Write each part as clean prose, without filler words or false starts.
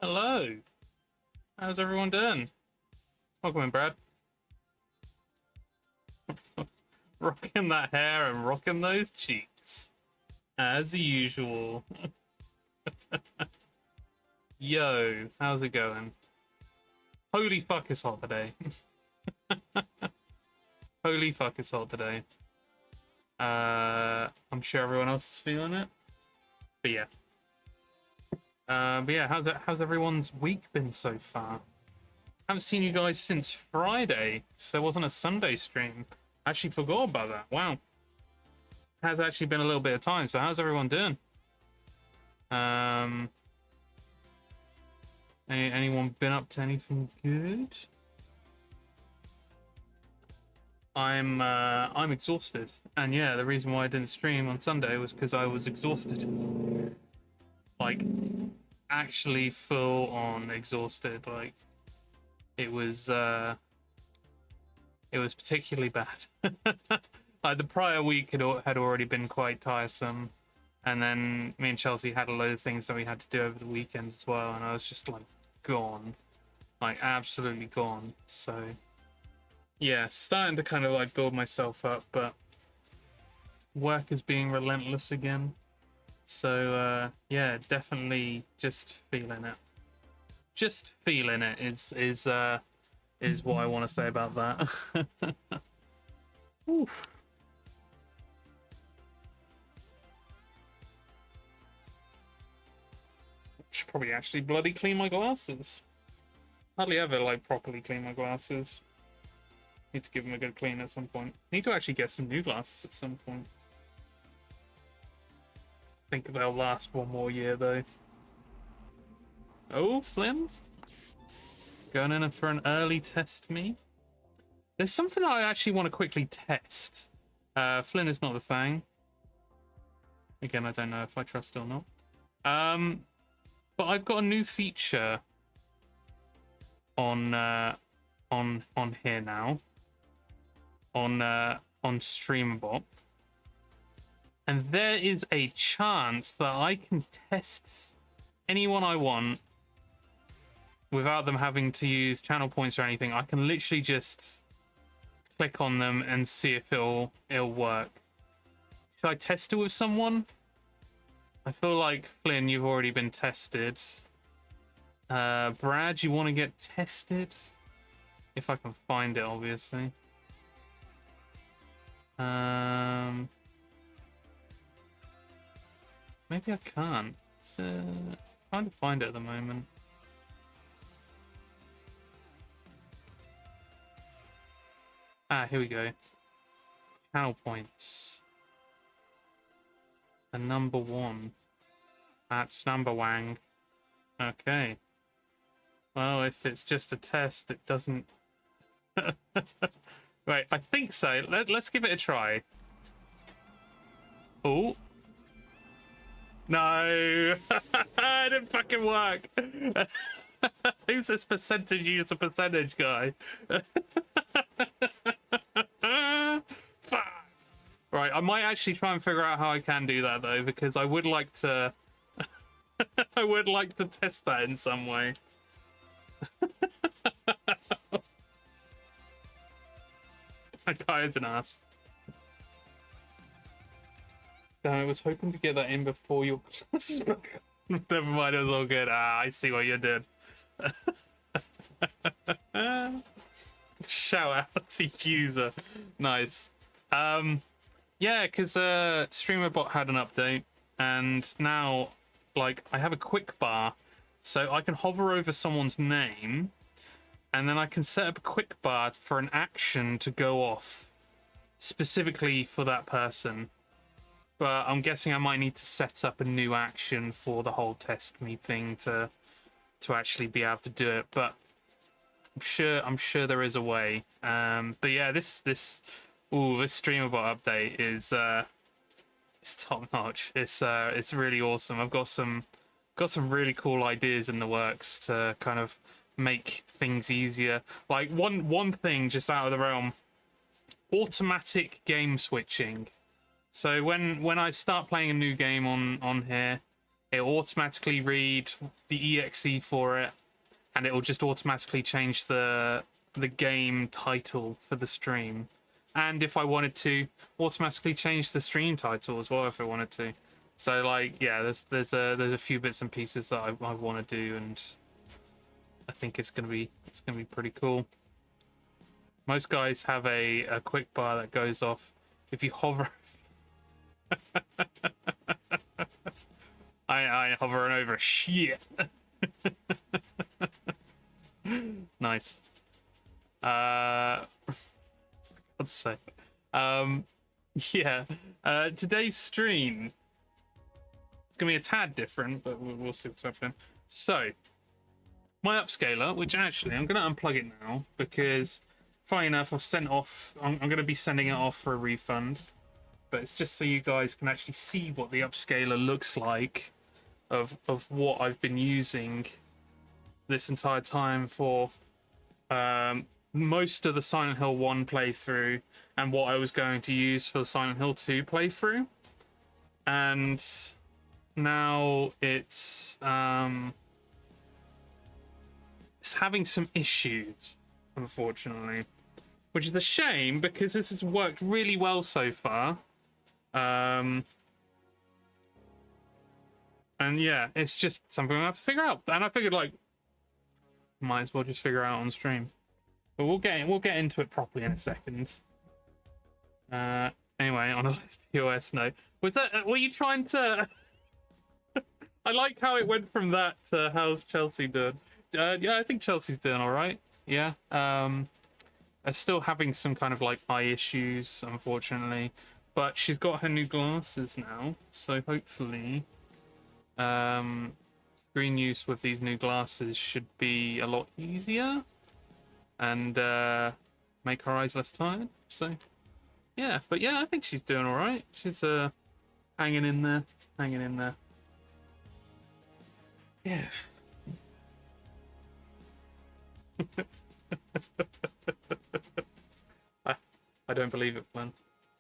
Hello. How's everyone doing? Welcome in, Brad. Rocking that hair and rocking those cheeks. As usual. Yo, how's it going? Holy fuck, it's hot today. Holy fuck, it's hot today. I'm sure everyone else is feeling it. But yeah. How's everyone's week been so far? Haven't seen you guys since Friday, so there wasn't a Sunday stream. Actually forgot about that. Wow. Has actually been a little bit of time, so how's everyone doing? Anyone been up to anything good? I'm exhausted. And yeah, the reason why I didn't stream on Sunday was because I was exhausted. Like, actually full on exhausted. Like, it was particularly bad. Like, the prior week had already been quite tiresome, and then me and Chelsea had a load of things that we had to do over the weekend as well, and I was just like gone, like absolutely gone. So yeah, starting to kind of like build myself up, but work is being relentless again. So yeah, definitely just feeling it. Just feeling it is what I want to say about that. Oof. Should probably actually bloody clean my glasses. Hardly ever like properly clean my glasses. Need to give them a good clean at some point. Need to actually get some new glasses at some point. Think they'll last one more year though. Oh, Flynn. Going in for an early test me. There's something that I actually want to quickly test. Flynn is not the thing. Again, I don't know if I trust it or not. But I've got a new feature on here now. On Streamabot. And there is a chance that I can test anyone I want without them having to use channel points or anything. I can literally just click on them and see if it'll work. Should I test it with someone? I feel like, Flynn, you've already been tested. Brad, you want to get tested? If I can find it, obviously. Maybe I can't. It's trying to find it at the moment. Ah, here we go. Channel points. The number one. That's number wang. Okay. Well, if it's just a test, it doesn't... Right, I think so. Let's give it a try. Oh. No! It didn't fucking work! Who's this percentage user percentage guy? Fuck! Right, I might actually try and figure out how I can do that though, because I would like to... I would like to test that in some way. That guy is an ass. I was hoping to get that in before your classes back. Never mind, it was all good. Ah, I see what you did. Shout out to user. Nice. Yeah, because StreamerBot had an update, and now, like, I have a quick bar, so I can hover over someone's name, and then I can set up a quick bar for an action to go off, specifically for that person. But I'm guessing I might need to set up a new action for the whole test me thing to actually be able to do it. But I'm sure there is a way. But yeah, this StreamerBot update is it's top notch. It's really awesome. I've got some really cool ideas in the works to kind of make things easier. Like one thing just out of the realm, automatic game switching. So when I start playing a new game on here, it'll automatically read the exe for it, and it will just automatically change the game title for the stream. And if I wanted to, automatically change the stream title as well if I wanted to. So like, yeah, there's a few bits and pieces that I want to do, and I think it's gonna be pretty cool. Most guys have a quick bar that goes off if you hover. I ain't hovering over shit. Nice. God's sake. Yeah. Today's stream, it's gonna be a tad different, but we'll see what's happening. So, my upscaler, which actually I'm gonna unplug it now because, funny enough, I've sent off. I'm gonna be sending it off for a refund, but it's just so you guys can actually see what the upscaler looks like of what I've been using this entire time for most of the Silent Hill 1 playthrough, and what I was going to use for the Silent Hill 2 playthrough. And now it's having some issues, unfortunately, which is a shame because this has worked really well so far. And yeah, it's just something I have to figure out. And I figured, like, might as well just figure out on stream. But we'll get into it properly in a second. Anyway, on a list TOS note, were you trying to? I like how it went from that to how's Chelsea doing. Yeah, I think Chelsea's doing all right. Yeah. Still having some kind of like eye issues, unfortunately, but she's got her new glasses now, so hopefully, screen use with these new glasses should be a lot easier and make her eyes less tired. So yeah, but yeah, I think she's doing all right. She's hanging in there. Yeah. I don't believe it, man.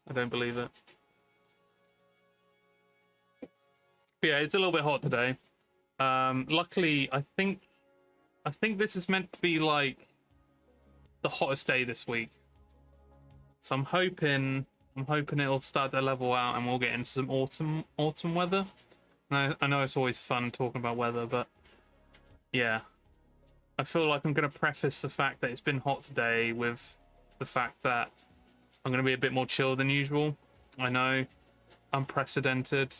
I don't believe it. But yeah, it's a little bit hot today. Luckily, I think this is meant to be like the hottest day this week. So I'm hoping it'll start to level out and we'll get into some autumn weather. I know it's always fun talking about weather, but yeah, I feel like I'm going to preface the fact that it's been hot today with the fact that I'm going to be a bit more chill than usual. I know, unprecedented.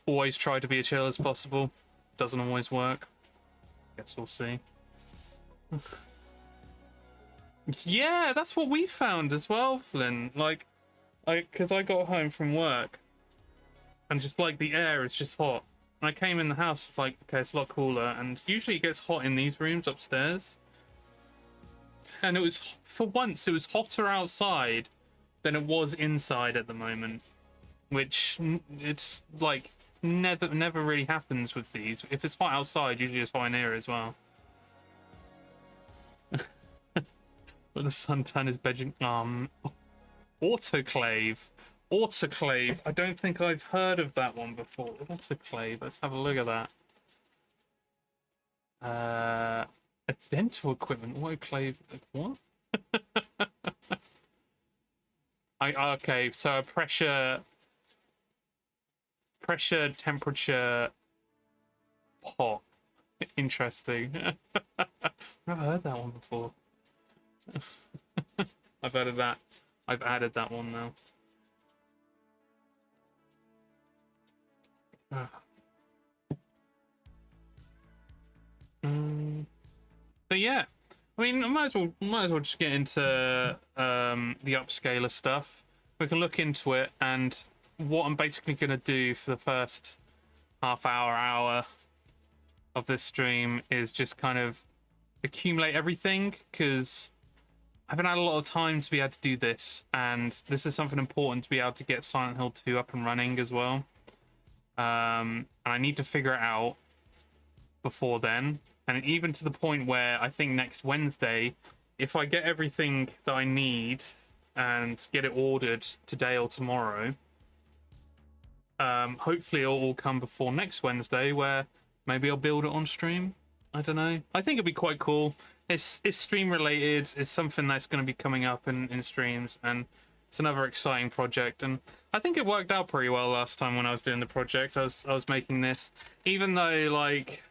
Always try to be as chill as possible. Doesn't always work. Guess we'll see. Yeah, that's what we found as well, Flynn. Like, because I got home from work and just like the air is just hot. And I came in the house, it's like, okay, it's a lot cooler. And usually it gets hot in these rooms upstairs. And it was, for once, it was hotter outside than it was inside at the moment. Which, it's like, never really happens with these. If it's hot outside, usually it's hot in here as well. But the suntan is bedroom. Autoclave. I don't think I've heard of that one before. Autoclave. Let's have a look at that. A dental equipment. Autoclave. What? Okay. So a pressure, temperature pot. Interesting. Never heard that one before. I've added that one now. So yeah, I mean, I might as well just get into the upscaler stuff. We can look into it, and what I'm basically going to do for the first half hour of this stream is just kind of accumulate everything, because I haven't had a lot of time to be able to do this, and this is something important to be able to get Silent Hill 2 up and running as well. And I need to figure it out before then, and even to the point where I think next Wednesday, if I get everything that I need and get it ordered today or tomorrow, Hopefully it'll all come before next Wednesday, where maybe I'll build it on stream. I don't know. I think it'd be quite cool. It's stream related. It's something that's going to be coming up in streams, and it's another exciting project. And I think it worked out pretty well last time when I was doing the project. I was making this, even though, like,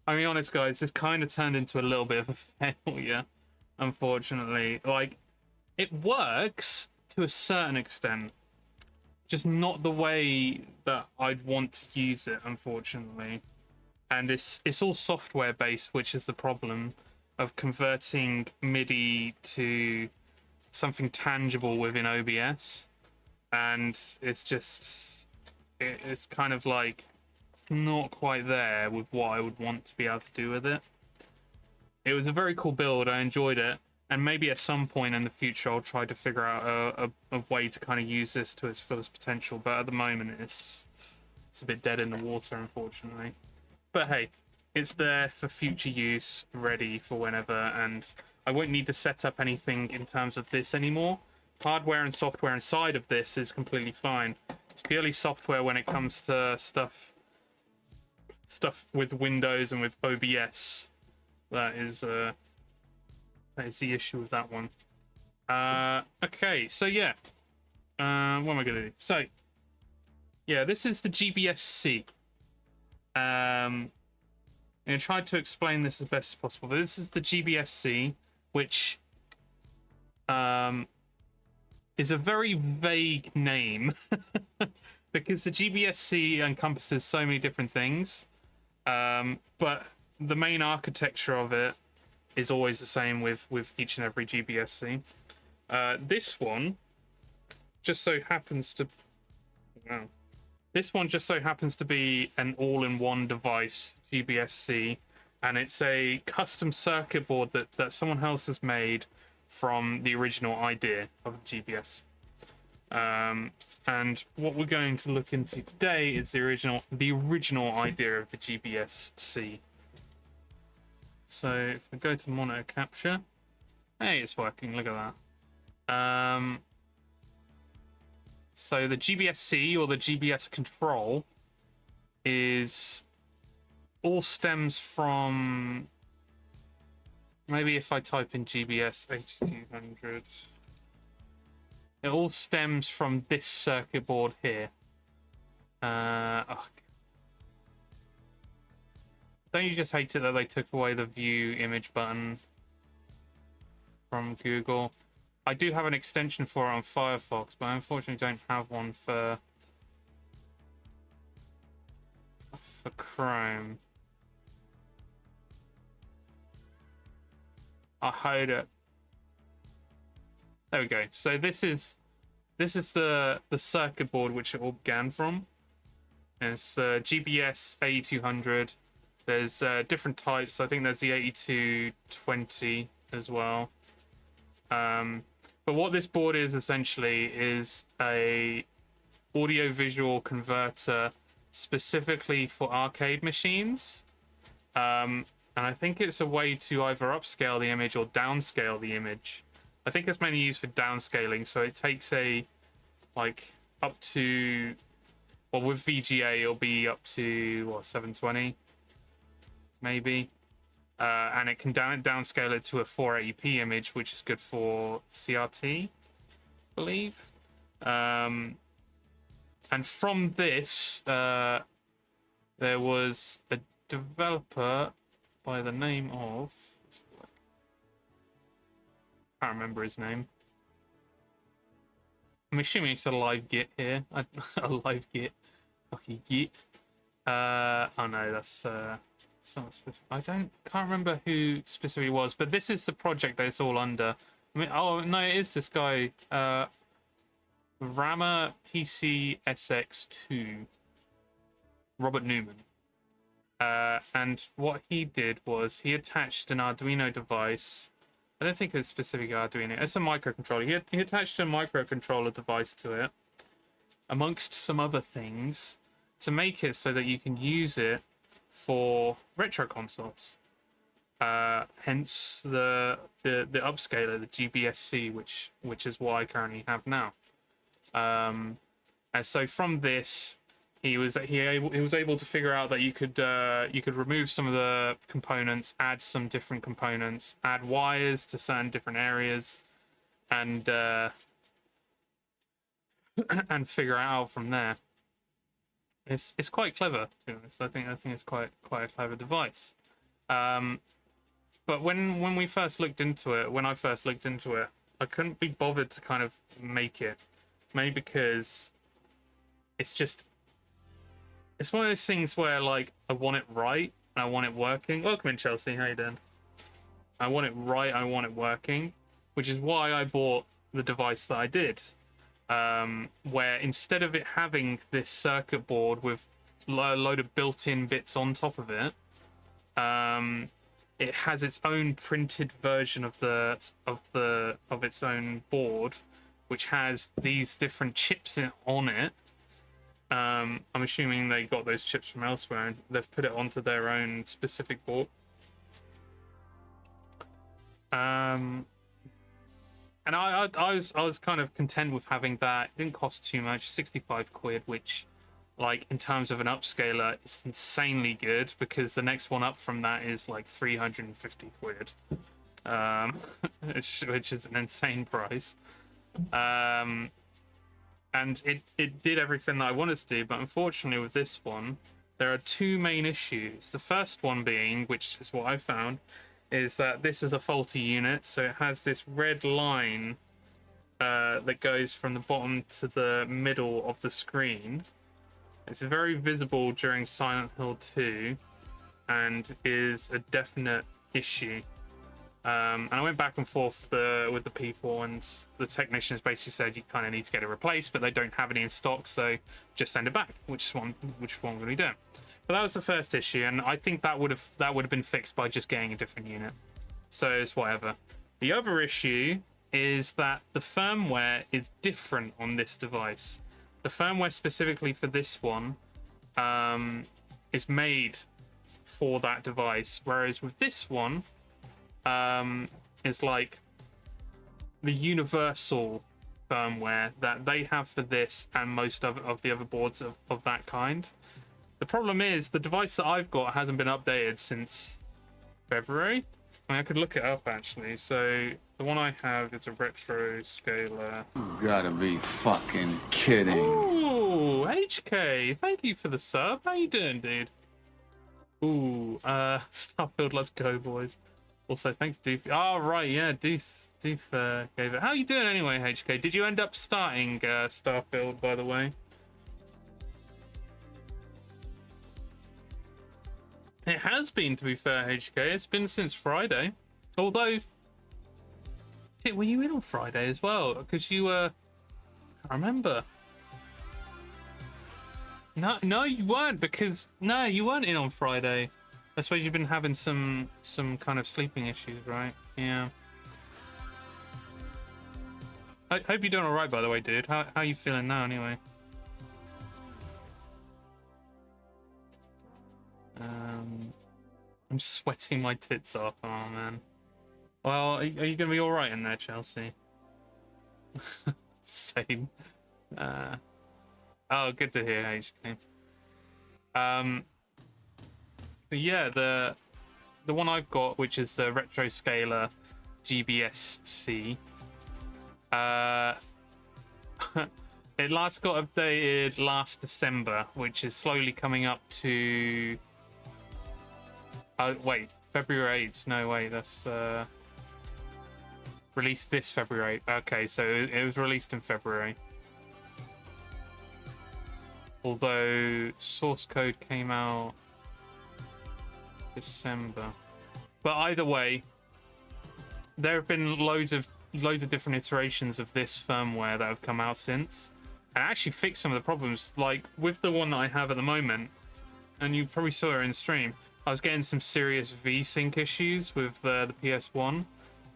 I'll be honest, guys, this kind of turned into a little bit of a failure, unfortunately. Like, it works to a certain extent, just not the way that I'd want to use it, unfortunately. And it's all software based, which is the problem of converting MIDI to something tangible within OBS. And it's kind of like, it's not quite there with what I would want to be able to do with it. It was a very cool build. I enjoyed it. And maybe at some point in the future, I'll try to figure out a way to kind of use this to its fullest potential. But at the moment, it's a bit dead in the water, unfortunately. But hey, it's there for future use, ready for whenever. And I won't need to set up anything in terms of this anymore. Hardware and software inside of this is completely fine. It's purely software when it comes to stuff with Windows and with OBS. That is the issue with that one. Okay, so yeah. What am I gonna do? So yeah, this is the GBS-C. I'm gonna try to explain this as best as possible. But this is the GBS-C, which is a very vague name because the GBS-C encompasses so many different things. But the main architecture of it is always the same with each and every GBS-C. This one just so happens to... Wow. This one just so happens to be an all-in-one device, GBS-C, and it's a custom circuit board that someone else has made from the original idea of the GBS. And what we're going to look into today is the original idea of the GBS-C. So if I go to monitor capture, hey, it's working. Look at that. So the GBS-C, or the GBS control, all stems from, maybe if I type in GBS 8200, it all stems from this circuit board here. Don't you just hate it that they took away the view image button from Google? I do have an extension for it on Firefox, but I unfortunately don't have one for Chrome. I hide it. There we go. So this is the circuit board which it all began from. And it's GBS 8200. There's different types. I think there's the 8220 as well. But what this board is essentially is a audio-visual converter specifically for arcade machines. And I think it's a way to either upscale the image or downscale the image. I think it's mainly used for downscaling, so it takes up to, well, with VGA it'll be up to 720 maybe. And it can downscale it to a 480p image, which is good for CRT, I believe. And from this, there was a developer by the name of... I can't remember his name. I'm assuming it's a live git here. A live git. Fucking git. Oh no, that's... I can't remember who specifically was, but this is the project that it's all under. I mean, oh no, it is this guy, Rama PCSX2, Robert Newman. And what he did was he attached an Arduino device. I don't think it's specific Arduino. It's a microcontroller. He attached a microcontroller device to it, amongst some other things, to make it so that you can use it for retro consoles. Hence the upscaler, the GBS-C, which is what I currently have now. And And so from this, he was able to figure out that you could remove some of the components, add some different components, add wires to certain different areas, and and figure it out from there. It's quite clever, to be honest. I think it's quite a clever device. But when we first looked into it, when I first looked into it, I couldn't be bothered to kind of make it, mainly because it's one of those things where like I want it right and I want it working. Welcome in, Chelsea. How you doing? I want it right. I want it working, which is why I bought the device that I did. Where instead of it having this circuit board with a load of built-in bits on top of it, it has its own printed version of its own board, which has these different chips on it. I'm assuming they got those chips from elsewhere and they've put it onto their own specific board. And I was kind of content with having that. It didn't cost too much, 65 quid, which, like, in terms of an upscaler, is insanely good, because the next one up from that is like 350 quid, which is an insane price. And it did everything that I wanted to do, but unfortunately with this one, there are two main issues. The first one being, which is what I found, is that this is a faulty unit, so it has this red line that goes from the bottom to the middle of the screen. It's very visible during Silent Hill 2 and is a definite issue. And I went back and forth with the people, and the technicians basically said you kind of need to get it replaced, but they don't have any in stock, so just send it back, which one we're going to do. But that was the first issue, and I think that would have been fixed by just getting a different unit. So it's whatever. The other issue is that the firmware is different on this device. The firmware specifically for this one is made for that device, whereas with this one is like the universal firmware that they have for this and most of the other boards of that kind. The problem is the device that I've got hasn't been updated since February. I mean, I could look it up actually. So the one I have is a retro scaler. You gotta be fucking kidding. Ooh, HK, thank you for the sub. How you doing, dude? Ooh, Starfield, let's go, boys. Also, thanks, Doof. Oh, right, yeah, Doof gave it. How you doing anyway, HK? Did you end up starting Starfield, by the way? It has been, to be fair, HK. It's been since Friday. Although, were you in on Friday as well? Because you I can't remember. No, you weren't. Because you weren't in on Friday. I suppose you've been having some kind of sleeping issues, right? Yeah. I hope you're doing all right, by the way, dude. How are you feeling now, anyway? I'm sweating my tits off. Oh man. Well, are you gonna be all right in there, Chelsea? Same. Oh, good to hear, HK. But yeah, the one I've got, which is the retro scaler GBSC. It last got updated last December, which is slowly coming up to. Wait, February 8th. No, wait, that's released this February 8th. Okay, so it was released in February. Although source code came out December. But either way, there have been loads of different iterations of this firmware that have come out since, and actually fixed some of the problems. Like with the one that I have at the moment, and you probably saw it in stream, I was getting some serious V-Sync issues with the PS1, and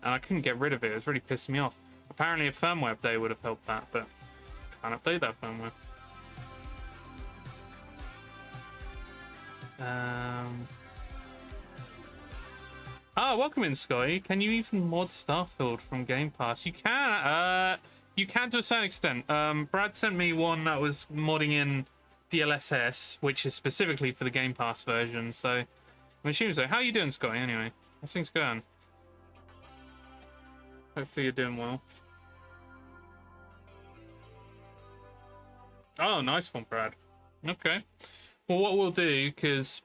I couldn't get rid of it. It was really pissing me off. Apparently a firmware update would have helped that, but can't update that firmware. Welcome in, Sky. Can you even mod Starfield from Game Pass? You can. you can to a certain extent. Brad sent me one that was modding in DLSS, which is specifically for the Game Pass version. So I'm assuming so. How are you doing, Scotty? Anyway, how's things going? Hopefully you're doing well. Oh, nice one, Brad. Okay. Well, what we'll do, because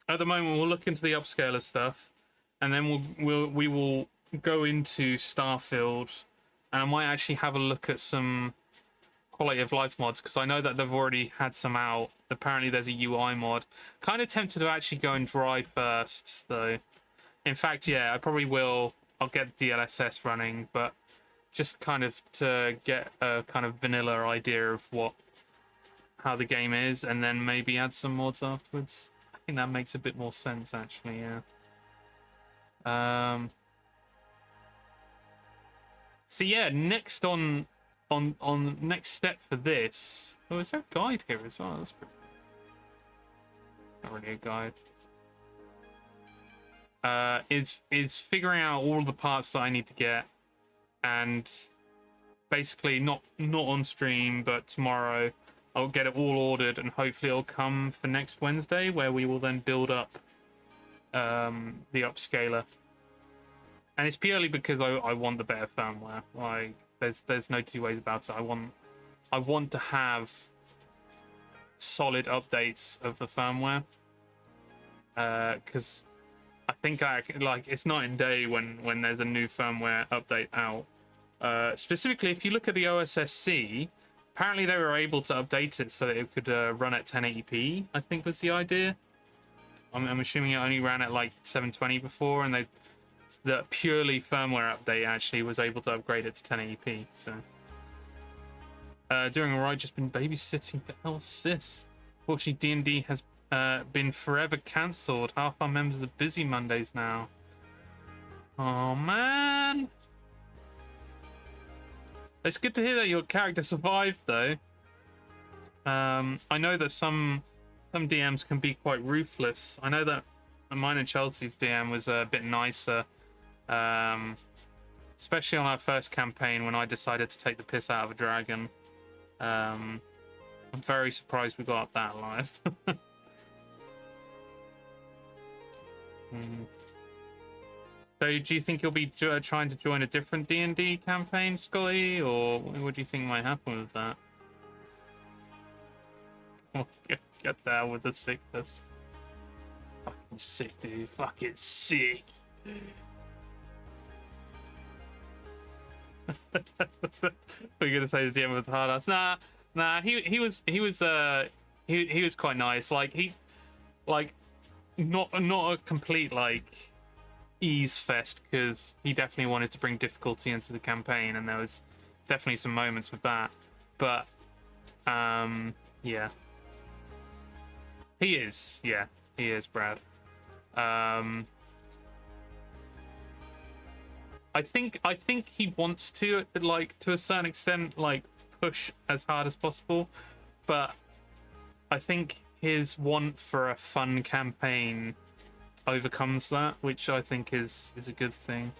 at the moment we'll look into the upscaler stuff, and then we will go into Starfield, and I might actually have a look at some quality of life mods, because I know that they've already had some out. Apparently there's a UI mod. Kind of tempted to actually go and drive first, though. In fact, yeah, I probably will. I'll get DLSS running, but just kind of to get a kind of vanilla idea of how the game is, and then maybe add some mods afterwards. I think that makes a bit more sense, actually. Yeah. So yeah, next on next step for this. Oh, is there a guide here as well? That's pretty... It's not really a guide. Is figuring out all of the parts that I need to get, and basically not on stream, but tomorrow I'll get it all ordered, and hopefully it'll come for next Wednesday, where we will then build up the upscaler. And it's purely because I want the better firmware. Like there's no two ways about it. I want to have solid updates of the firmware, because I think like it's night and day when there's a new firmware update out. Specifically, if you look at the OSSC, apparently they were able to update it so that it could run at 1080p. I think was the idea. I'm assuming it only ran at like 720 before, and the purely firmware update actually was able to upgrade it to 1080p. So doing alright, just been babysitting for L-Sis. Fortunately, D&D has been forever cancelled. Half our members are busy Mondays now. Oh man. It's good to hear that your character survived, though. I know that some DMs can be quite ruthless. I know that mine and Chelsea's DM was a bit nicer, especially on our first campaign when I decided to take the piss out of a dragon. I'm very surprised we got that alive. So do you think you'll be trying to join a different D&D campaign, Scotty, or what do you think might happen with that? Oh, get down with the sickness. Fucking sick, dude. Fucking sick. We're gonna say the DM with hard ass. Nah. He was quite nice. Like not a complete like ease fest, because he definitely wanted to bring difficulty into the campaign, and there was definitely some moments with that. But yeah, he is Brad. I think he wants to, like, to a certain extent, like, push as hard as possible, but I think his want for a fun campaign overcomes that, which I think is a good thing.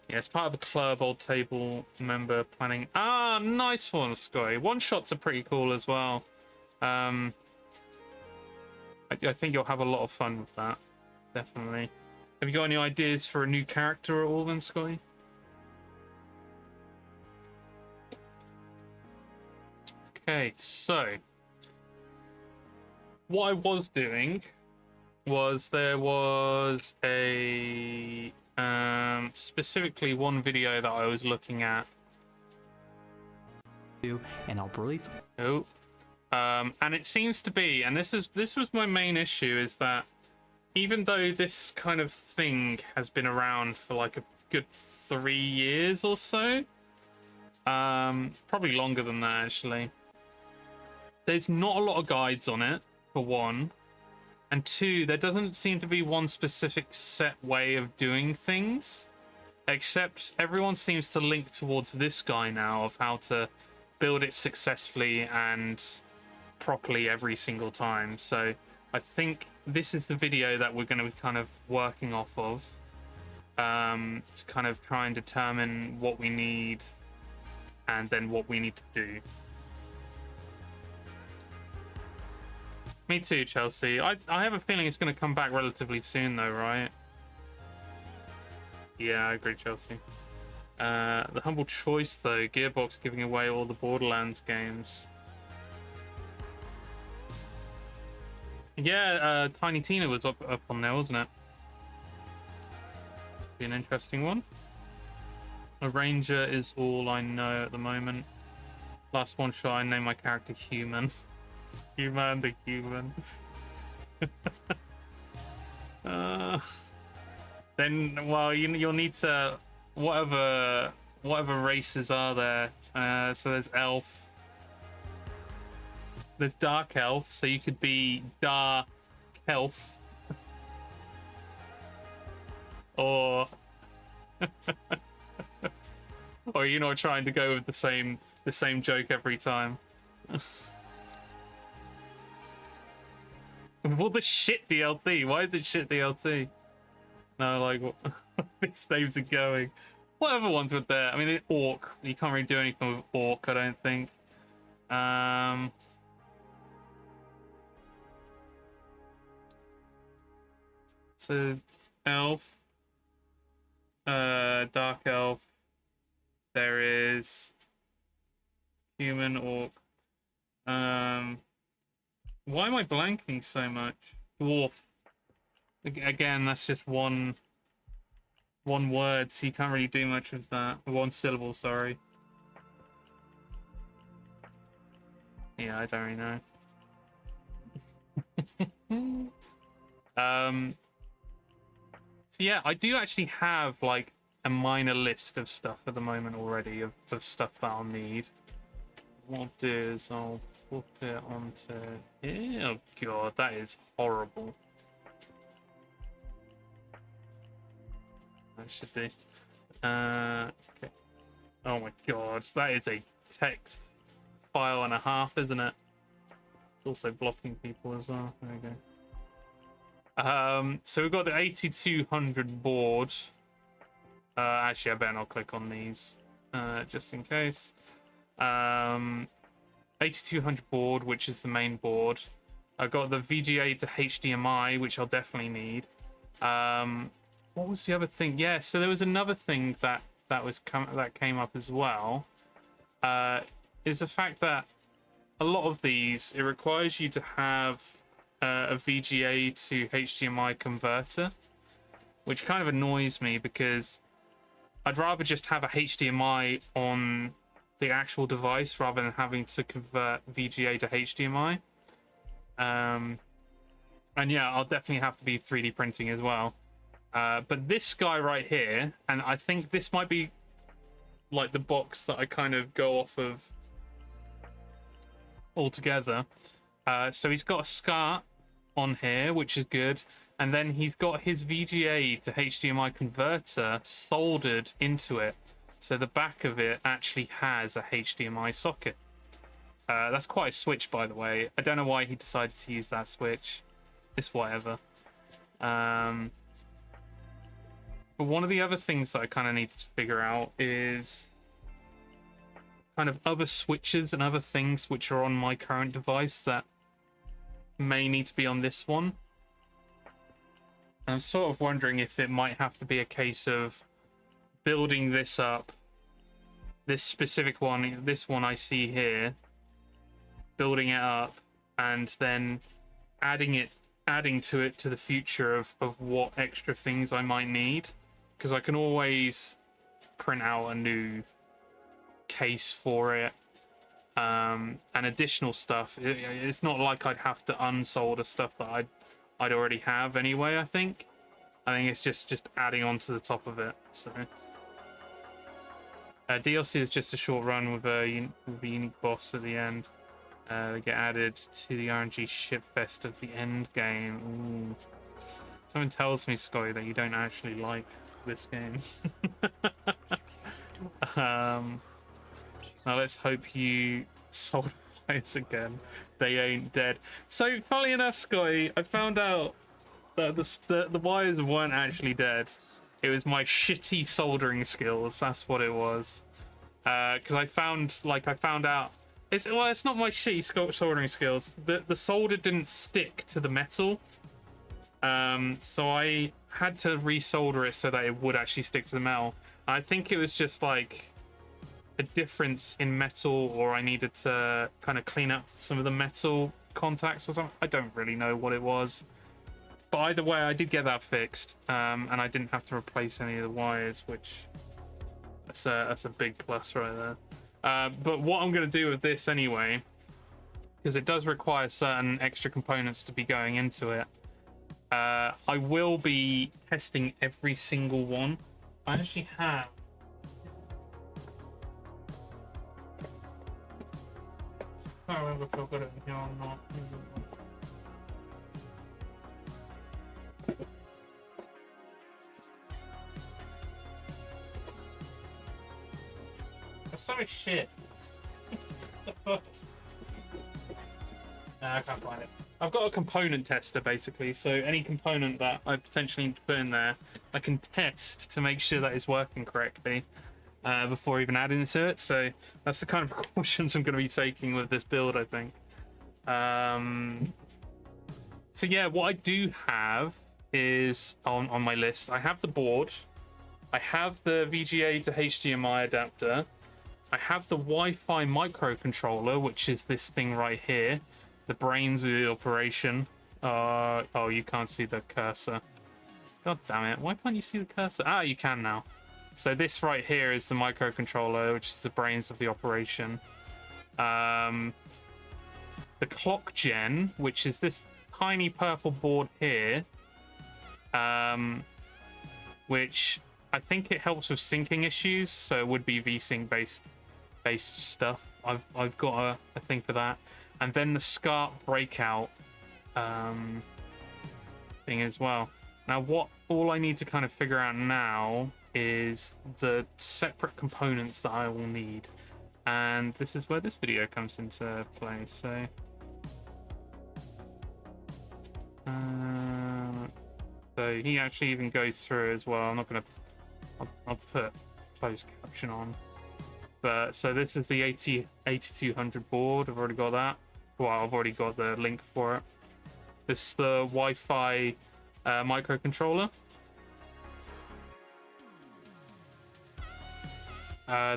Yeah, it's part of a club, old table member planning. Ah, nice one, Sky. One shots are pretty cool as well. I think you'll have a lot of fun with that, definitely. Have you got any ideas for a new character at all then, Scotty? Okay, so what I was doing was there was a specifically one video that I was looking at. And I'll brief. Oh, and it seems to be, and this was my main issue, is that even though this kind of thing has been around for like a good 3 years or so, probably longer than that actually, there's not a lot of guides on it, for one, and two, there doesn't seem to be one specific set way of doing things, except everyone seems to link towards this guy now of how to build it successfully and properly every single time. So I think this is the video that we're going to be kind of working off of, to kind of try and determine what we need and then what we need to do. Me too, Chelsea. I have a feeling it's going to come back relatively soon, though, right? Yeah, I agree, Chelsea. The humble choice, though. Gearbox giving away all the Borderlands games. Yeah, Tiny Tina was up on there, wasn't it? Should be an interesting one. A ranger is all I know at the moment. Last one shot, I name my character Human. Human the Human. Then, well, you'll need to whatever races are there. So there's elf. There's dark elf, so you could be dark elf, or or you're not trying to go with the same joke every time. Well, the shit DLC. Why is it shit DLC? No, like what these names are going. Whatever ones with there. I mean, the orc. You can't really do anything with orc, I don't think. So elf, dark elf. There is human, orc. Why am I blanking so much? Dwarf. Again, that's just one word, so you can't really do much with that. One syllable, sorry. Yeah, I don't really know. So yeah, I do actually have like a minor list of stuff at the moment already of stuff that I'll need. What I'll do is I'll put it onto here. Oh god, that is horrible. That should do. Okay. Oh my god, that is a text file and a half, isn't it? It's also blocking people as well. There we go. So we've got the 8200 board. Actually, I better not click on these, just in case. 8200 board, which is the main board. I've got the VGA to HDMI, which I'll definitely need. What was the other thing? Yeah, so there was another thing that came up as well. Is the fact that a lot of these, it requires you to have a VGA to HDMI converter, which kind of annoys me because I'd rather just have a HDMI on the actual device rather than having to convert VGA to HDMI. And yeah, I'll definitely have to be 3D printing as well. But this guy right here, and I think this might be like the box that I kind of go off of altogether. So he's got a SCART on here, which is good, and then he's got his VGA to HDMI converter soldered into it, so the back of it actually has a HDMI socket. That's quite a switch, by the way. I don't know why he decided to use that switch. It's whatever. But one of the other things that I kind of need to figure out is kind of other switches and other things which are on my current device that may need to be on this one. I'm sort of wondering if it might have to be a case of building this up, this specific one, this one I see here, building it up, and then adding to it to the future of what extra things I might need, because I can always print out a new case for it, and additional stuff. It's not like I'd have to unsolder stuff that I'd already have anyway. I think it's just adding on to the top of it. So DLC is just a short run with a unique boss at the end. They get added to the RNG shitfest of the end game. Ooh. Someone tells me, Scotty, that you don't actually like this game. Now let's hope you sold wires again. They ain't dead. So, funnily enough, Scotty, I found out that the wires weren't actually dead. It was my shitty soldering skills. That's what it was. because I found out it's not my shitty soldering skills. The solder didn't stick to the metal, so I had to resolder it so that it would actually stick to the metal. I think it was just like a difference in metal, or I needed to kind of clean up some of the metal contacts or something. I don't really know what it was, but either way, I did get that fixed, and I didn't have to replace any of the wires, which that's a big plus right there. But what I'm going to do with this anyway, because it does require certain extra components to be going into it, I will be testing every single one. I actually have. I can't remember if I've got it in here or not. There's so much shit. I can't find it. I've got a component tester basically, so any component that I potentially need to put in there, I can test to make sure that it's working correctly before even adding to it. So that's the kind of precautions I'm going to be taking with this build, I think. So yeah, what I do have is on my list. I have the board, I have the VGA to HDMI adapter, I have the Wi-Fi microcontroller, which is this thing right here, the brains of the operation. Oh, you can't see the cursor. God damn it! Why can't you see the cursor? Ah, you can now. So this right here is the microcontroller, which is the brains of the operation. The clock gen, which is this tiny purple board here, which I think it helps with syncing issues, so it would be VSync based stuff. I've got a thing for that, and then the SCART breakout thing as well. Now, all I need to kind of figure out now is the separate components that I will need, and this is where this video comes into play. So. So he actually even goes through as well. I'm not gonna. I'll put closed caption on. But so this is the 8200 board. I've already got that. Well, I've already got the link for it. This is the Wi-Fi microcontroller.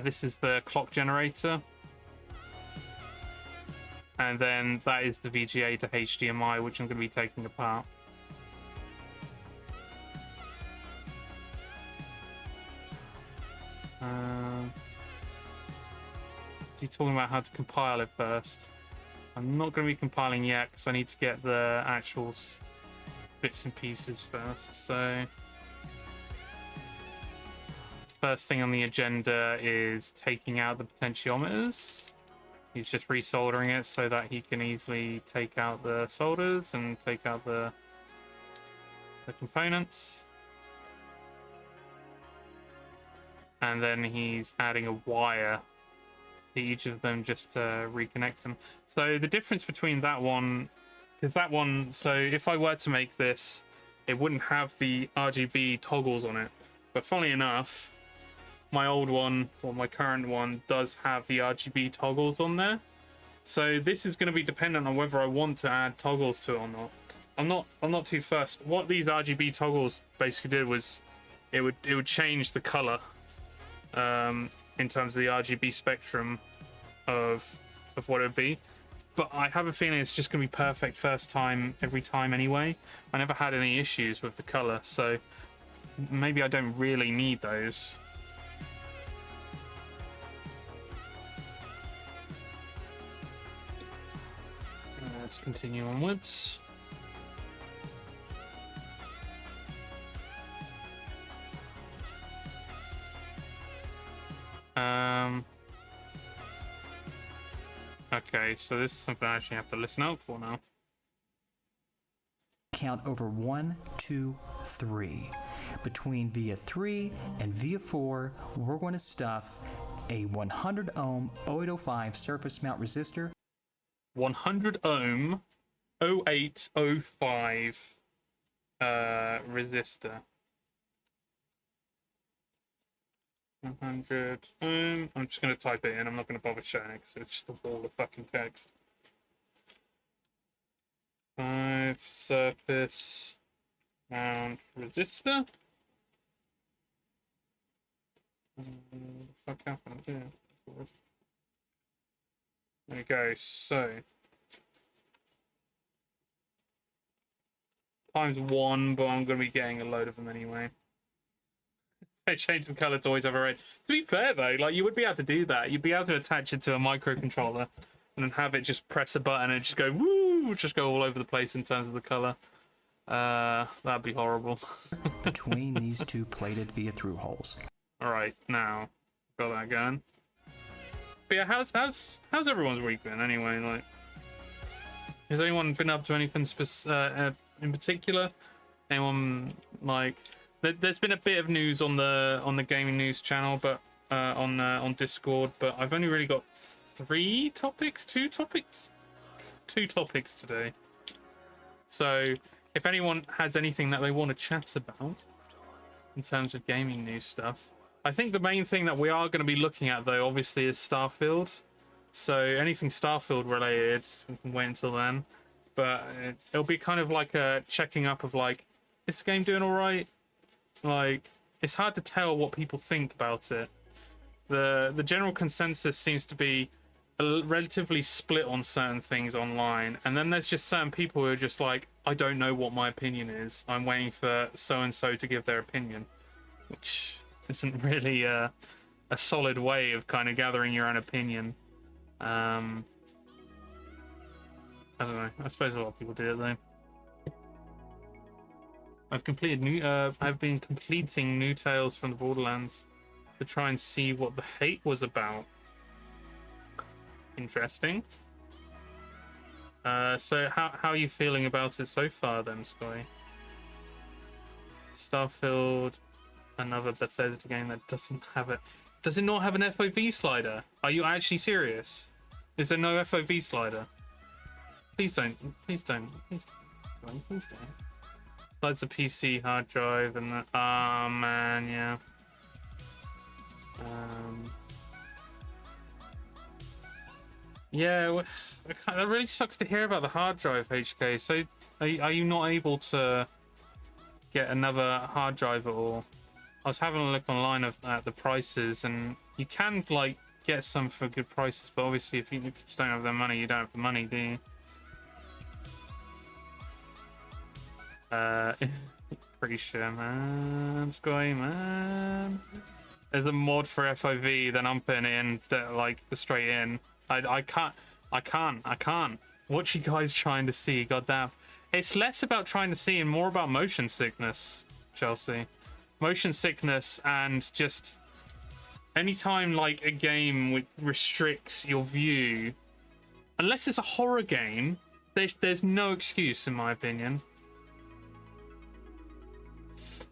This is the clock generator. And then that is the VGA to HDMI, which I'm going to be taking apart. Is he talking about how to compile it first? I'm not going to be compiling yet because I need to get the actual bits and pieces first. So first thing on the agenda is taking out the potentiometers. He's just resoldering it so that he can easily take out the solders and take out the components. And then he's adding a wire to each of them just to reconnect them. So the difference between that one, because that one, so if I were to make this, it wouldn't have the RGB toggles on it. But funnily enough, my old one, or my current one, does have the RGB toggles on there. So this is going to be dependent on whether I want to add toggles to it or not. I'm not too fussed. What these RGB toggles basically did was it would change the color in terms of the RGB spectrum of what it would be. But I have a feeling it's just going to be perfect first time every time anyway. I never had any issues with the color, so maybe I don't really need those. Let's continue onwards. Okay, so this is something I actually have to listen out for now. Count over 1, 2, 3. Between via 3 and via 4, we're going to stuff a 100 ohm 0805 surface mount resistor. 100 ohm 0805 resistor. 100. I'm just going to type it in. I'm not going to bother showing it because it's just a wall of fucking text. 5 surface mount resistor. What the fuck happened here? There we go. So times 1, but I'm going to be getting a load of them anyway. They change the color to always have a red. To be fair though, like you would be able to do that. You'd be able to attach it to a microcontroller and then have it just press a button and just go woo, just go all over the place in terms of the color. That'd be horrible. between these two plated via through holes. All right, now got that going. But yeah, how's everyone's week been anyway? Like, has anyone been up to anything in particular? Anyone like? There's been a bit of news on the gaming news channel, but on Discord. But I've only really got two topics today. So if anyone has anything that they want to chat about in terms of gaming news stuff, I think the main thing that we are going to be looking at though, obviously, is Starfield. So anything Starfield related, we can wait until then. But it'll be kind of like a checking up of like, is the game doing all right? Like, it's hard to tell what people think about it. The general consensus seems to be relatively split on certain things online, and then there's just certain people who are just like, I don't know what my opinion is. I'm waiting for so and so to give their opinion, which isn't really a solid way of kind of gathering your own opinion. I don't know. I suppose a lot of people do it though. I've been completing new Tales from the Borderlands to try and see what the hate was about. Interesting. So how are you feeling about it so far then, Sky? Starfield, another Bethesda game that doesn't have it. Does it not have an FOV slider? Are you actually serious? Is there no FOV slider? Please don't. Please don't. Please don't. Please don't. Slides a PC hard drive and that. Oh man, yeah. Yeah, that really sucks to hear about the hard drive, HK. So, are you not able to get another hard drive at all? I was having a look online at the prices, and you can like get some for good prices, but obviously, if you just don't have the money, you don't have the money, do you? Pretty sure, man. Sky, man. There's a mod for FOV, then I'm putting it in like straight in. I can't. What you guys trying to see? Goddamn. It's less about trying to see and more about motion sickness, Chelsea. Motion sickness and just anytime like a game restricts your view, unless it's a horror game, there's no excuse in my opinion.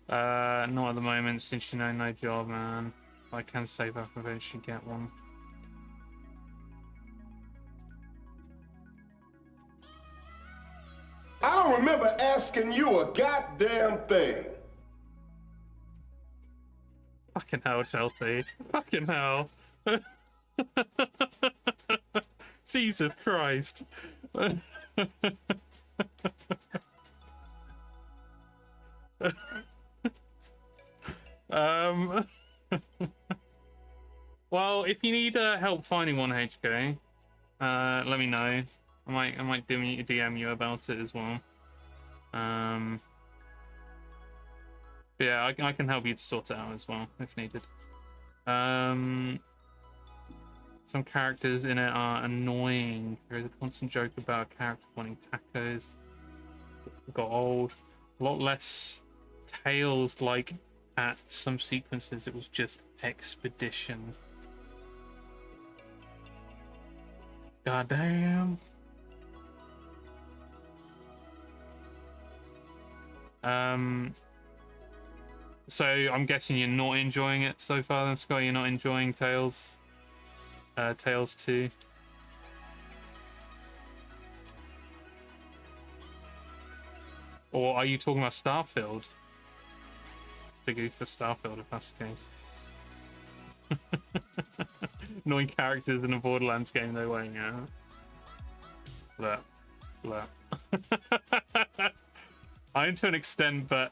Not at the moment, since you know no job, man. I can save up and eventually get one. I don't remember asking you a goddamn thing. Fucking hell, Chelsea. Fucking hell. Jesus Christ. Well, if you need help finding one, HK, let me know. I might DM you about it as well. Yeah, I can help you to sort it out as well if needed. Some characters in it are annoying. There is a constant joke about a character wanting tacos. It got old. A lot less Tales like at some sequences. It was just expedition. Goddamn. So I'm guessing you're not enjoying it so far then, Scott? You're not enjoying Tales? Tales 2? Or are you talking about Starfield? It's big for Starfield if that's the case. Annoying characters in a Borderlands game, though, won't you? Look. I am to an extent, but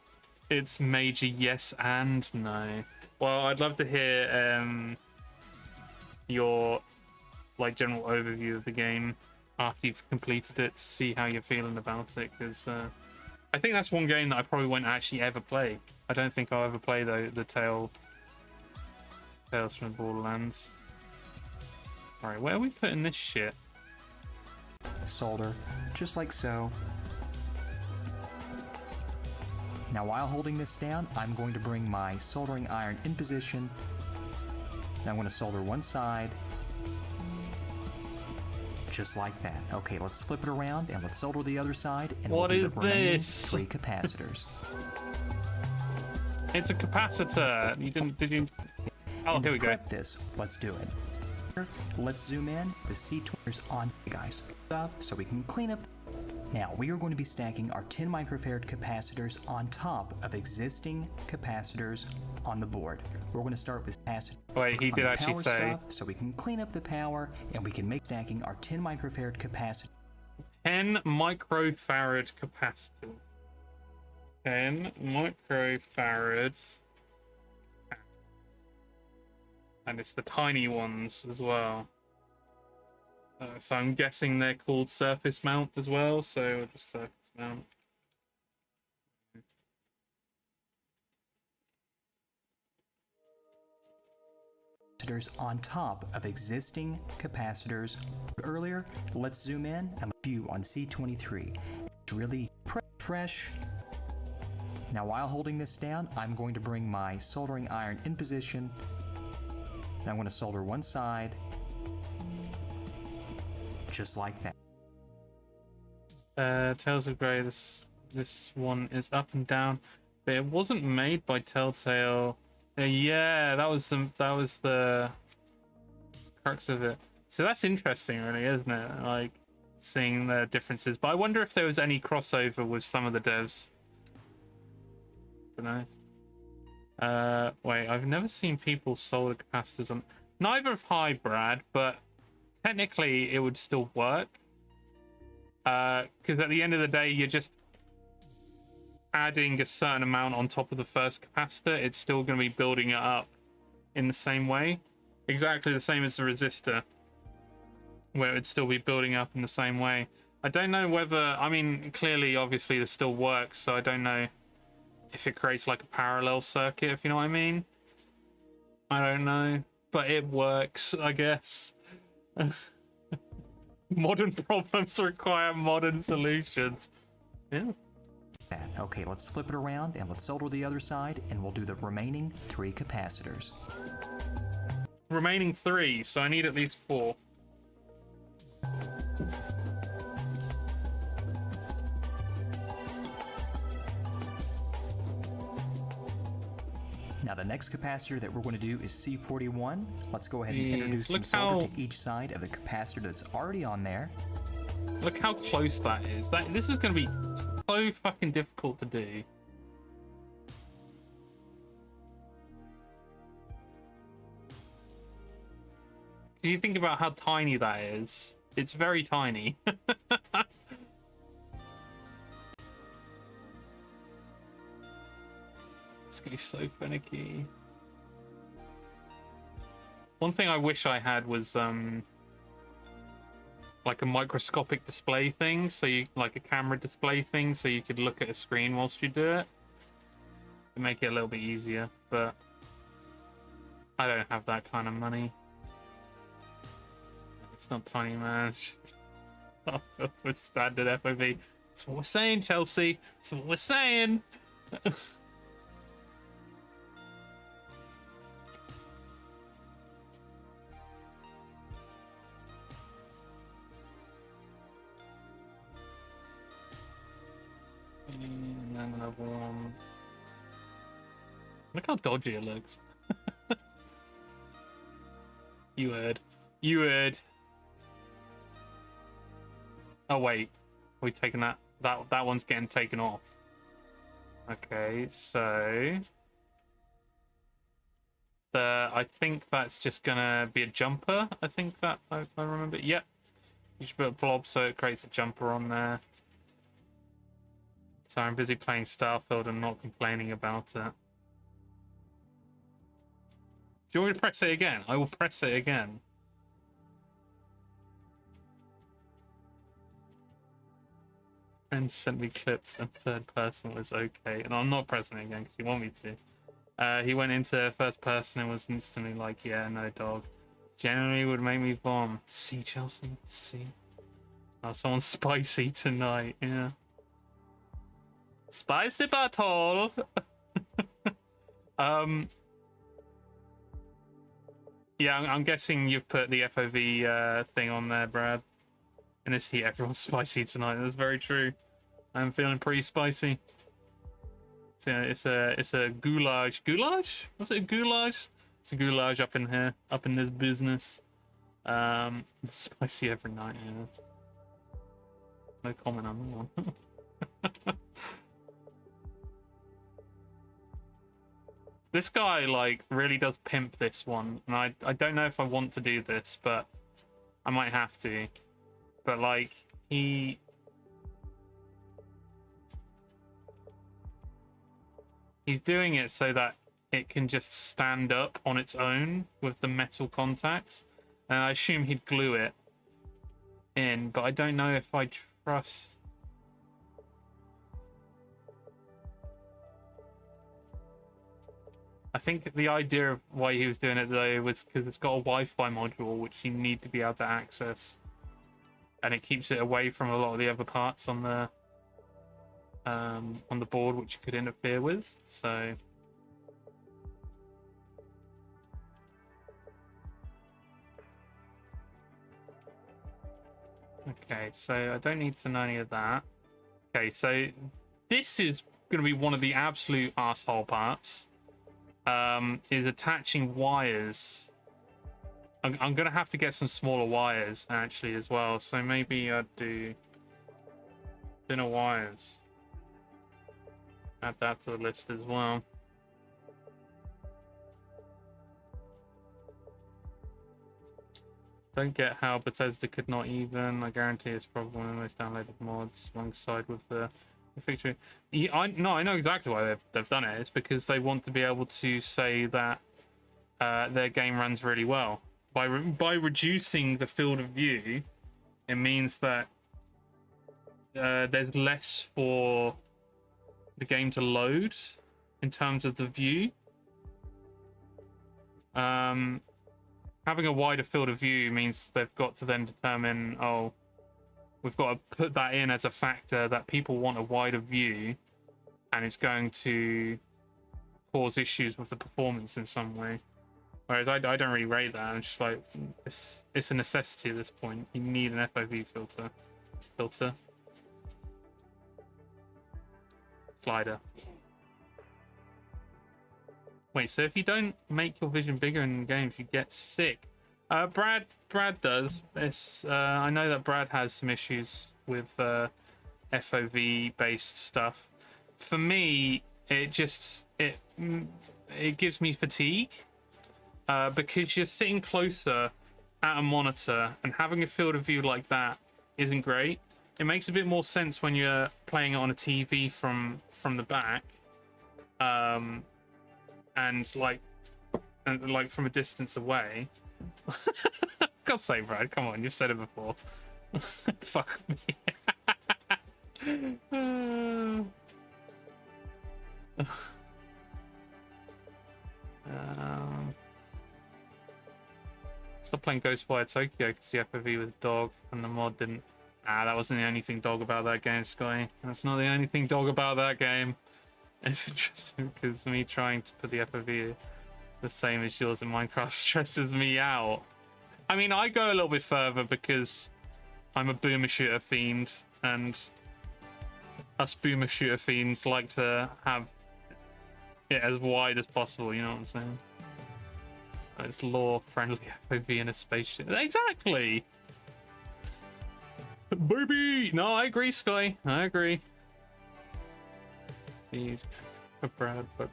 it's major yes and no. Well, I'd love to hear your like general overview of the game after you've completed it to see how you're feeling about it, because I think that's one game that I probably won't actually ever play. I don't think I'll ever play the Tales from the Borderlands. Alright, where are we putting this shit? Solder, just like so. Now while holding this down, I'm going to bring my soldering iron in position. Now I'm going to solder one side, just like that. Okay, let's flip it around and let's solder the other side, and What we'll do is the remaining this? 3 capacitors. It's a capacitor. Did you? Oh, And here to we go. prep this, let's do it. Let's zoom in. The C20 on, guys, so we can clean up. Now we are going to be stacking our 10 microfarad capacitors on top of existing capacitors on the board. We're going to start with capacitors. Wait, he on did the actually power say stuff, so we can clean up the power and we can make stacking our 10 microfarad capacitors. 10 microfarad capacitors. 10 microfarad. And it's the tiny ones as well. So I'm guessing they're called surface mount as well, so we'll just surface mount. On top of existing capacitors. Earlier, let's zoom in and view on C23. It's really fresh. Now while holding this down, I'm going to bring my soldering iron in position. And I'm going to solder one side, just like that. Tales of Grey, this one is up and down, but it wasn't made by Telltale. Yeah, that was the crux of it. So that's interesting, really, isn't it? Like seeing the differences. But I wonder if there was any crossover with some of the devs. Don't know. Wait, I've never seen people solder capacitors on. Neither have I, Brad, but technically it would still work. Because at the end of the day, you're just adding a certain amount on top of the first capacitor. It's still going to be building it up in the same way. Exactly the same as the resistor, where it would still be building up in the same way. I don't know whether, I mean, clearly, obviously, this still works, so I don't know if it creates like a parallel circuit, if you know what I mean. I don't know, but it works, I guess. Modern problems require modern solutions. Yeah. Okay, let's flip it around and let's solder the other side, and we'll do the remaining 3 capacitors. Remaining 3, so I need at least 4. Now the next capacitor that we're going to do is C41. Let's go ahead and introduce some look solder how- to each side of the capacitor that's already on there. Look how close that is. This is going to be so fucking difficult to do. If you think about how tiny that is, it's very tiny. It's gonna be so finicky. One thing I wish I had was like a microscopic display thing, so you like a camera display thing, so you could look at a screen whilst you do it. To make it a little bit easier, but I don't have that kind of money. It's not tiny, man. It's just standard FOV. That's what we're saying, Chelsea. That's what we're saying. And then another one. Look how dodgy it looks. You heard. You heard. Oh wait, are we taking that? That one's getting taken off. Okay, so I think that's just gonna be a jumper. I think that I remember. Yep. You should put a blob so it creates a jumper on there. So I'm busy playing Starfield and not complaining about it. Do you want me to press it again? I will press it again. And sent me clips and third person was okay. And I'm not pressing it again because you want me to. He went into first person and was instantly like, yeah, no dog. Generally would make me bomb. See, Chelsea? See? Oh, someone's spicy tonight, yeah. Spicy butthole! Yeah, I'm guessing you've put the FOV thing on there, Brad. In this heat, everyone's spicy tonight. That's very true. I'm feeling pretty spicy. So, yeah, it's a goulash. Goulash? Was it a goulash? It's a goulash up in here, up in this business. Spicy every night. Yeah. No comment on that one. This guy like really does pimp this one, and I don't know if I want to do this, but I might have to. But like he's doing it so that it can just stand up on its own with the metal contacts, and I assume he'd glue it in, but I don't know if I trust. I think the idea of why he was doing it though was because it's got a Wi-Fi module which you need to be able to access, and it keeps it away from a lot of the other parts on the board which you could interfere with. So okay, so I don't need to know any of that. Okay, so this is going to be one of the absolute asshole parts. Is attaching wires. I'm going to have to get some smaller wires actually as well. So maybe I'd do thinner wires. Add that to the list as well. Don't get how Bethesda could not even. I guarantee it's probably one of the most downloaded mods alongside with the feature. I know exactly why they've done it. It's because they want to be able to say that their game runs really well. By reducing the field of view, it means that there's less for the game to load in terms of the view. Having a wider field of view means they've got to then determine, oh, we've got to put that in as a factor that people want a wider view, and it's going to cause issues with the performance in some way. Whereas I don't really rate that. I'm just like, it's a necessity at this point. You need an FOV filter. Slider. Wait, so if you don't make your vision bigger in games, you get sick. Brad does this. I know that Brad has some issues with FOV based stuff. For me, it gives me fatigue because you're sitting closer at a monitor, and having a field of view like that isn't great. It makes a bit more sense when you're playing it on a TV from the back, and like from a distance away. God's sake, Brad, come on, you've said it before. Fuck me. Stop playing Ghostwire Tokyo because the FOV was dog and the mod didn't. That wasn't the only thing dog about that game, Sky. That's not the only thing dog about that game. It's interesting because me trying to put the FOV the same as yours in Minecraft stresses me out. I mean, I go a little bit further because I'm a boomer shooter fiend, and us boomer shooter fiends like to have it as wide as possible, you know what I'm saying? It's lore-friendly FOV in a spaceship. Exactly! Baby! No, I agree, Sky. I agree. Please, Brad, but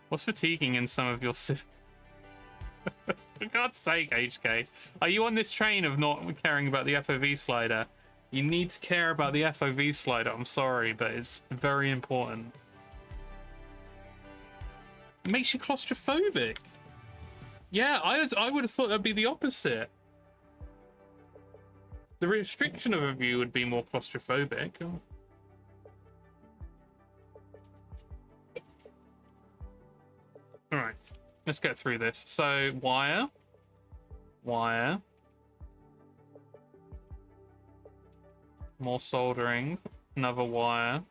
what's fatiguing in some of your For God's sake, HK. Are you on this train of not caring about the FOV slider? You need to care about the FOV slider. I'm sorry, but it's very important. It makes you claustrophobic. Yeah, I would have thought that'd be the opposite. The restriction of a view would be more claustrophobic. Alright, let's get through this. So, wire. More soldering. Another wire.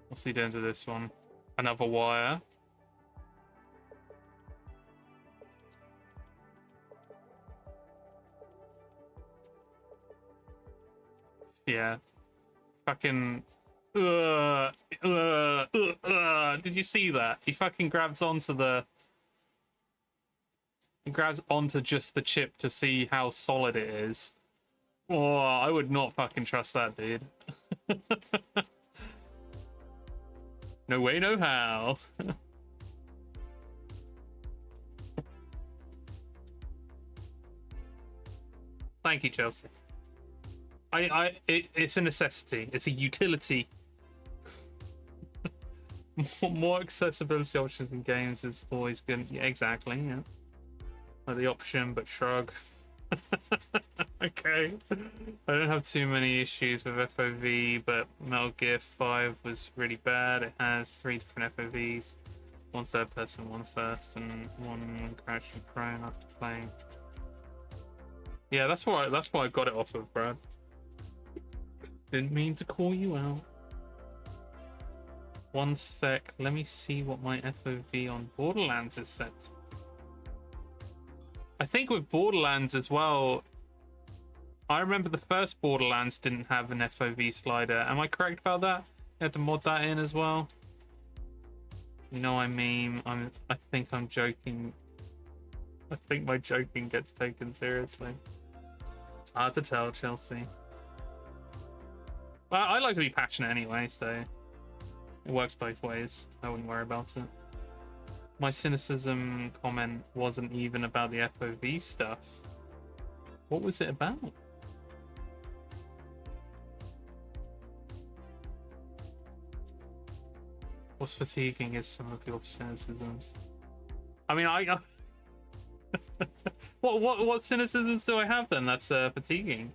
What's he doing to this one? Another wire. Yeah. Fucking... Did you see that? He fucking grabs onto the... He grabs onto just the chip to see how solid it is. Oh, I would not fucking trust that, dude. No way, no how. Thank you, Chelsea. It's a necessity. It's a utility. More accessibility options in games is always good. Yeah, exactly. Yeah. Like the option, but shrug. Okay. I don't have too many issues with FOV, but Metal Gear 5 was really bad. It has 3 different FOVs. One third person, one first, and one crouch and prone after playing. Yeah, that's what I got it off of, Brad. Didn't mean to call you out. One sec, let me see what my FOV on Borderlands is set to. I think with Borderlands as well, I remember the first Borderlands didn't have an FOV slider. Am I correct about that? You had to mod that in as well. You know what I mean? I think I'm joking. I think my joking gets taken seriously. It's hard to tell, Chelsea. Well, I like to be passionate anyway, so it works both ways. I wouldn't worry about it. My cynicism comment wasn't even about the FOV stuff. What was it about? What's fatiguing is some of your cynicisms. I mean, what cynicisms do I have then? That's fatiguing.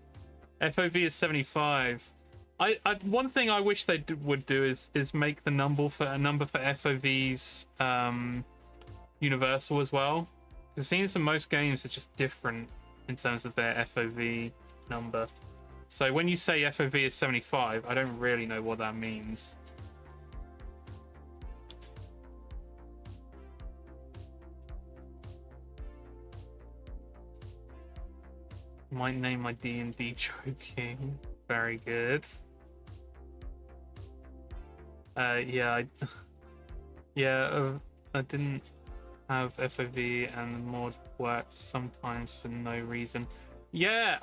FOV is 75. One thing I wish they would do is make the number for FOVs universal as well. It seems that most games are just different in terms of their FOV number. So when you say FOV is 75, I don't really know what that means. Might name my D&D joking. Very good. I didn't have FOV and the mod worked sometimes for no reason. Yeah,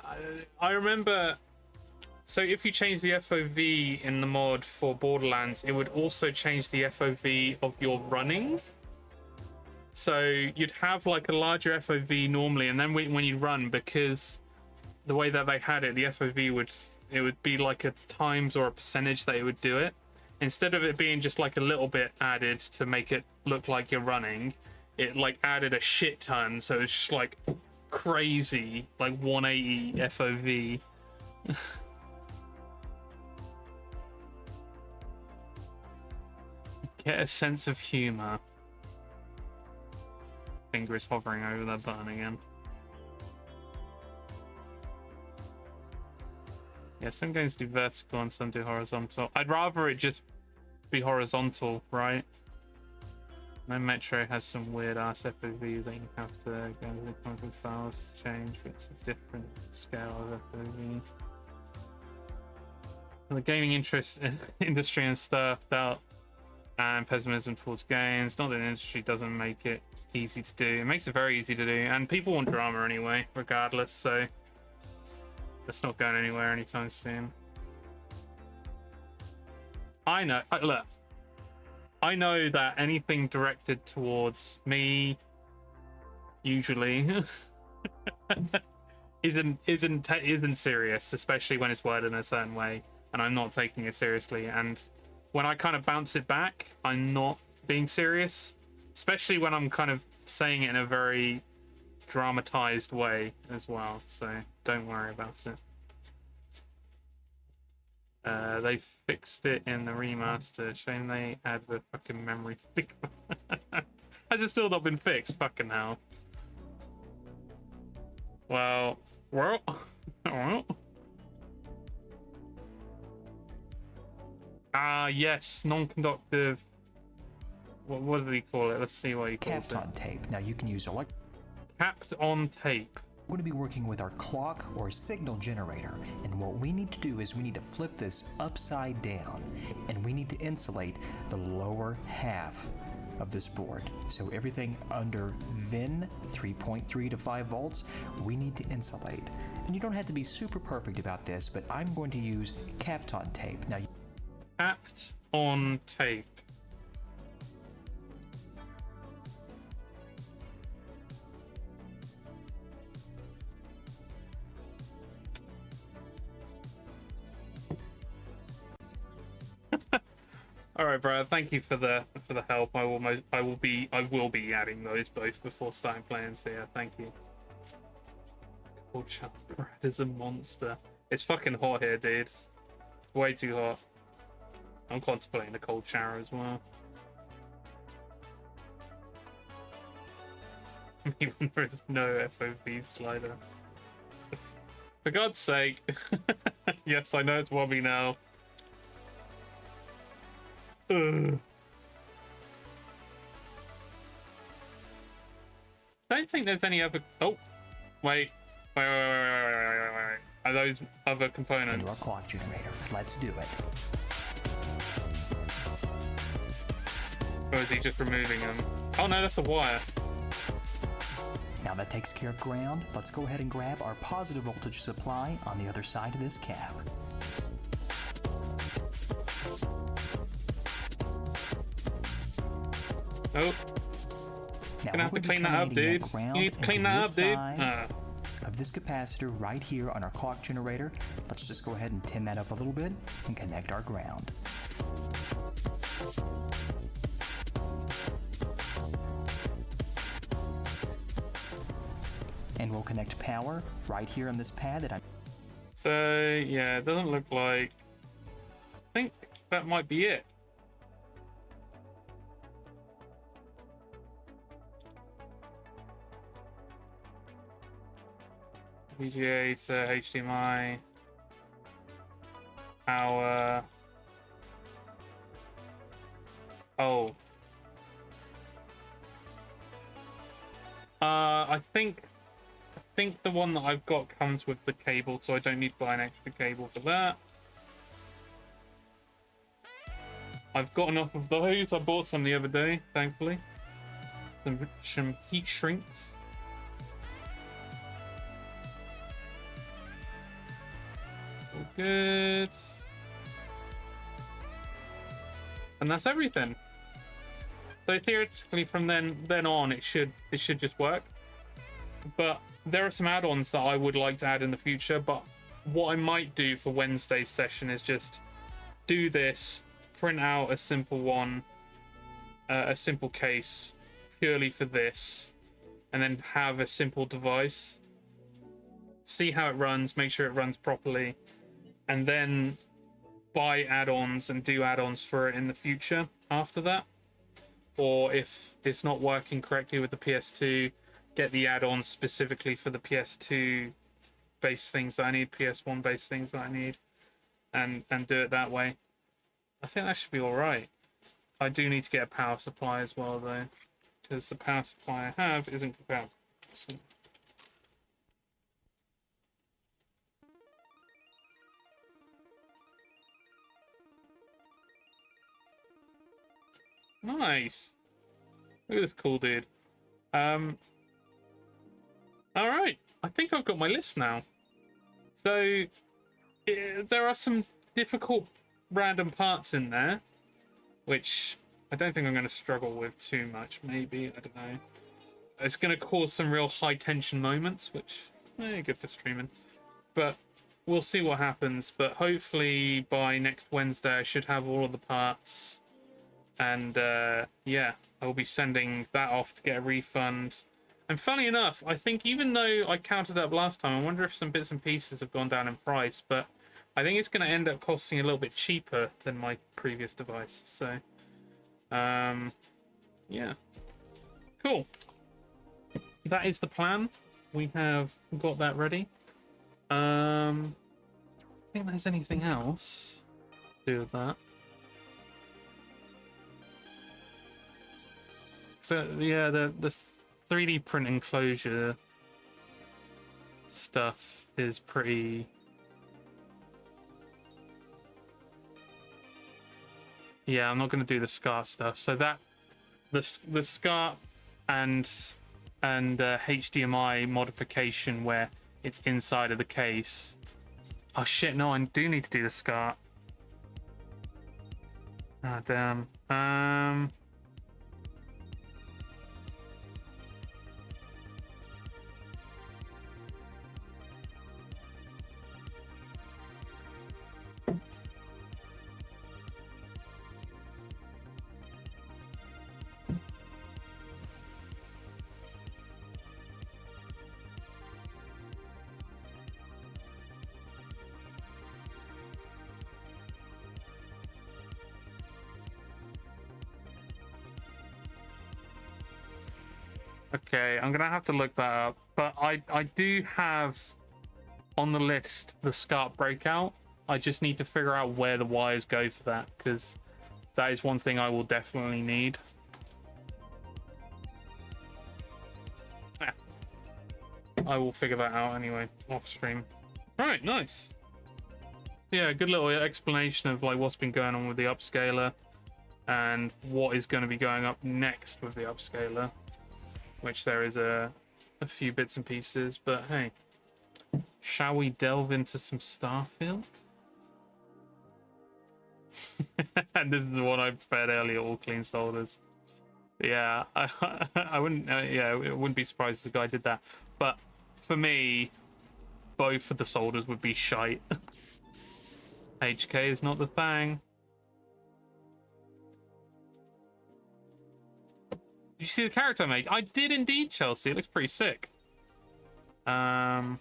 I remember. So if you change the FOV in the mod for Borderlands, it would also change the FOV of your running. So you'd have like a larger FOV normally, and then when you run, because the way that they had it, the FOV would be like a times or a percentage that it would do it. Instead of it being just like a little bit added to make it look like you're running, it like added a shit ton, so it's just like crazy, like 180 FOV. Get a sense of humor. Finger is hovering over that button again. Yeah, some games do vertical and some do horizontal. I'd rather it just be horizontal, right? No Metro has some weird ass FOV that you have to go to the content files to change. It's a different scale of FOV. And the gaming industry and stuff out and pessimism towards games. Not that the industry doesn't make it easy to do. It makes it very easy to do, and people want drama anyway, regardless. So that's not going anywhere anytime soon. I know. Look, I know that anything directed towards me usually isn't serious, especially when it's worded in a certain way and I'm not taking it seriously. And when I kind of bounce it back, I'm not being serious, especially when I'm kind of saying it in a very dramatized way as well. So don't worry about it. They fixed it in the remaster. Shame they add the fucking memory fix. Has it still not been fixed? Fucking hell. Well. Yes, non-conductive. What did he call it? Let's see what he calls it. Capped on tape. Now you can use Capped on tape. We're going to be working with our clock or signal generator, and what we need to do is we need to flip this upside down, and we need to insulate the lower half of this board. So everything under VIN 3.3 to 5 volts, we need to insulate. And you don't have to be super perfect about this, but I'm going to use capped on tape. Now, Capped on tape. All right, Brad. Thank you for the help. I will be adding those both before starting playing. So yeah, thank you. Cold shower. Brad is a monster. It's fucking hot here, dude. Way too hot. I'm contemplating a cold shower as well. Even there is no FOV slider. For God's sake. Yes, I know it's wobbly now. Ugh. Don't think there's any other. Oh, wait. Are those other components? into our clock generator. Let's do it. Or is he just removing them? Oh no, that's a wire. Now that takes care of ground, let's go ahead and grab our positive voltage supply on the other side of this cap. Oh. Now Gonna have to we're clean that up, dude. terminating You need to ground clean into that this up, dude. side of this capacitor right here on our clock generator. Let's just go ahead and tin that up a little bit and connect our ground. And we'll connect power right here on this pad that I'm. So yeah, it doesn't look like. I think that might be it. VGA to HDMI. Power. Oh. I think the one that I've got comes with the cable, so I don't need to buy an extra cable for that. I've got enough of those. I bought some the other day, thankfully. Some heat shrinks. All good. And that's everything. So theoretically, from then on, it should just work. But there are some add-ons that I would like to add in the future. But what I might do for Wednesday's session is just do this, print out a simple one, a simple case purely for this, and then have a simple device. See how it runs, make sure it runs properly, and then buy add-ons and do add-ons for it in the future after that. Or if it's not working correctly with the PS2, get the add-ons specifically for the PS2 base things that I need, PS1 base things that I need, and do it that way. I think that should be all right. I do need to get a power supply as well, though, because the power supply I have isn't compatible. So. Nice. Look at this cool dude. All right. I think I've got my list now. So there are some difficult random parts in there, which I don't think I'm going to struggle with too much. Maybe, I don't know. It's going to cause some real high tension moments, which good for streaming. But we'll see what happens. But hopefully by next Wednesday I should have all of the parts, and yeah, I will be sending that off to get a refund. And funny enough, I think even though I counted up last time, I wonder if some bits and pieces have gone down in price, but I think it's going to end up costing a little bit cheaper than my previous device. So, yeah. Cool. That is the plan. We have got that ready. I think there's anything else to do with that. So, yeah, the 3D print enclosure stuff is pretty... Yeah, I'm not going to do the SCART stuff. So that the SCART and HDMI modification where it's inside of the case. Oh shit! No, I do need to do the SCART. Ah damn. Okay, I'm gonna have to look that up, but I do have on the list the SCART breakout. I just need to figure out where the wires go for that, because that is one thing I will definitely need. Yeah. I will figure that out anyway, off stream. Alright, nice. Yeah, good little explanation of like what's been going on with the upscaler and what is going to be going up next with the upscaler. Which there is a few bits and pieces, but hey, shall we delve into some Starfield? And this is the one I prepared earlier, all clean solders. Yeah, I wouldn't. Yeah, it wouldn't be surprised if the guy did that. But for me, both of the solders would be shite. HK is not the thing. Did you see the character I made? I did indeed, Chelsea. It looks pretty sick. Did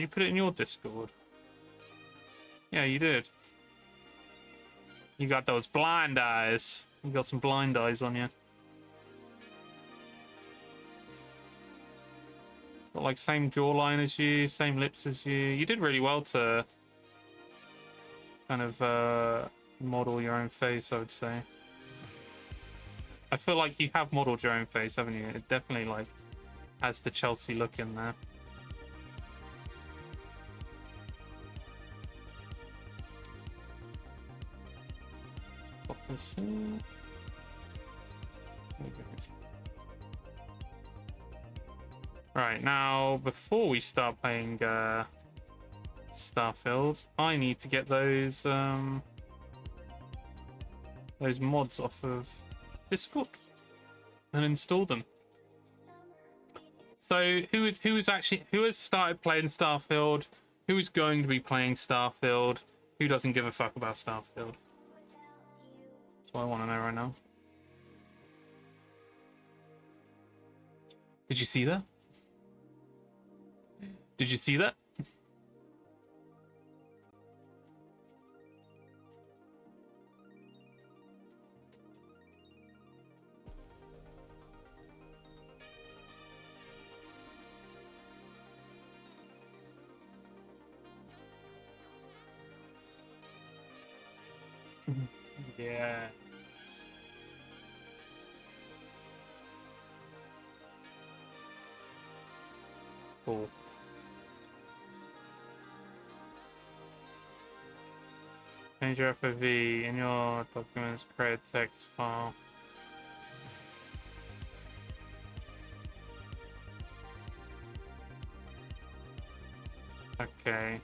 you put it in your Discord? Yeah, you did. You got those blind eyes. You got some blind eyes on you. Got like same jawline as you, same lips as you. You did really well to kind of model your own face, I would say. I feel like you have modeled your own face, haven't you? It definitely like has the Chelsea look in there. Pop this in. There we go. Right, now before we start playing Starfield, I need to get those mods off of Discord and install them. So who has started playing Starfield? Who is going to be playing Starfield? Who doesn't give a fuck about Starfield? That's what I want to know right now. Did you see that? Did you see that? Yeah. Cool. Change your FOV in your documents, create a text file. Okay.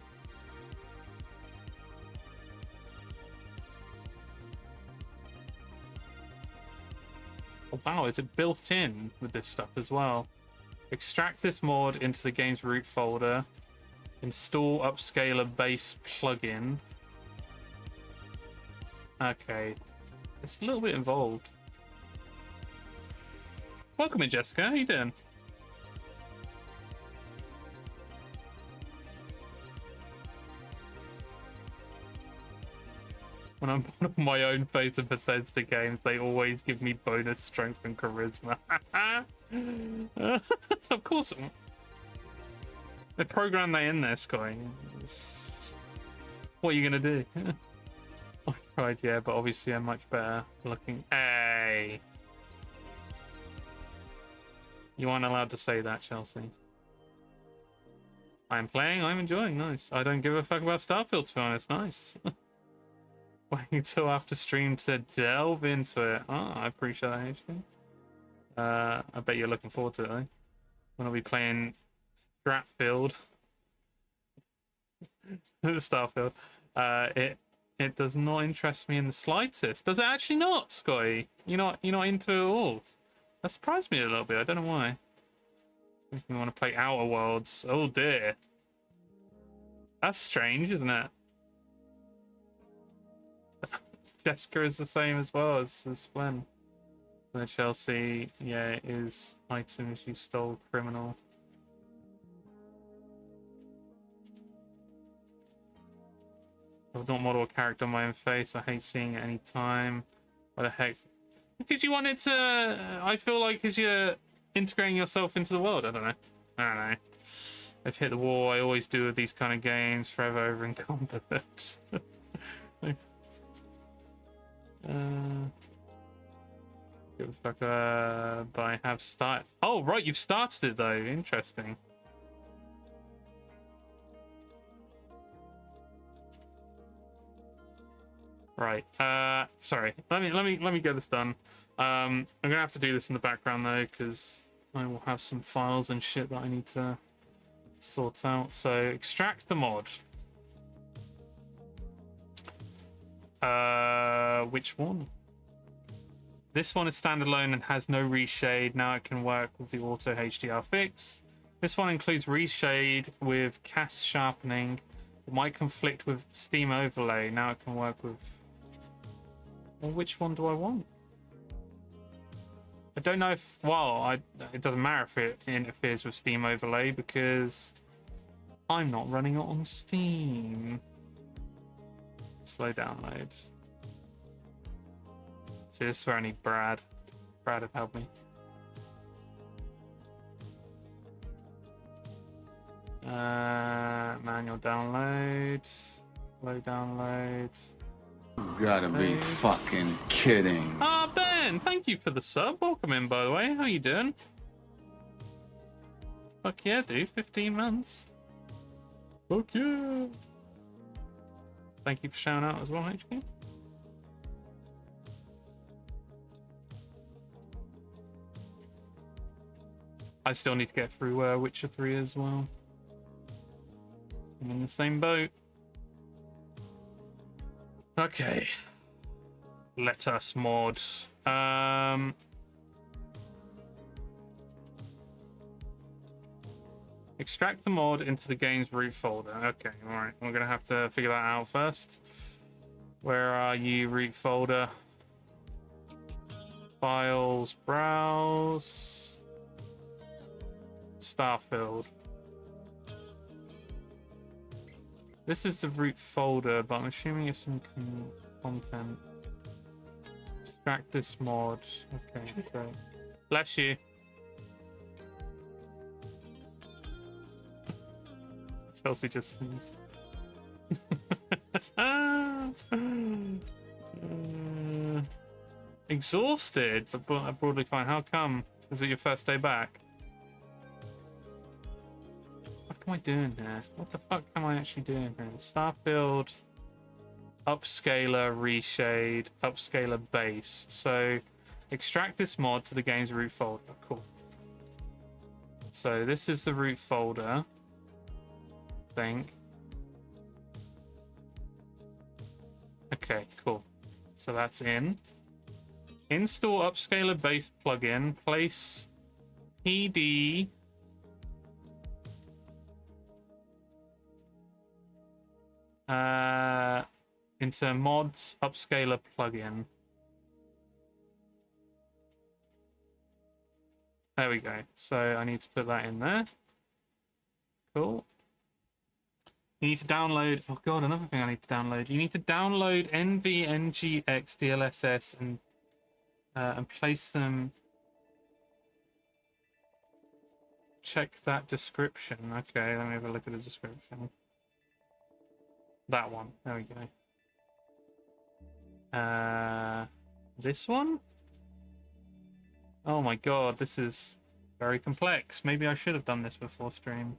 Oh, wow, is it built in with this stuff as well? Extract this mod into the game's root folder. Install upscaler base plugin. Okay. It's a little bit involved. Welcome in, Jessica. How you doing? When I'm on my own face of Bethesda games, they always give me bonus strength and charisma. Of course. They program that in there, Sky. What are you gonna do? I tried, yeah, but obviously I'm much better looking. Hey! You aren't allowed to say that, Chelsea. I'm playing, I'm enjoying, nice. I don't give a fuck about Starfield, to be honest, nice. Waiting till after stream to delve into it. Oh, I appreciate that, actually. I bet you're looking forward to it, though. When I'll be playing Starfield. Starfield. It does not interest me in the slightest. Does it actually not, Scotty? You're not into it at all. That surprised me a little bit. I don't know why. Making me want to play Outer Worlds. Oh dear. That's strange, isn't it? Jessica is the same as well as Flynn. The Chelsea, yeah, it is items you stole, criminal. I don't model a character on my own face. I hate seeing it any time. What the heck? Because you wanted to. I feel like because you're integrating yourself into the world. I don't know. I've hit the wall. I always do with these kind of games. Forever over incompetent. Give a fuck. But I have started. Oh right, you've started it though. Interesting. Right. Sorry. Let me get this done. I'm gonna have to do this in the background though, because I will have some files and shit that I need to sort out. So extract the mod. Which one? This one is standalone and has no reshade. Now it can work with the auto HDR fix. This one includes reshade with cast sharpening. It might conflict with Steam overlay. Now it can work with. Well, which one do I want? I don't know if. Well, it doesn't matter if it interferes with Steam overlay because I'm not running it on Steam. Slow download. See, this is where I need Brad. Brad have helped me. Manual download. Low download. You gotta be fucking kidding. Ah, Ben, thank you for the sub. Welcome in, by the way. How you doing? Fuck yeah, dude. 15 months. Fuck yeah. Thank you for shouting out as well, HQ. I still need to get through Witcher 3 as well. I'm in the same boat. Okay. Let us mod. Extract the mod into the game's root folder. Okay, alright. We're gonna have to figure that out first. Where are you, root folder? Files, browse. Starfield. This is the root folder, but I'm assuming it's some content. Extract this mod. Okay, so bless you. Chelsea just sneezed. Exhausted, but broadly fine. How come? Is it your first day back? What am I doing here? What the fuck am I actually doing here? Starfield, upscaler, reshade, upscaler base. So extract this mod to the game's root folder. Cool. So this is the root folder. Think. Okay, cool. So that's in. Install upscaler base plugin. Place PD into mods upscaler plugin. There we go. So I need to put that in there. Cool. You need to download. Oh god, another thing I need to download. You need to download NVNGX DLSS and place them. Check that description. Okay, let me have a look at the description. That one. There we go. This one? Oh my god, this is very complex. Maybe I should have done this before stream.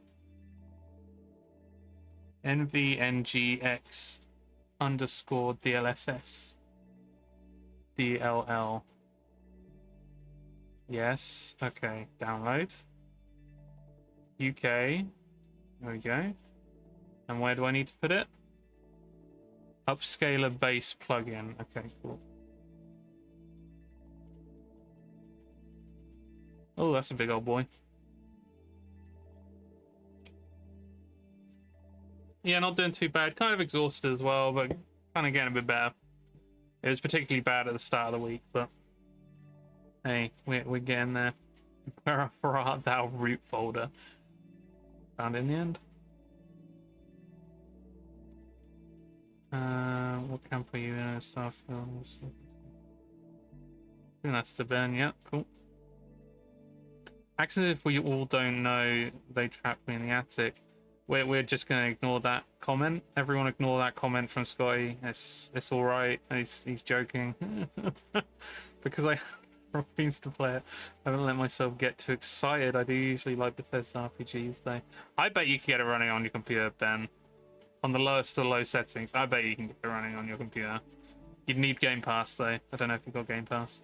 NVNGX underscore DLSS. DLL. Yes. Okay. Download. UK. There we go. And where do I need to put it? Upscaler base plugin. Okay, cool. Oh, that's a big old boy. Yeah, not doing too bad. Kind of exhausted as well, but kind of getting a bit better. It was particularly bad at the start of the week, but hey, we're getting there. Where art thou root folder? Found in the end. What camp are you in? Starfield. I think that's the burn. Yeah, cool. Actually, if we all don't know, they trapped me in the attic. We're just gonna ignore that comment. Everyone ignore that comment from Scotty. It's all right. He's joking. Because I refuse to play it. I don't let myself get too excited. I do usually like Bethesda RPGs though. I bet you can get it running on your computer, Ben. On the lowest of low settings, I bet you can get it running on your computer. You'd need Game Pass though. I don't know if you've got Game Pass.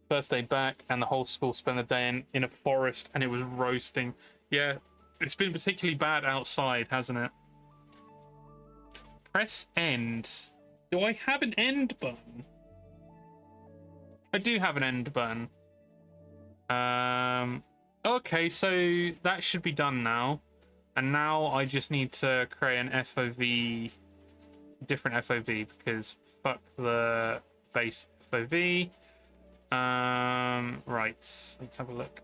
First day back, and the whole school spent the day in a forest, and it was roasting. Yeah, it's been particularly bad outside, hasn't it? Press end. Do I have an end button? I do have an end button. Okay, so that should be done now. And now I just need to create an FOV, different FOV, because fuck the base FOV. Right, let's have a look.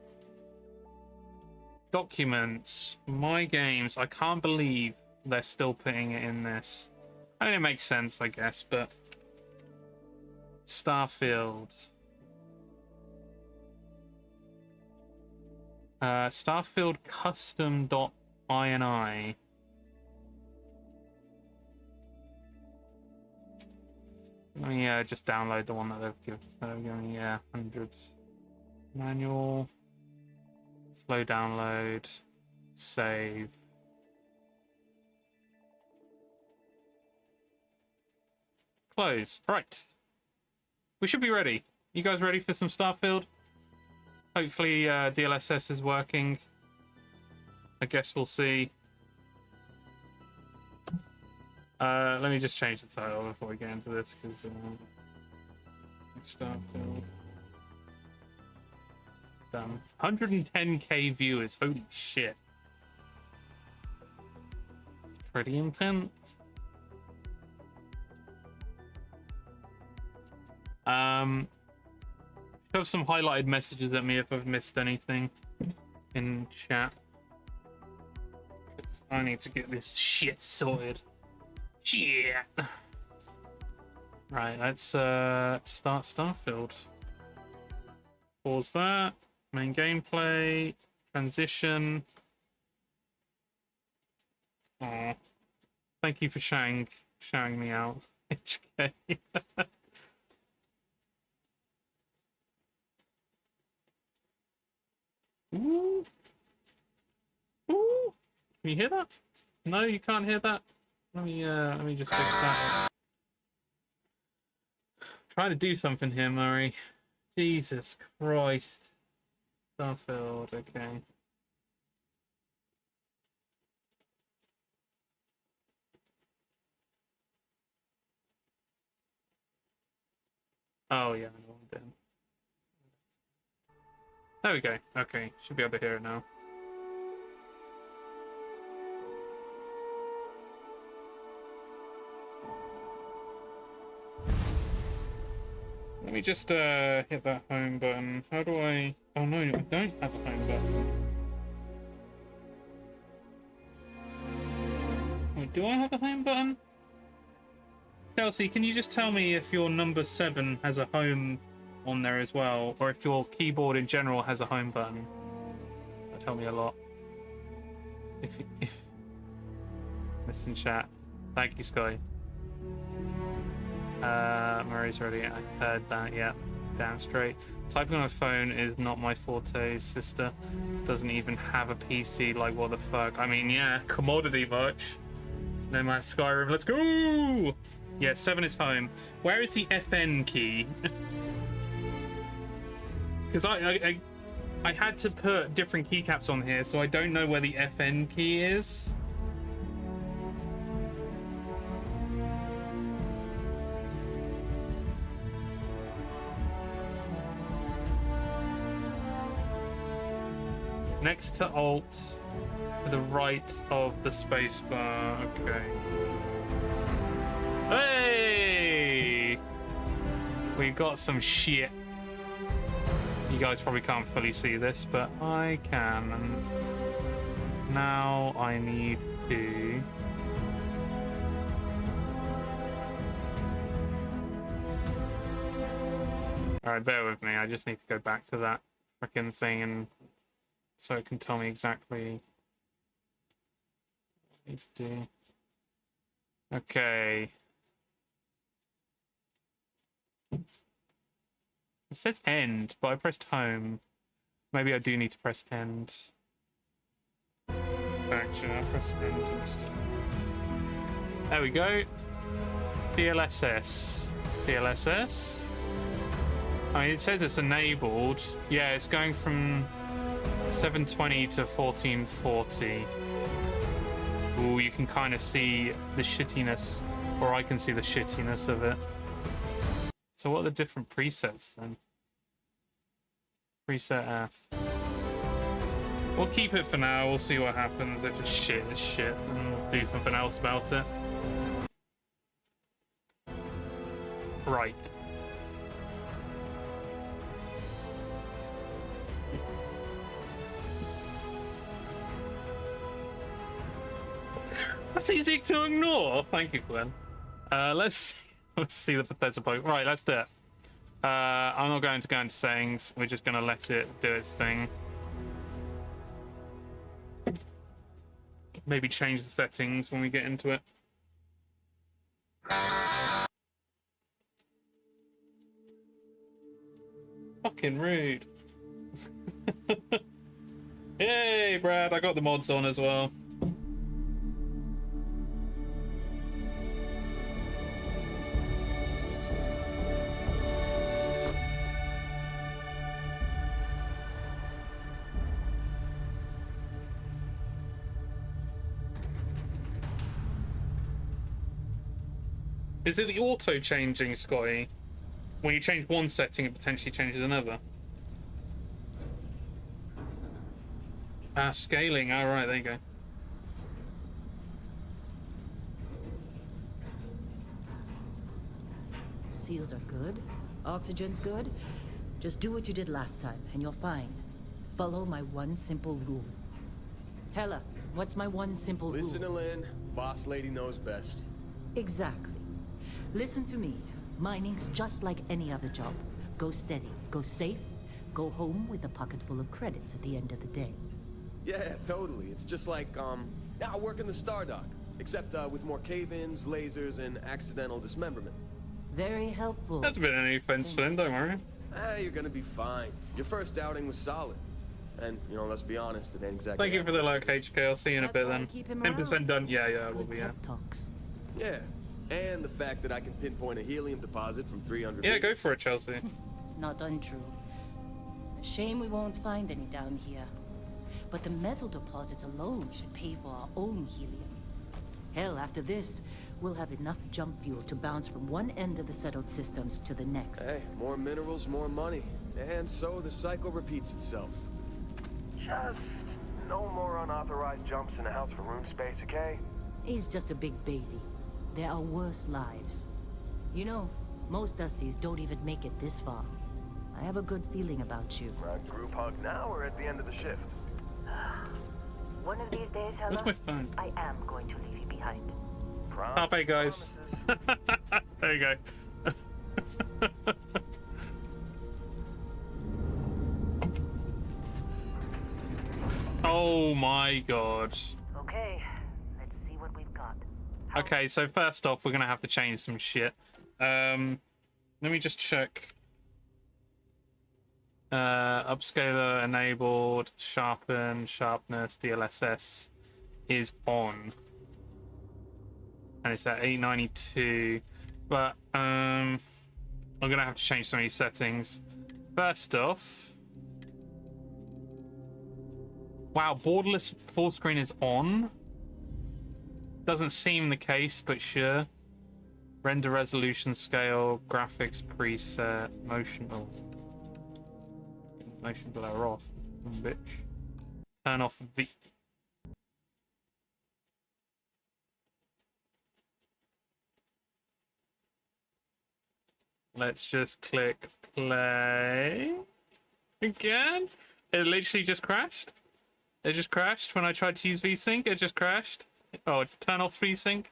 Documents, my games. I can't believe they're still putting it in this. I mean, it makes sense, I guess, but Starfield. Starfield custom.ini. Let me just download the one that they've given me. Yeah, 100. Manual. Slow download. Save. Close. Right. We should be ready. You guys ready for some Starfield? Hopefully DLSS is working. I guess we'll see. Let me just change the title before we get into this, because Starfield. Done. 110k viewers. Holy shit. It's pretty intense. Have some highlighted messages at me if I've missed anything in chat. I need to get this shit sorted. Shit. Right, let's start Starfield. Pause that. Main gameplay. Transition. Aw. Thank you for shouting me out. HK. Ooh. Ooh. Can you hear that? No, you can't hear that. Let me just fix that. Try to do something here, Murray. Jesus Christ. Starfield, okay. Oh yeah, I know what I'm doing. There we go. Okay, should be able to hear it now. Let me just hit that home button. How do I... Oh no, I don't have a home button. Wait, do I have a home button? Chelsea, can you just tell me if your number 7 has a home on there as well, or if your keyboard in general has a home button? That'd help me a lot. If missing chat. Thank you, Sky. Murray's already. I heard that. Yeah, damn straight. Typing on a phone is not my forte. Sister doesn't even have a PC. Like, what the fuck? I mean, yeah, commodity much. No man, Skyrim. Let's go. Yeah, 7 is home. Where is the FN key? Because I had to put different keycaps on here, so I don't know where the FN key is. Next to Alt, to the right of the spacebar. Okay. Hey! We got some shit. You guys probably can't fully see this, but I can. And now I need to... Alright, bear with me. I just need to go back to that frickin' thing and so it can tell me exactly what I need to do. Okay. It says end, but I pressed home. Maybe I do need to press end. Actually, I'll press end instead. There we go. DLSS. DLSS. I mean, it says it's enabled. Yeah, it's going from 720 to 1440. Ooh, you can kind of see the shittiness, or I can see the shittiness of it. So what are the different presets then? Preset F. We'll keep it for now. We'll see what happens. If it's shit, it's shit, and we'll do something else about it. Right. That's easy to ignore. Thank you, Glenn. Let's see the Bethesda poke. Right, let's do it. I'm not going to go into settings. We're just going to let it do its thing. Maybe change the settings when we get into it. Fucking rude. Yay, Brad. I got the mods on as well. Is it the auto changing, Scotty? When you change one setting, it potentially changes another. Ah, scaling. All right, there you go. Seals are good. Oxygen's good. Just do what you did last time, and you're fine. Follow my one simple rule. Hella, what's my one simple rule? Listen to Lynn. Boss lady knows best. Exactly. Listen to me. Mining's just like any other job. Go steady, go safe, go home with a pocket full of credits at the end of the day. Yeah, totally. It's just like, I work in the Stardock. Except, with more cave-ins, lasers, and accidental dismemberment. Very helpful. That's a bit of any offense, Flynn, don't worry. You're gonna be fine. Your first outing was solid. And, you know, let's be honest, it ain't exactly... Thank you for the like, HK. I'll see you in a bit That's why I then. keep him 10% around. done. Yeah, we'll Good be, yeah. pep talks. Yeah. And the fact that I can pinpoint a helium deposit from 300 Yeah, meters. go for it, Chelsea. Not untrue. A shame we won't find any down here. But the metal deposits alone should pay for our own helium. Hell, after this, we'll have enough jump fuel to bounce from one end of the settled systems to the next. Hey, more minerals, more money. And so the cycle repeats itself. Just no more unauthorized jumps in the house for room space, okay? He's just a big baby. There are worse lives. You know, most Dusties don't even make it this far. I have a good feeling about you. Group hug now or at the end of the shift? One of these days, Where's Hella, my phone? I am going to leave you behind. Top eight, guys. There you go. Oh my god. Okay, let's see what we've got. Okay, so first off, we're gonna have to change some shit. Let me just check. Upscaler enabled, sharpen, sharpness, DLSS is on. And it's at 892. But I'm gonna have to change some of these settings. First off, wow, borderless full screen is on. Doesn't seem the case, but sure. Render resolution scale, graphics preset, motion blur off, bitch. Turn off V. Let's just click play again. It literally just crashed. It just crashed when I tried to use VSync. It just crashed. Oh, turn off VSync.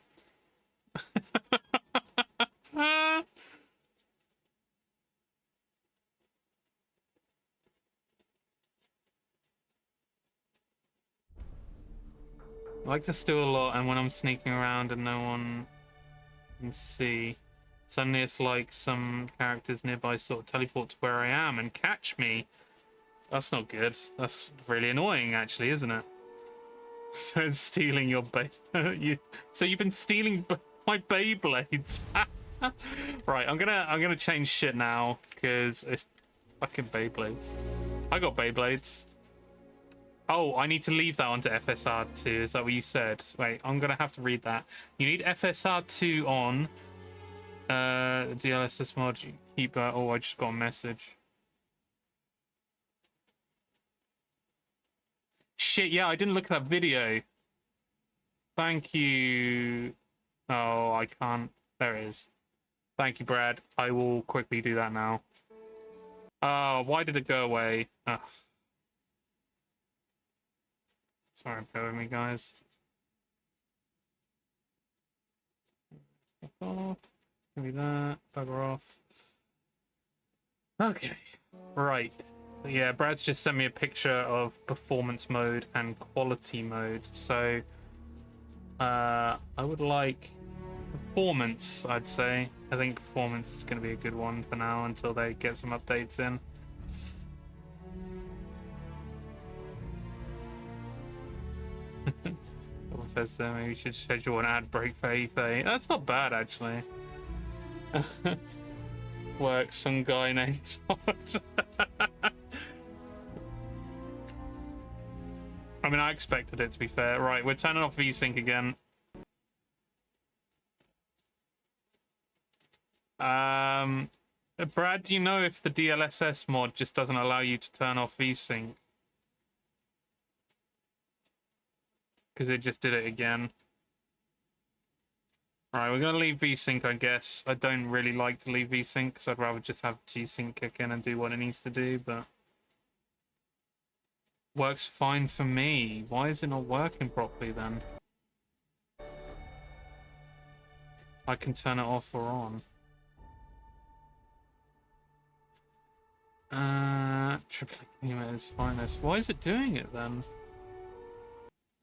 I like to steal a lot, and when I'm sneaking around and no one can see, suddenly it's like some characters nearby sort of teleport to where I am and catch me. That's not good. That's really annoying, actually, isn't it? So it's stealing your So you've been stealing my Beyblades. Right, I'm gonna change shit now because it's fucking Beyblades. I got Beyblades. Oh, I need to leave that onto FSR2. Is that what you said? Wait, I'm gonna have to read that. You need FSR2 on. DLSS mod. Keep. Oh, I just got a message. Shit, yeah, I didn't look at that video. Thank you. Oh, I can't. There it is. Thank you, Brad. I will quickly do that now. Oh, why did it go away? Ugh. Sorry, bear with me, guys. Give me that. Bugger off. Okay. Right. Yeah, Brad's just sent me a picture of performance mode and quality mode. So, I would like performance, I'd say. I think performance is going to be a good one for now until they get some updates in. Bethesda, maybe we should schedule an ad break for E3. That's not bad, actually. Work some guy named Todd. I mean, I expected it, to be fair. Right, we're turning off VSync again. Brad, do you know if the DLSS mod just doesn't allow you to turn off VSync? Because it just did it again. Right, we're going to leave VSync, I guess. I don't really like to leave VSync, because I'd rather just have G-Sync kick in and do what it needs to do, but... Works fine for me. Why is it not working properly, then? I can turn it off or on. Triplet unit is finest. Why is it doing it, then?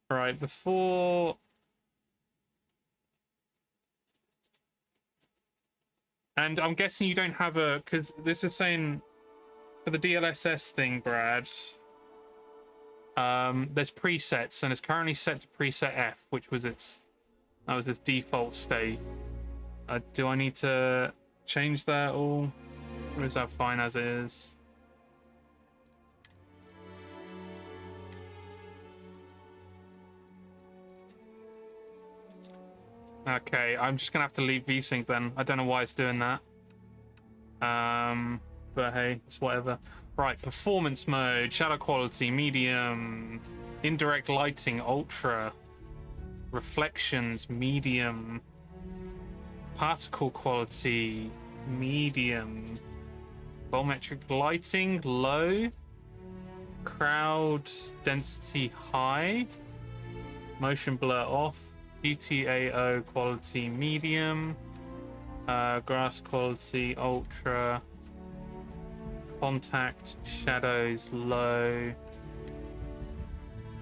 Right, before... And I'm guessing you don't have a... Because this is saying... For the DLSS thing, Brad... there's presets, and it's currently set to preset F, which was its... That was its default state. Do I need to change that all? Or is that fine as it is? Okay, I'm just gonna have to leave VSync then. I don't know why it's doing that. But hey, it's whatever. Right, performance mode, shadow quality, medium, indirect lighting, ultra, reflections, medium, particle quality, medium, volumetric lighting, low, crowd density, high, motion blur off, GTAO quality, medium, grass quality, ultra, contact shadows, low.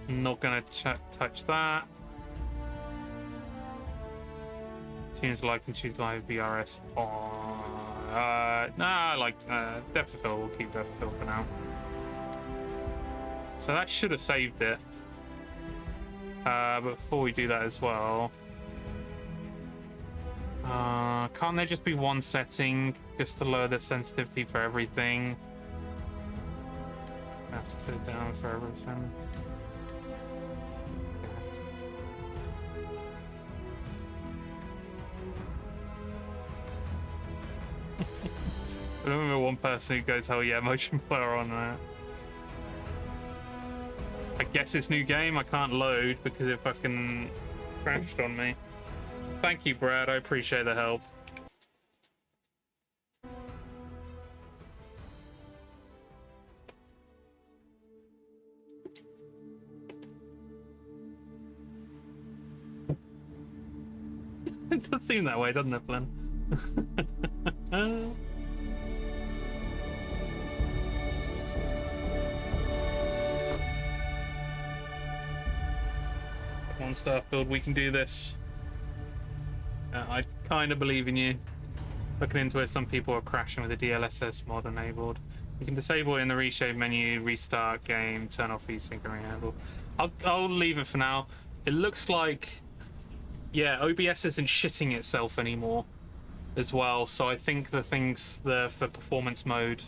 Not gonna touch that. Tunes like and choose live VRS on. Nah, like depth of field. We'll keep depth of field for now. So that should have saved it. But before we do that as well, can't there just be one setting just to lower the sensitivity for everything? I have to put it down for everything. I remember one person who goes, "Oh yeah, motion blur on that." I guess this new game I can't load because it fucking crashed on me. Thank you, Brad. I appreciate the help. It does seem that way, doesn't it, Glenn? Come on, Starfield, we can do this. I kind of believe in you. Looking into it, some people are crashing with the DLSS mod enabled. You can disable it in the reshape menu, restart game, turn off VSync and re-enable. I'll leave it for now. It looks like, yeah, OBS isn't shitting itself anymore as well, so I think the things there for performance mode.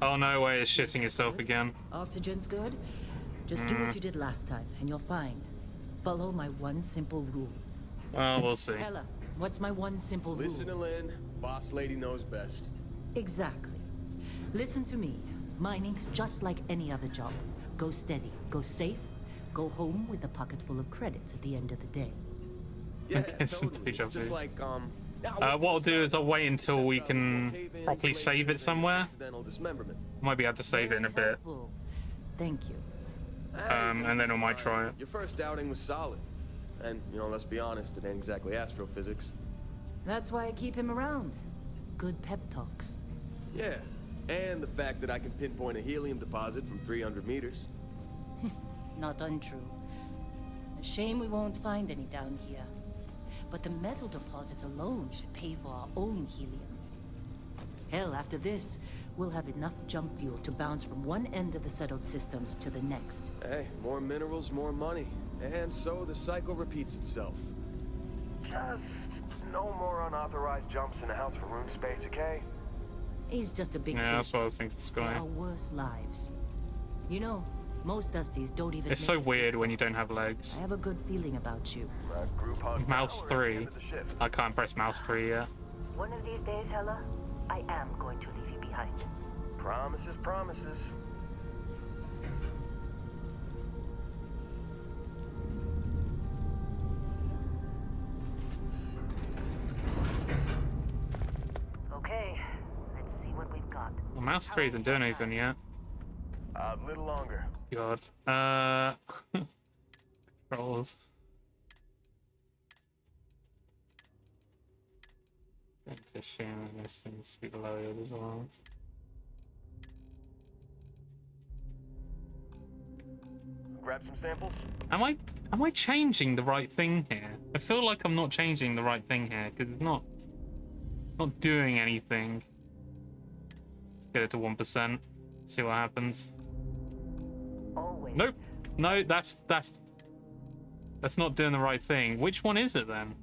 Oh no way, it's shitting itself again. Oxygen's good. Just do what you did last time, and you're fine. Follow my one simple rule. Well, we'll see. Hella, what's my one simple rule? Listen to Lynn. Boss lady knows best. Exactly. Listen to me. Mining's just like any other job. Go steady, go safe, go home with a pocket full of credits at the end of the day. Yeah, It's totally. It's just like what I'll do is I'll wait until we can properly save it somewhere. Might be able to save it in a bit. Helpful. Thank you. And then I might try it. Your first outing was solid. And, you know, let's be honest, it ain't exactly astrophysics. That's why I keep him around. Good pep talks. Yeah, and the fact that I can pinpoint a helium deposit from 300 meters. Not untrue. A shame we won't find any down here. But the metal deposits alone should pay for our own helium. Hell, after this, we'll have enough jump fuel to bounce from one end of the settled systems to the next. Hey, more minerals, more money. And so the cycle repeats itself. Just no more unauthorized jumps in the house for room space, okay? He's just a big Yeah, that's fish. what I was thinking. There are worse lives. You know, most Dusties don't even It's make so it this weird when far. you don't have legs. I have a good feeling about you. Group hug Mouse now or at the 3. end of the shift? I can't press mouse 3 yet. One of these days, Hella, I am going to leave you behind. Promises, promises. Okay, let's see what we've got. Well, mouse 3 isn't doing anything yet. A little longer. God. Controls. It's a shame this needs to be loaded as well. Grab some samples. Am I changing the right thing here? I feel like I'm not changing the right thing here because it's not doing anything. Get it to 1%. See what happens. Always. Nope. No, that's not doing the right thing. Which one is it then?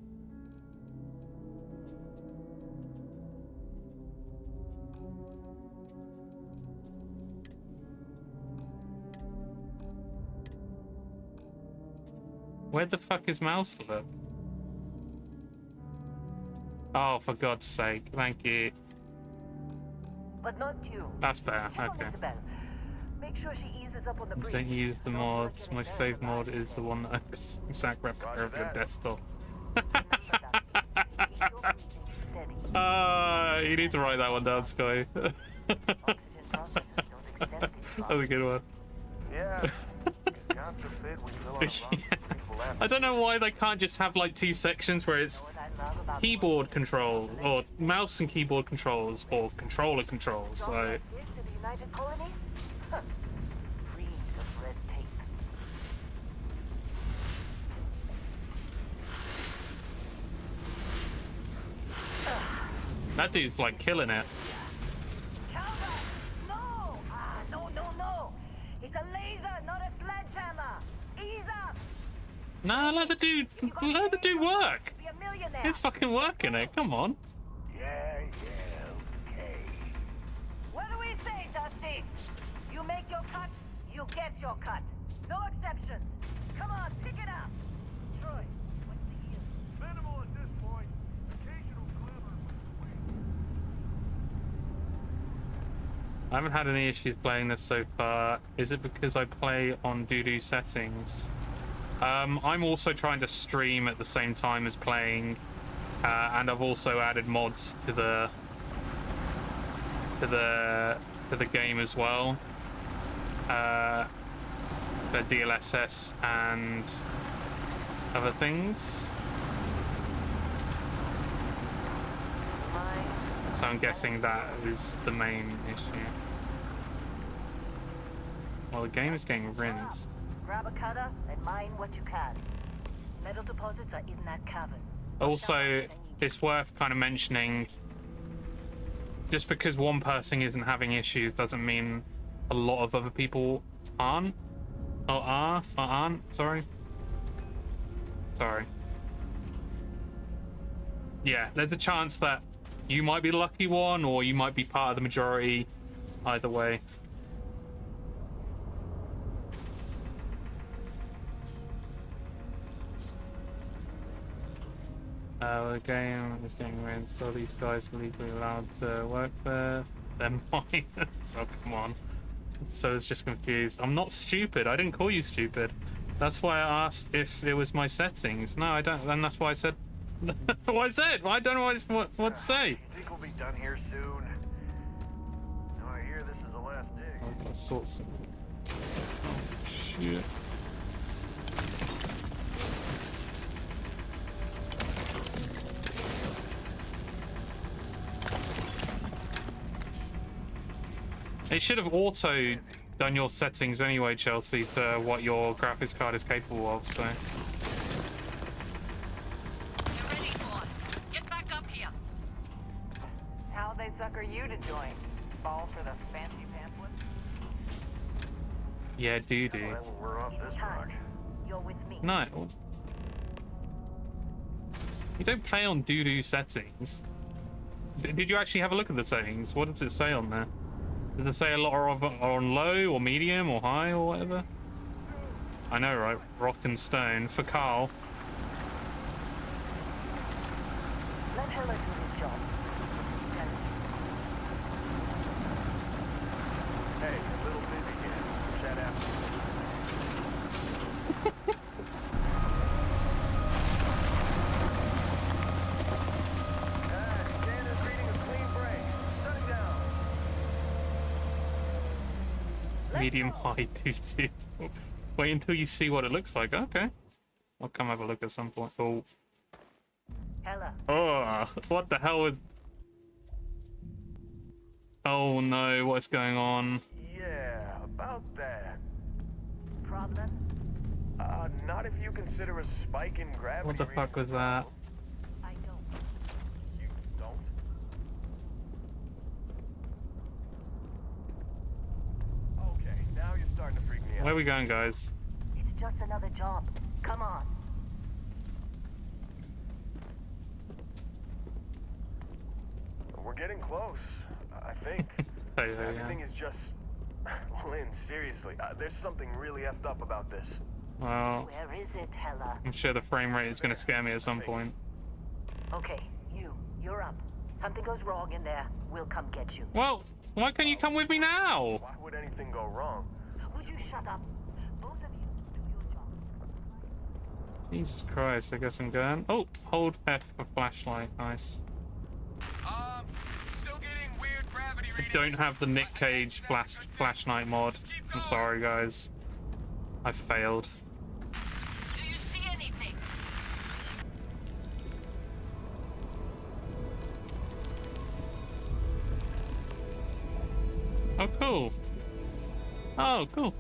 Where the fuck is mouse look? Oh, for God's sake. Thank you. But not you. That's better. Check on Okay. Isabel. Make sure she eases up on the bridge. Don't use the and also mods. getting My there fave the mod last is the day. one that has exact replica Roger of your that. desktop. Remember that. Keep your breathing steady. You need to write that one down, Sky. Oxygen processors don't extend this far. That's a good one. Yeah. 'Cause God forbid we fill on a rock I don't know why they can't just have like two sections where it's What I love about keyboard control or mouse and keyboard controls or controller controls. Jobs So like this in the United Colonies? Huh. Dreams of red tape. that dude's like killing it. Calvin! No! No. It's a laser, not a sledgehammer. Ease up. Nah, let the dude work. Be a millionaire. It's fucking working it. Come on. Yeah, okay. What do we say, Dusty? You make your cut, you get your cut. No exceptions. Come on, pick it up. Troy, what's the yield? Minimal at this point. Occasional glimmer. I haven't had any issues playing this so far. Is it because I play on doo-doo settings? I'm also trying to stream at the same time as playing, and I've also added mods to the game as well. The DLSS and other things. So I'm guessing that is the main issue. Well, the game is getting rinsed. Grab a cutter and mine what you can. Metal deposits are in that cavern. Also, it's worth kind of mentioning, just because one person isn't having issues doesn't mean a lot of other people aren't. Or aren't. Sorry. Yeah, there's a chance that you might be the lucky one, or you might be part of the majority. Either way. The game is getting rid, so these guys are legally allowed to work there. They're minors, so come on. So it's just confused. I'm not stupid. I didn't call you stupid. That's why I asked if it was my settings. No, I don't. And that's why I said what I said. I don't know what to say. You think we'll be done here soon? Now I hear this is the last dig. I'm gonna sort some. Oh, shit. It should have auto done your settings anyway, Chelsea, to what your graphics card is capable of, so. You're ready, boss. Get back up here. How'd they sucker you to join? Fall for the fancy pamphlet? Yeah, doo-doo. Well, we're off It's this rock. time. You're with me. No. You don't play on doo-doo settings. Did you actually have a look at the settings? What does it say on there? Does it say a lot are on low or medium or high or whatever? I know, right? Rock and stone. For Carl. Let Heller do his job. Hey, a little busy here. Chat after. Scanner's reading a clean break. Shutting down. Medium high doo-doo. Wait until you see what it looks like. Okay. I'll come have a look at some point. Oh. Heller, Oh, what the hell is... Oh no, what's going on? Yeah, about that. problem? Not if you consider a spike in gravity. What the fuck was that? I don't. You don't? Okay, now you're starting to freak me out. Where are we going, guys? It's just another job. Come on. We're getting close, I think. Hey, hey, Everything yeah. is just... Lynn, seriously, there's something really effed up about this. Well, Where is it, Heller? I'm sure the frame rate is going to scare me at some point. Okay, you. You're up. Something goes wrong in there, we'll come get you. Well, why can't you come with me now? Why would anything go wrong? Would you shut up? Both of you do your job. Jesus Christ, I guess I'm going. Oh, hold F for flashlight. Nice. Still getting weird gravity I readings. don't have the Nick Cage flashlight mod. I'm sorry, guys. I failed. Do you see anything? Oh, cool. Oh, cool.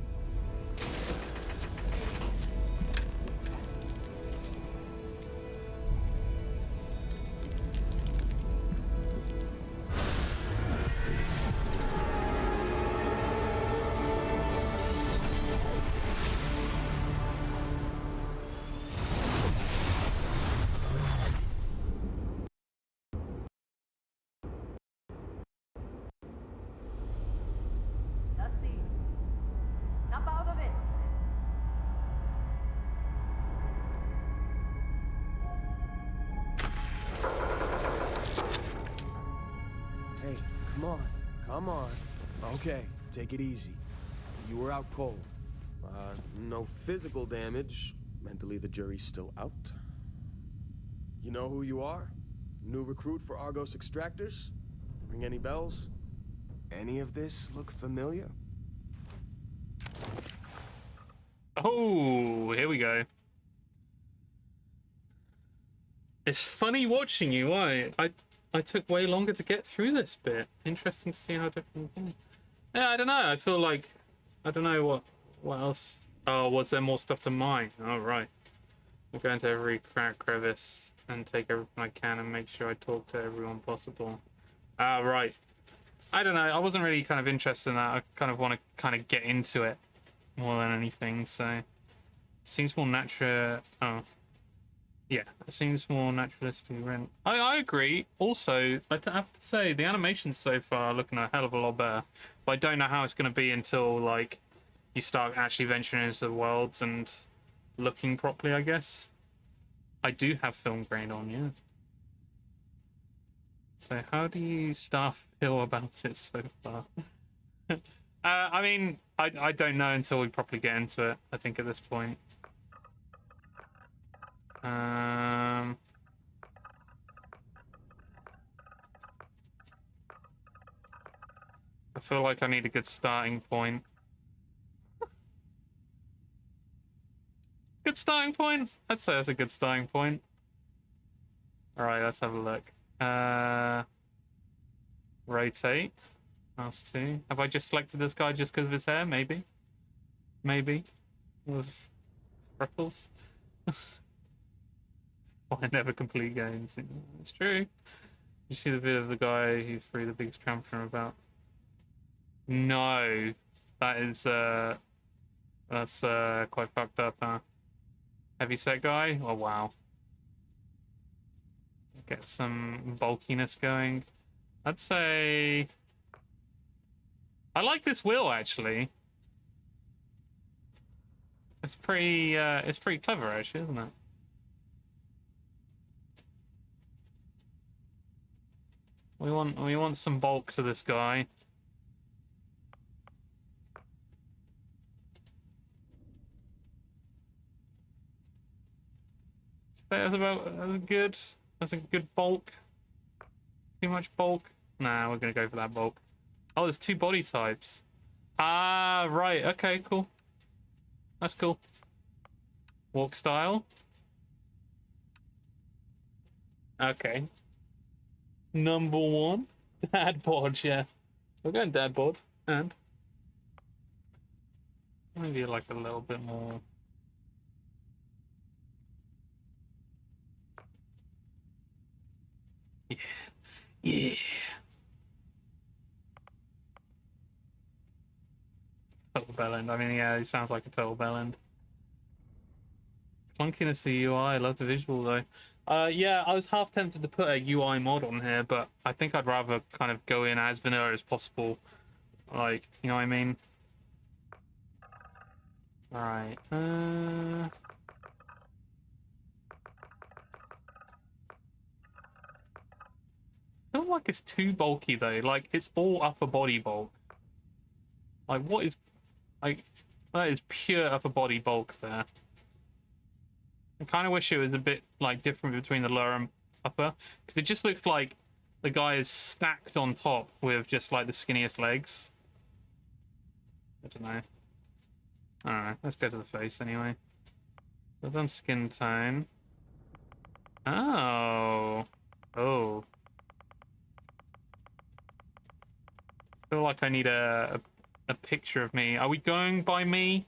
Dusty, snap out of it. Hey, come on. Come on. Okay, take it easy. You were out cold. No physical damage. Mentally, the jury's still out. You know who you are? New recruit for Argos Extractors? Ring any bells? Any of this look familiar? Oh, here we go. It's funny watching you. Why? I took way longer to get through this bit. Interesting to see how different. Yeah, I don't know. I feel like I don't know what else. Oh, was there more stuff to mine? Oh, right. I'm going to every crack crevice and take everything I can and make sure I talk to everyone possible. Ah, right. I don't know. I wasn't really kind of interested in that. I kind of want to kind of get into it more than anything. So, seems more natural. Oh, yeah. It seems more naturalistic. I agree. Also, I have to say the animations so far are looking a hell of a lot better. But I don't know how it's going to be until like you start actually venturing into the worlds and looking properly, I guess. I do have film grain on, yeah. So how do you staff feel about it so far? I mean, I don't know until we properly get into it, I think, at this point. I feel like I need a good starting point. Good starting point? I'd say that's a good starting point. Alright, let's have a look. Rotate. Mouse 2. Have I just selected this guy just because of his hair? Maybe. Maybe. With freckles. Why I never complete games. It's true. You see the video of the guy who threw the biggest trampoline about? No. That is, that's, quite fucked up, huh? Heavyset guy? Oh, wow. Get some bulkiness going. I'd say... I like this wheel, actually. It's pretty clever, actually, isn't it? We want some bulk to this guy. That's good. That's a good bulk. Too much bulk? Nah, we're gonna go for that bulk. Oh, there's two body types. Ah, right. Okay, cool. That's cool. Walk style. Okay. Number one. Dad bod, yeah. We're going dad bod. And maybe like a little bit more. Yeah. Yeah. Total bell end. I mean, yeah, he sounds like a total bell end. Clunkiness of the UI. I love the visual though. Yeah, I was half tempted to put a UI mod on here, but I think I'd rather kind of go in as vanilla as possible. Like, you know what I mean? Alright. I feel like it's too bulky though. Like it's all upper body bulk. Like what is, like that is pure upper body bulk there. I kind of wish it was a bit like different between the lower and upper, because it just looks like the guy is stacked on top with just like the skinniest legs. I don't know. Alright, let's go to the face anyway. So I've done skin tone. Oh. Oh. I feel like I need a picture of me. Are we going by me?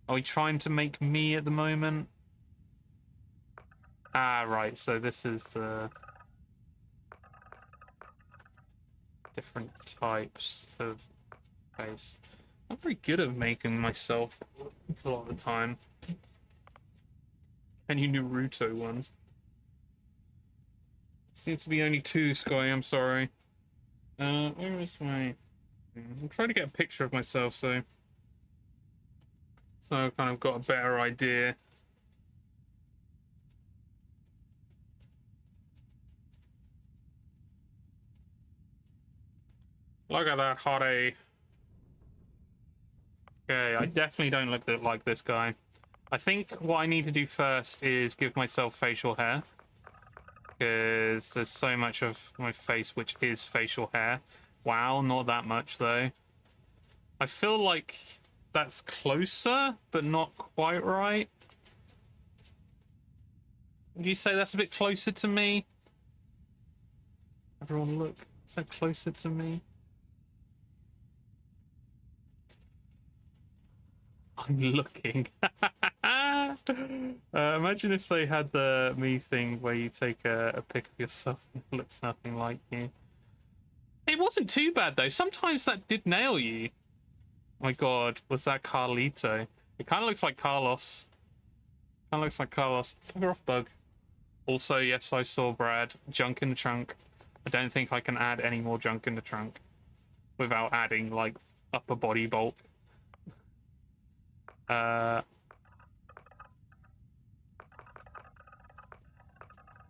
Are we trying to make me at the moment? Ah, right. So this is the different types of face. I'm very good at making myself a lot of the time. And you Naruto one. Seems to be only two, Sky. I'm sorry. Where is my? I'm trying to get a picture of myself, so I've kind of got a better idea. Look at that hottie. Okay, I definitely don't look like this guy. I think what I need to do first is give myself facial hair, because there's so much of my face which is facial hair. Wow, not that much though. I feel like that's closer, but not quite right. Would you say that's a bit closer to me? Everyone look, is that closer to me? I'm looking. Imagine if they had the me thing where you take a pic of yourself and it looks nothing like you. It wasn't too bad though. Sometimes that did nail you. Oh my god, was that Carlito? It kind of looks like Carlos. Kind of looks like Carlos. Bugger off, bug. Also, yes, I saw Brad. Junk in the trunk. I don't think I can add any more junk in the trunk without adding, like, upper body bulk.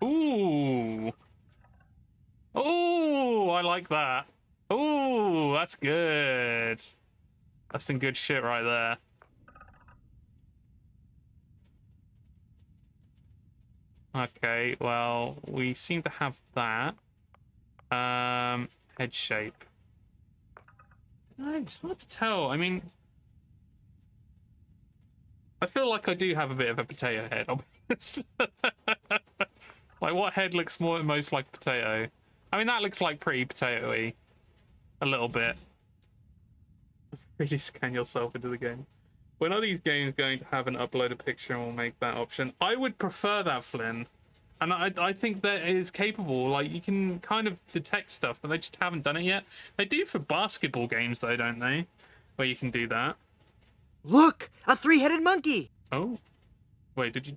Ooh. Ooh, I like that. Ooh, that's good. That's some good shit right there. Okay, well, we seem to have that. Head shape. No, it's hard to tell. I mean, I feel like I do have a bit of a potato head, I'll be honest. Like, what head looks most like potato? I mean, that looks like pretty potato-y. A little bit. Really scan yourself into the game. When are these games going to have an upload a picture and we'll make that option? I would prefer that, Flynn. And I think that is capable. Like, you can kind of detect stuff, but they just haven't done it yet. They do for basketball games, though, don't they? Where you can do that. Look! A three-headed monkey! Oh. Wait, did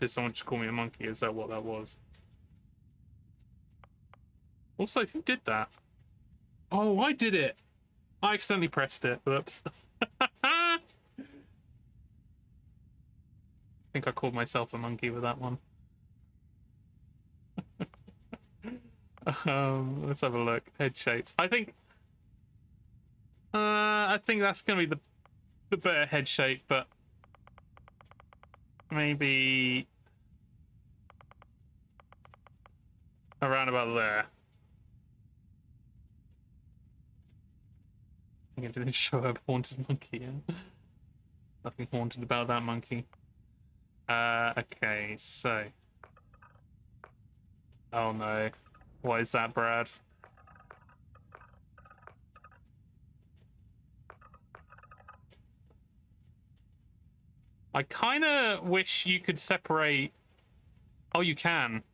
someone just call me a monkey? Is that what that was? Also, who did that? Oh, I did it! I accidentally pressed it. Whoops. I think I called myself a monkey with that one. Let's have a look. Head shapes. I think that's gonna be the better head shape, but maybe around about there. I think it didn't show a haunted monkey. Yeah? Nothing haunted about that monkey. Okay, so. Oh no. What is that, Brad? I kind of wish you could separate... Oh, you can.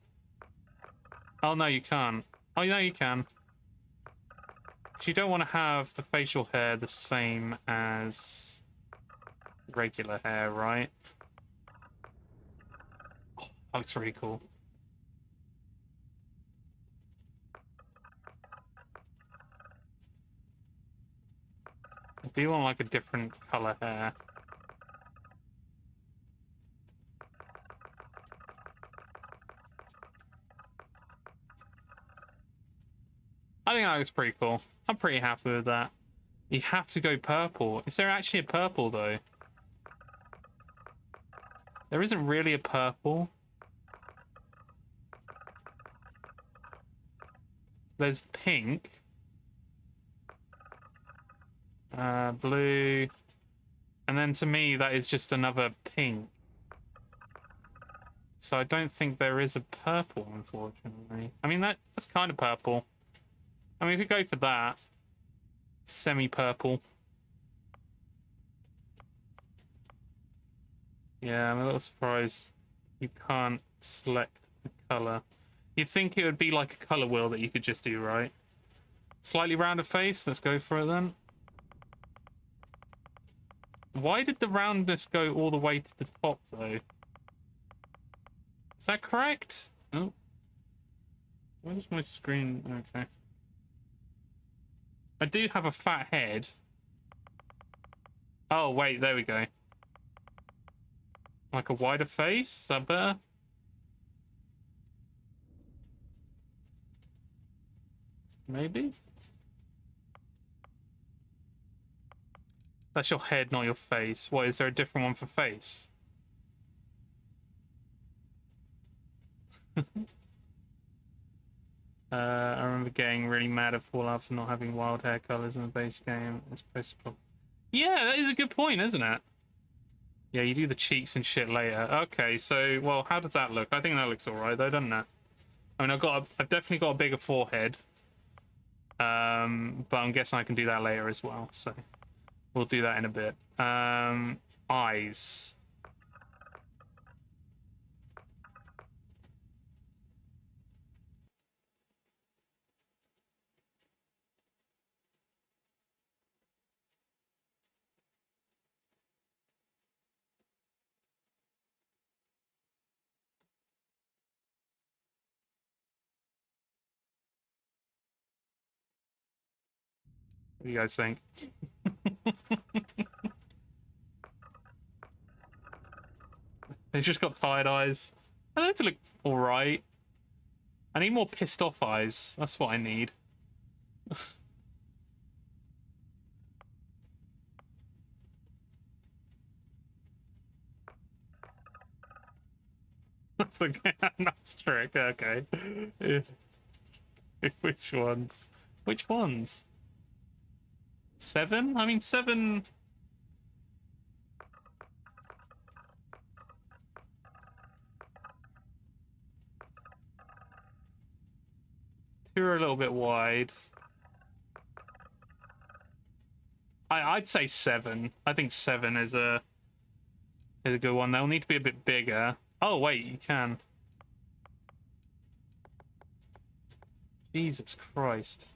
Oh, no, you can't. Oh, no, you can. But you don't want to have the facial hair the same as regular hair, right? Oh, that looks really cool. I do want, like, a different color hair. I think that looks pretty cool. I'm pretty happy with that. You have to go purple. Is there actually a purple, though? There isn't really a purple. There's pink. Blue. And then to me, that is just another pink. So I don't think there is a purple, unfortunately. I mean, that's kind of purple. I mean, we could go for that. Semi-purple. Yeah, I'm a little surprised you can't select the color. You'd think it would be like a color wheel that you could just do, right? Slightly rounded face. Let's go for it then. Why did the roundness go all the way to the top, though? Is that correct? Oh. Where's my screen? Okay. I do have a fat head. Oh, wait, there we go. Like a wider face? Is that better? Maybe? That's your head, not your face. What, is there a different one for face? I remember getting really mad at Fallout for not having wild hair colors in the base game. It's supposed to... Yeah, that is a good point, isn't it? Yeah, you do the cheeks and shit later. Okay, so, well, how does that look? I think that looks alright, though, doesn't it? I mean, I've definitely got a bigger forehead. But I'm guessing I can do that later as well, so we'll do that in a bit. Eyes. What do you guys think? They've just got tired eyes. I like to look alright. I need more pissed off eyes. That's what I need. That's trick, okay. Which ones? Which ones? 7? I mean, 7... Two are a little bit wide. I'd say 7. I think 7 is a good one. They'll need to be a bit bigger. Oh, wait, you can. Jesus Christ.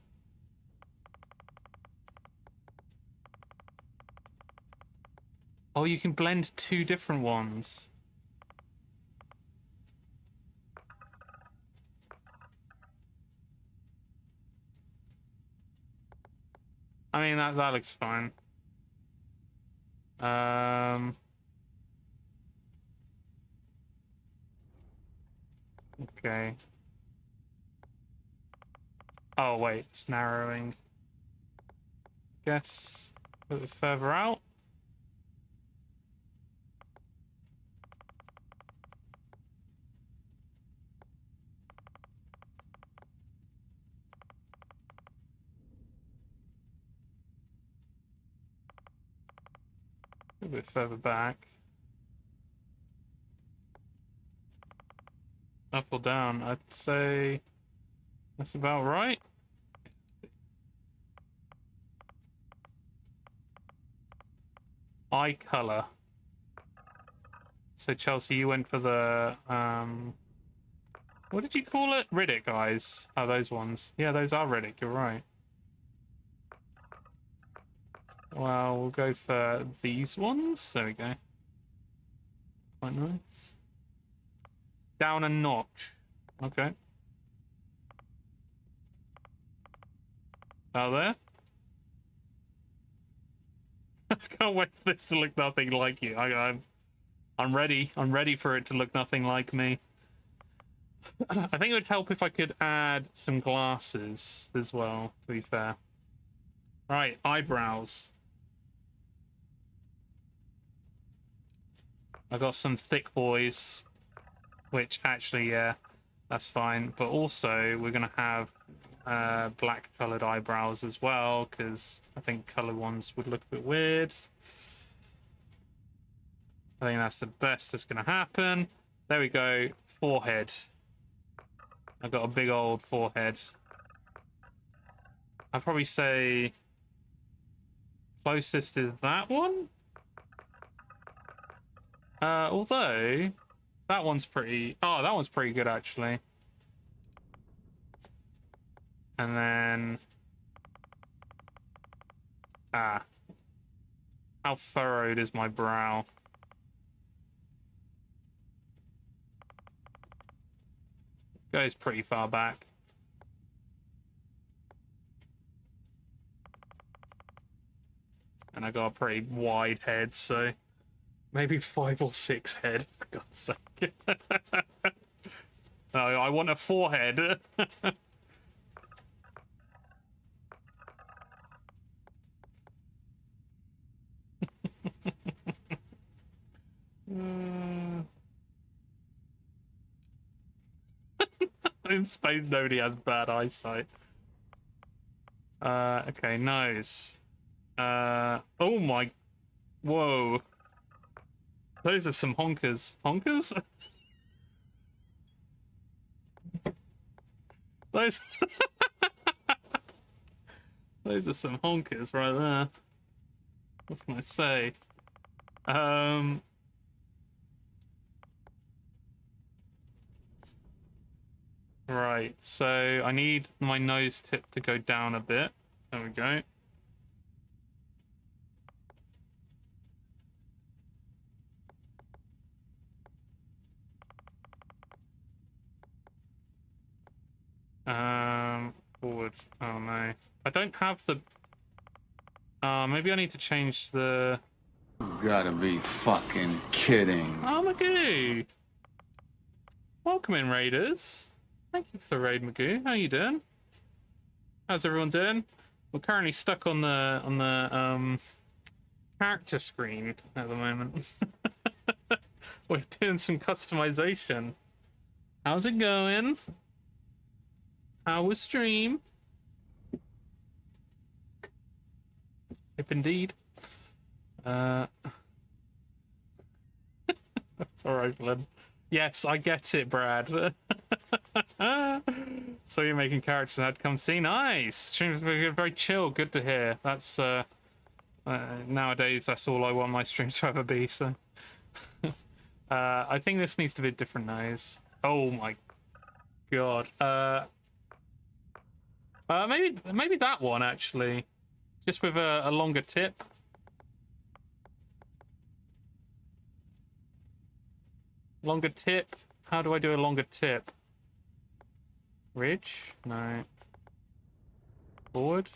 Oh, you can blend 2 different ones. I mean, that looks fine. Okay. Oh, wait, it's narrowing. Guess a bit further out. A bit further back. Up or down? I'd say that's about right. Eye color. So Chelsea, you went for the what did you call it? Riddick eyes. Oh, those ones. Yeah, those are Riddick. You're right. Well, we'll go for these ones. There we go. Quite nice. Down a notch. Okay. Oh, there. I can't wait for this to look nothing like you. I'm ready. I'm ready for it to look nothing like me. I think it would help if I could add some glasses as well, to be fair. Right, eyebrows. I got some thick boys, which actually, yeah, that's fine. But also, we're going to have black coloured eyebrows as well, because I think coloured ones would look a bit weird. I think that's the best that's going to happen. There we go. Forehead. I've got a big old forehead. I'd probably say closest is that one. Although that one's pretty. Oh, that one's pretty good actually. And then how furrowed is my brow? Goes pretty far back. And I got a pretty wide head, so maybe 5 or 6 head, for God's sake. No, I want a forehead. In space, nobody has bad eyesight. Okay, nose. Oh my... Whoa. Those are some honkers. Honkers? Those... Those are some honkers right there. What can I say? Right, so I need my nose tip to go down a bit. There we go. Forward. Oh no. I don't have the... maybe I need to change the... You gotta be fucking kidding. Oh, Magoo! Welcome in, Raiders. Thank you for the raid, Magoo. How you doing? How's everyone doing? We're currently stuck on the character screen at the moment. We're doing some customization. How's it going? How was stream? If indeed. Alright, Flynn. Yes, I get it, Brad. So you're making characters and had come see. Nice! Streams are very chill, good to hear. That's nowadays that's all I want my streams to ever be, so I think this needs to be a different nose. Oh my god. Maybe that one actually. Just with a longer tip. Longer tip. How do I do a longer tip? Ridge? No. Forward?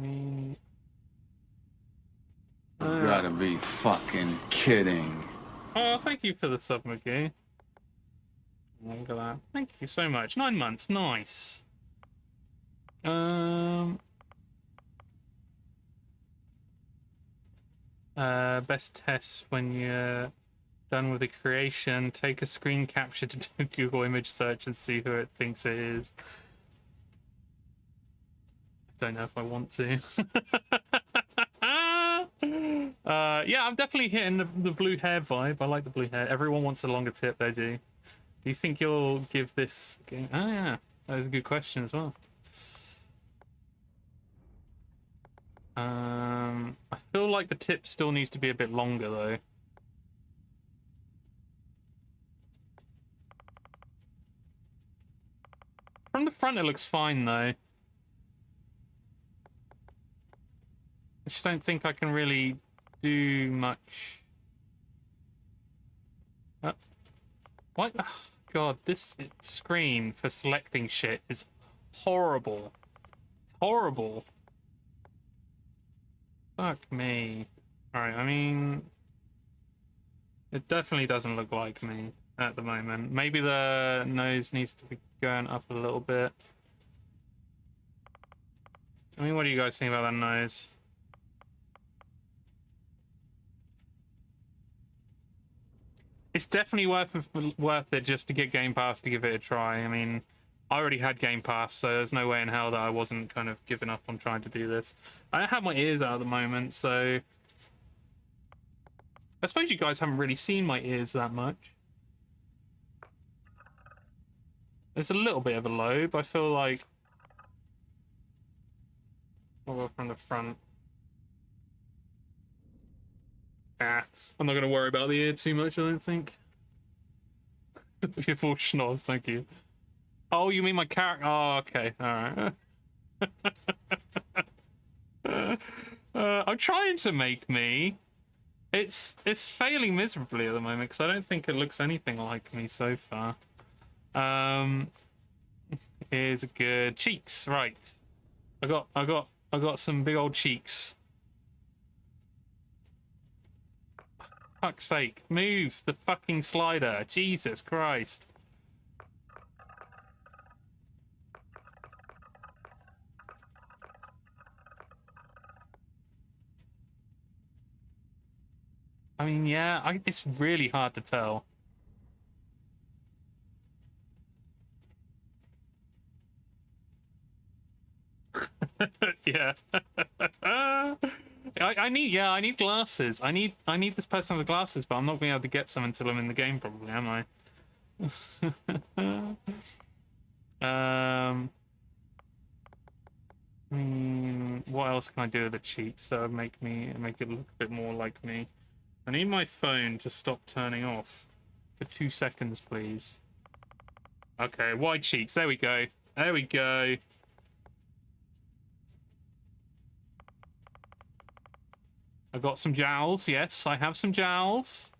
You gotta be fucking kidding. Oh, thank you for the sub, McGee. Look at that. Thank you so much. 9 months. Nice. Best test when you're done with the creation. Take a screen capture to do Google image search and see who it thinks it is. I don't know if I want to. Yeah, I'm definitely hitting the blue hair vibe. I like the blue hair. Everyone wants a longer tip, they do. Do you think you'll give this game? Oh yeah, that is a good question as well. I feel like the tip still needs to be a bit longer though. From the front it looks fine though. I just don't think I can really do much. What? Oh, God, this screen for selecting shit is horrible. It's horrible. Fuck me. Alright, I mean... It definitely doesn't look like me. at the moment. Maybe the nose needs to be going up a little bit. I mean, what do you guys think about that nose? It's definitely worth it just to get Game Pass to give it a try. I mean, I already had Game Pass, so there's no way in hell that I wasn't kind of giving up on trying to do this. I don't have my ears out at the moment, so I suppose you guys haven't really seen my ears that much. There's a little bit of a lobe. I feel like I'll go from the front. Ah, I'm not going to worry about the ear too much, I don't think. Beautiful schnoz, thank you. Oh, you mean my character? Oh, okay, alright. I'm trying to make me. It's failing miserably at the moment because I don't think it looks anything like me so far. Here's a good cheeks, right? I got some big old cheeks. Fuck's sake, move the fucking slider. Jesus Christ. I mean, yeah, it's really hard to tell. Yeah. I need glasses. I need this person with glasses, but I'm not gonna be able to get some until I'm in the game, probably, am I? What else can I do with the cheeks that would make it look a bit more like me? I need my phone to stop turning off for 2 seconds, please. Okay, wide cheeks. There we go. There we go. I've got some jowls. Yes, I have some jowls.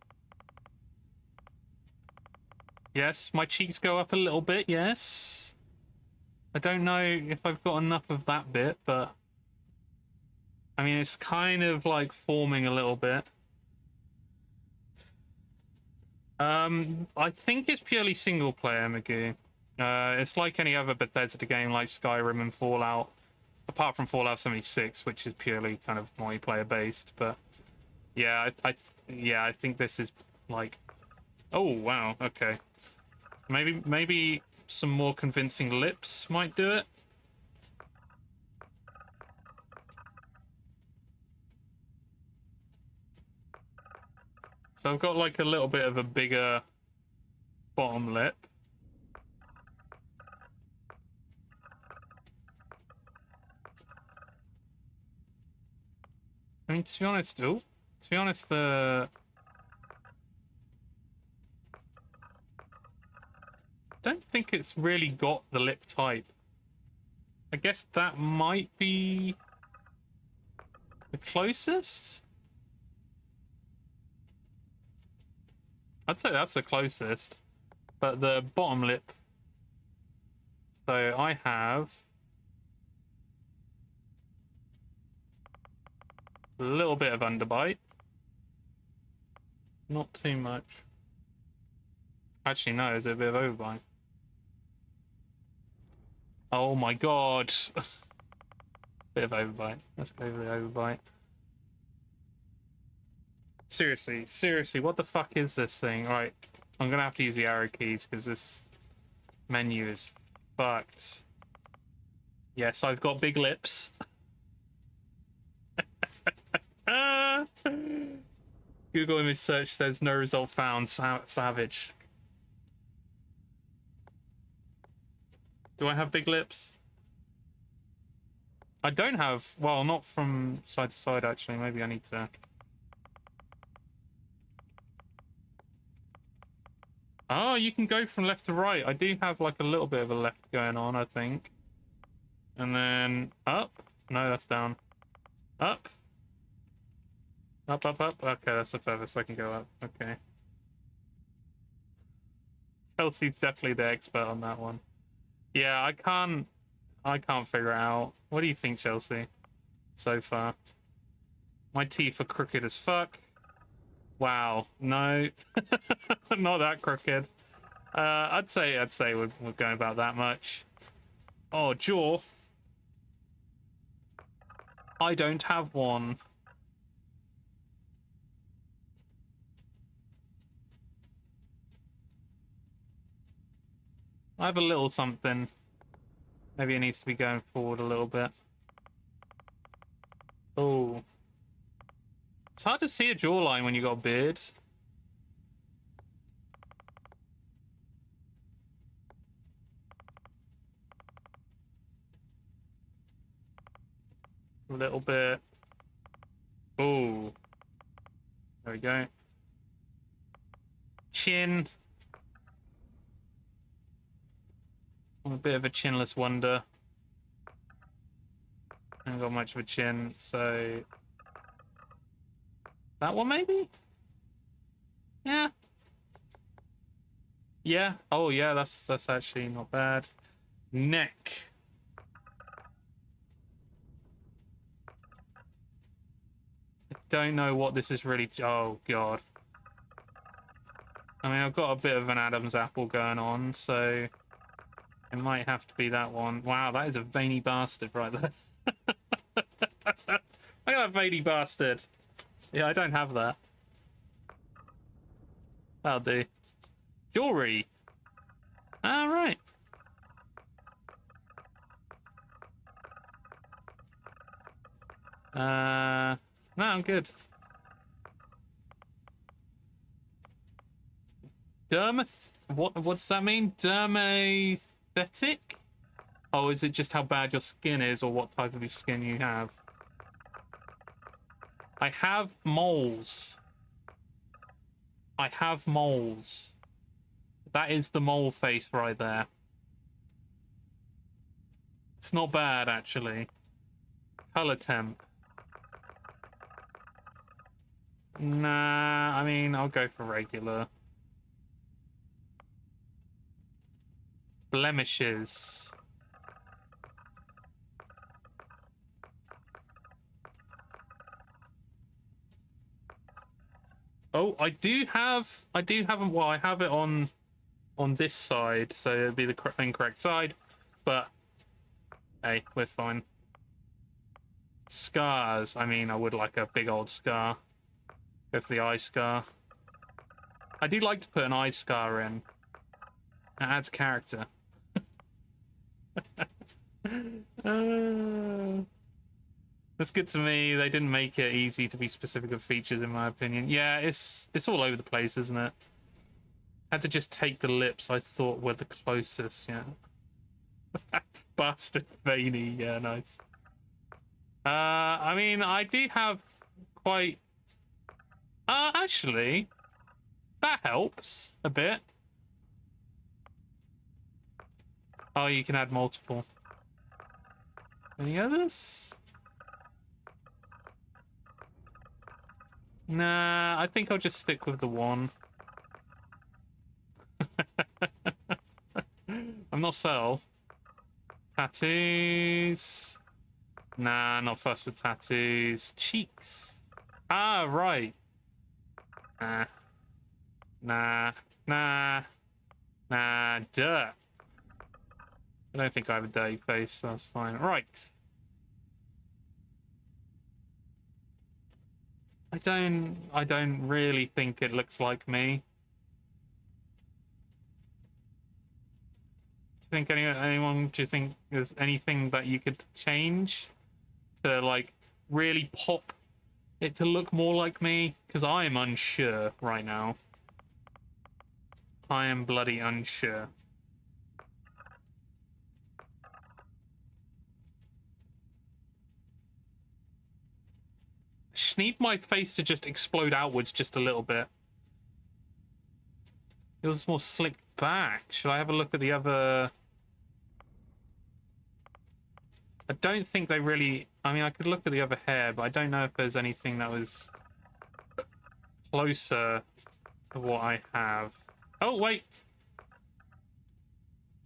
Yes, my cheeks go up a little bit. Yes. I don't know if I've got enough of that bit, but I mean, it's kind of like forming a little bit. I think it's purely single player, Magoo. It's like any other Bethesda game like Skyrim and Fallout, apart from Fallout 76, which is purely kind of multiplayer based. But yeah, I think this is like, oh wow, okay, maybe some more convincing lips might do it. So I've got like a little bit of a bigger bottom lip. I mean, to be honest, don't think it's really got the lip type. I guess that might be the closest. I'd say that's the closest, but the bottom lip. So I have a little bit of underbite, not too much. Actually, no, there's a bit of overbite. Oh my god. Bit of overbite. Let's go over the overbite. Seriously, what the fuck is this thing? Right, I'm gonna have to use the arrow keys because this menu is fucked. Yes, I've got big lips. Google image search says no result found. Savage. Do I have big lips? I don't have. Well, not from side to side, actually. Maybe I need to. Oh, you can go from left to right. I do have like a little bit of a left going on, I think. And then up. No, that's down. Up. Up. Okay, that's the furthest I can go up. Okay. Chelsea's definitely the expert on that one. Yeah, I can't figure it out. What do you think, Chelsea? So far. My teeth are crooked as fuck. Wow, no, not that crooked. I'd say we're going about that much. Oh, jaw. I don't have one. I have a little something. Maybe it needs to be going forward a little bit. Oh. It's hard to see a jawline when you got a beard. A little bit. Oh. There we go. Chin. I'm a bit of a chinless wonder. I haven't got much of a chin, so... That one, maybe? Yeah. Yeah. Oh, yeah, that's actually not bad. Neck. I don't know what this is really... Oh, God. I mean, I've got a bit of an Adam's apple going on, so... It might have to be that one. Wow, that is a veiny bastard right there. Look at that veiny bastard. Yeah, I don't have that. That'll do. Jewelry. All right. No, I'm good. What does that mean? Dermathetic? Oh, is it just how bad your skin is, or what type of your skin you have? I have moles. I have moles. That is the mole face right there. It's not bad, actually. Color temp. Nah, I mean, I'll go for regular. Blemishes. Oh, I do have well, I have it on this side, so it'd be the incorrect side, but hey, we're fine. Scars. I mean, I would like a big old scar. Go for the eye scar. I do like to put an eye scar in. It adds character. That's good to me. They didn't make it easy to be specific of features, in my opinion. Yeah, it's all over the place, isn't it? Had to just take the lips I thought were the closest, yeah. Bastard veiny, yeah, nice. I mean, I do have quite... actually, that helps a bit. Oh, you can add multiple. Any others? Nah, I think I'll just stick with the one. I'm not subtle. Tattoos. Nah, not fussed with tattoos. Cheeks. Ah, right. Nah. Nah. Nah. Nah. Dirt. I don't think I have a dirty face, so that's fine. Right. I don't really think it looks like me. Do you think do you think there's anything that you could change to, like, really pop it to look more like me? Because I am unsure right now. I am bloody unsure. I just need my face to just explode outwards just a little bit. It was more slicked back. Should I have a look at the other... I don't think they really... I mean, I could look at the other hair, but I don't know if there's anything that was closer to what I have. Oh, wait.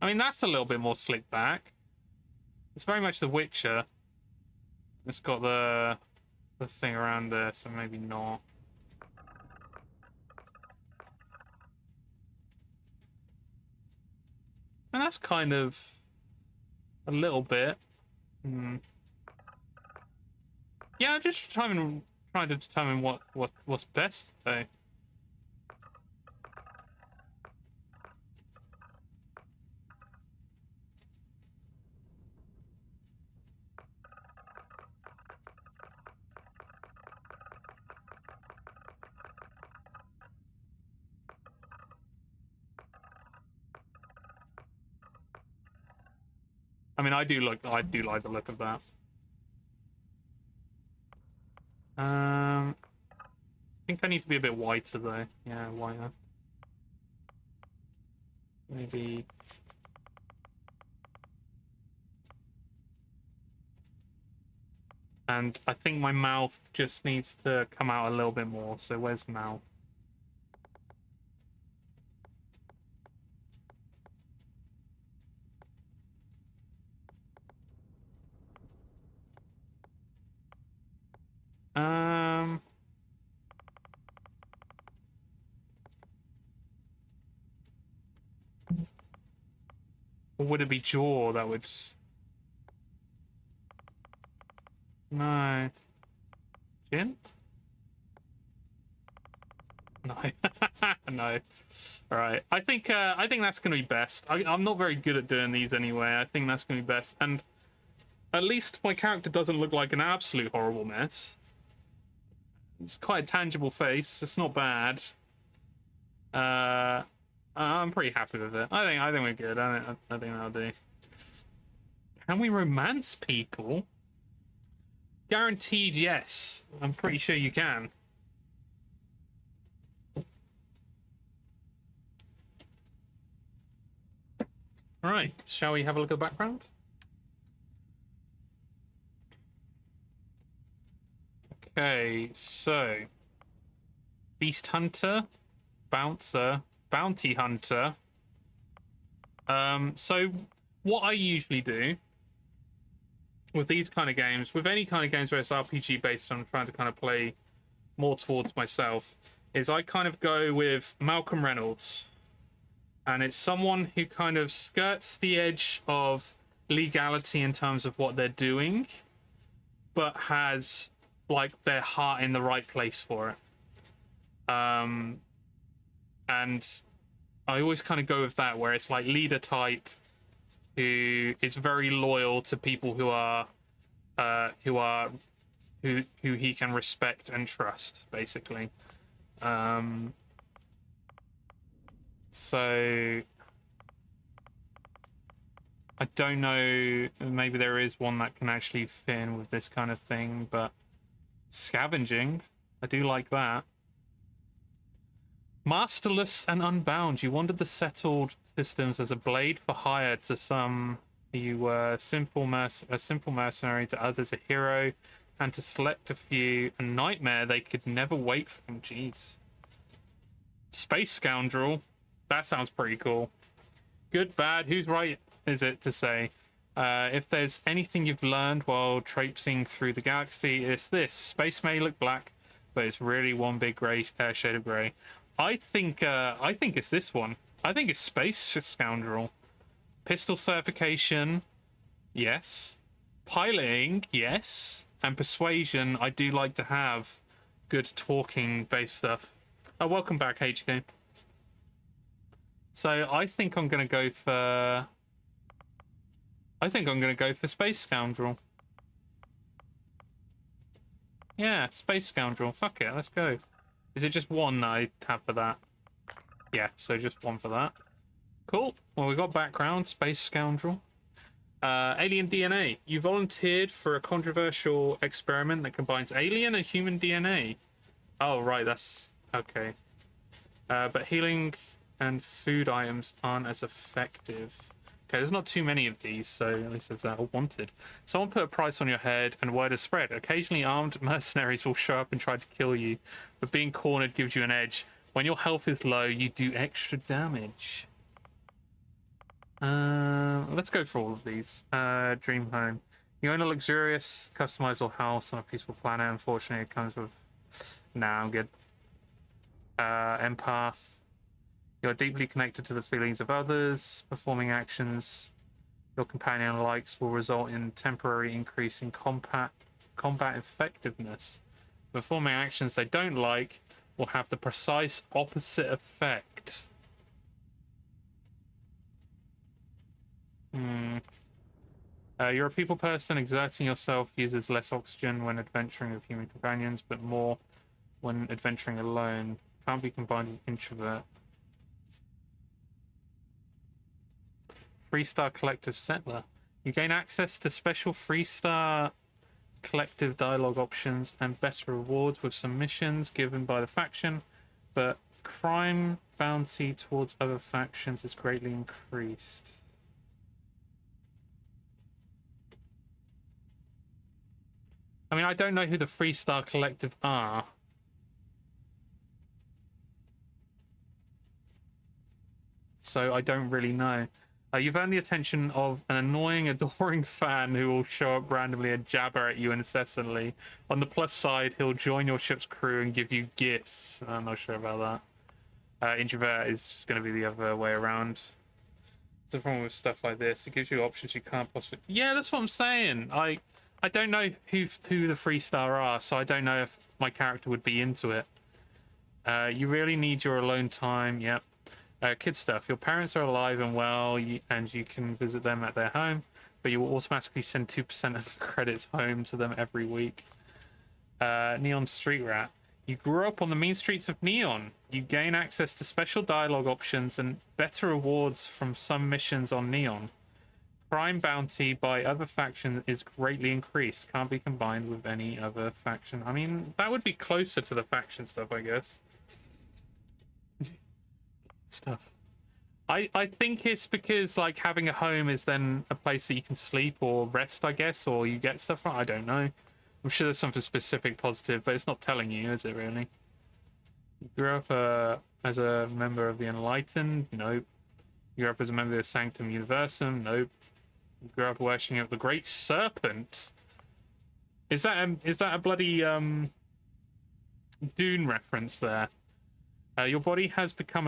I mean, that's a little bit more slicked back. It's very much The Witcher. It's got the thing around there, so maybe not. And that's kind of a little bit. Yeah, I'm just trying to determine what's best though. I mean, I do like the look of that. I think I need to be a bit whiter though. Yeah, whiter. Maybe. And I think my mouth just needs to come out a little bit more. So where's mouth? Or would it be jaw that would... No. Chin? No. No. Alright. I think that's gonna be best. I'm not very good at doing these anyway. I think that's gonna be best. And at least my character doesn't look like an absolute horrible mess. It's quite a tangible face. It's not bad. I'm pretty happy with it. I think we're good. I think that'll do. Can we romance people? Guaranteed yes. I'm pretty sure you can. Alright, shall we have a look at the background? Okay, so Beast Hunter, Bouncer, Bounty Hunter. So what I usually do with these kind of games, with any kind of games where it's RPG based on trying to kind of play more towards myself, is I kind of go with Malcolm Reynolds. And it's someone who kind of skirts the edge of legality in terms of what they're doing, but has like their heart in the right place for it. And I always kind of go with that, where it's like leader type who is very loyal to people who he can respect and trust, basically. So I don't know, maybe there is one that can actually fit in with this kind of thing, but scavenging, I do like that. Masterless and unbound, you wandered the settled systems as a blade for hire. To some you were a simple mercenary, to others a hero, and to select a few a nightmare they could never wake from. Jeez. Space scoundrel, that sounds pretty cool. Good, bad, who's right is it to say? If there's anything you've learned while traipsing through the galaxy, it's this. Space may look black, but it's really one big gray shade of gray. I think it's this one. I think it's Space Scoundrel. Pistol certification, yes. Piloting, yes. And persuasion, I do like to have good talking based stuff. Oh, welcome back, HK. So I think I'm gonna go for Space Scoundrel. Yeah, Space Scoundrel. Fuck it, let's go. Is it just one that I have for that? Yeah, so just one for that. Cool. Well, we got background, Space Scoundrel. Alien DNA. You volunteered for a controversial experiment that combines alien and human DNA. Oh, right, that's... okay. But healing and food items aren't as effective. Okay, there's not too many of these, so at least it's wanted. Someone put a price on your head and word is spread. Occasionally armed mercenaries will show up and try to kill you, but being cornered gives you an edge. When your health is low, you do extra damage. Let's go for all of these. Dream home. You own a luxurious, customizable house on a peaceful planet. Unfortunately, it comes with... Nah, I'm good. Empath. You're deeply connected to the feelings of others. Performing actions your companion likes will result in temporary increase in combat effectiveness. Performing actions they don't like will have the precise opposite effect. You're a people person. Exerting yourself uses less oxygen when adventuring with human companions, but more when adventuring alone. Can't be combined with introvert. Freestar Collective Settler. You gain access to special Freestar Collective dialogue options and better rewards with some missions given by the faction, but crime bounty towards other factions is greatly increased. I mean, I don't know who the Freestar Collective are. So I don't really know. You've earned the attention of an annoying, adoring fan who will show up randomly and jabber at you incessantly. On the plus side, he'll join your ship's crew and give you gifts. I'm not sure about that. Introvert is just going to be the other way around. The problem with stuff like this, it gives you options you can't possibly... Yeah, that's what I'm saying. I don't know who the Freestar are, so I don't know if my character would be into it. You really need your alone time. Yep. Kid stuff. Your parents are alive and well, and you can visit them at their home, but you will automatically send 2% of the credits home to them every week. Neon Street Rat. You grew up on the mean streets of Neon. You gain access to special dialogue options and better rewards from some missions on Neon. Crime bounty by other faction is greatly increased. Can't be combined with any other faction. I mean, that would be closer to the faction stuff, I guess. Stuff. I think it's because like having a home is then a place that you can sleep or rest, I guess, or you get stuff from. I don't know. I'm sure there's something specific positive, but it's not telling you, is it really? You grew up as a member of the Enlightened? Nope. You grew up as a member of the Sanctum Universum? Nope. You grew up worshipping the Great Serpent? Is that a bloody Dune reference there? Your body has become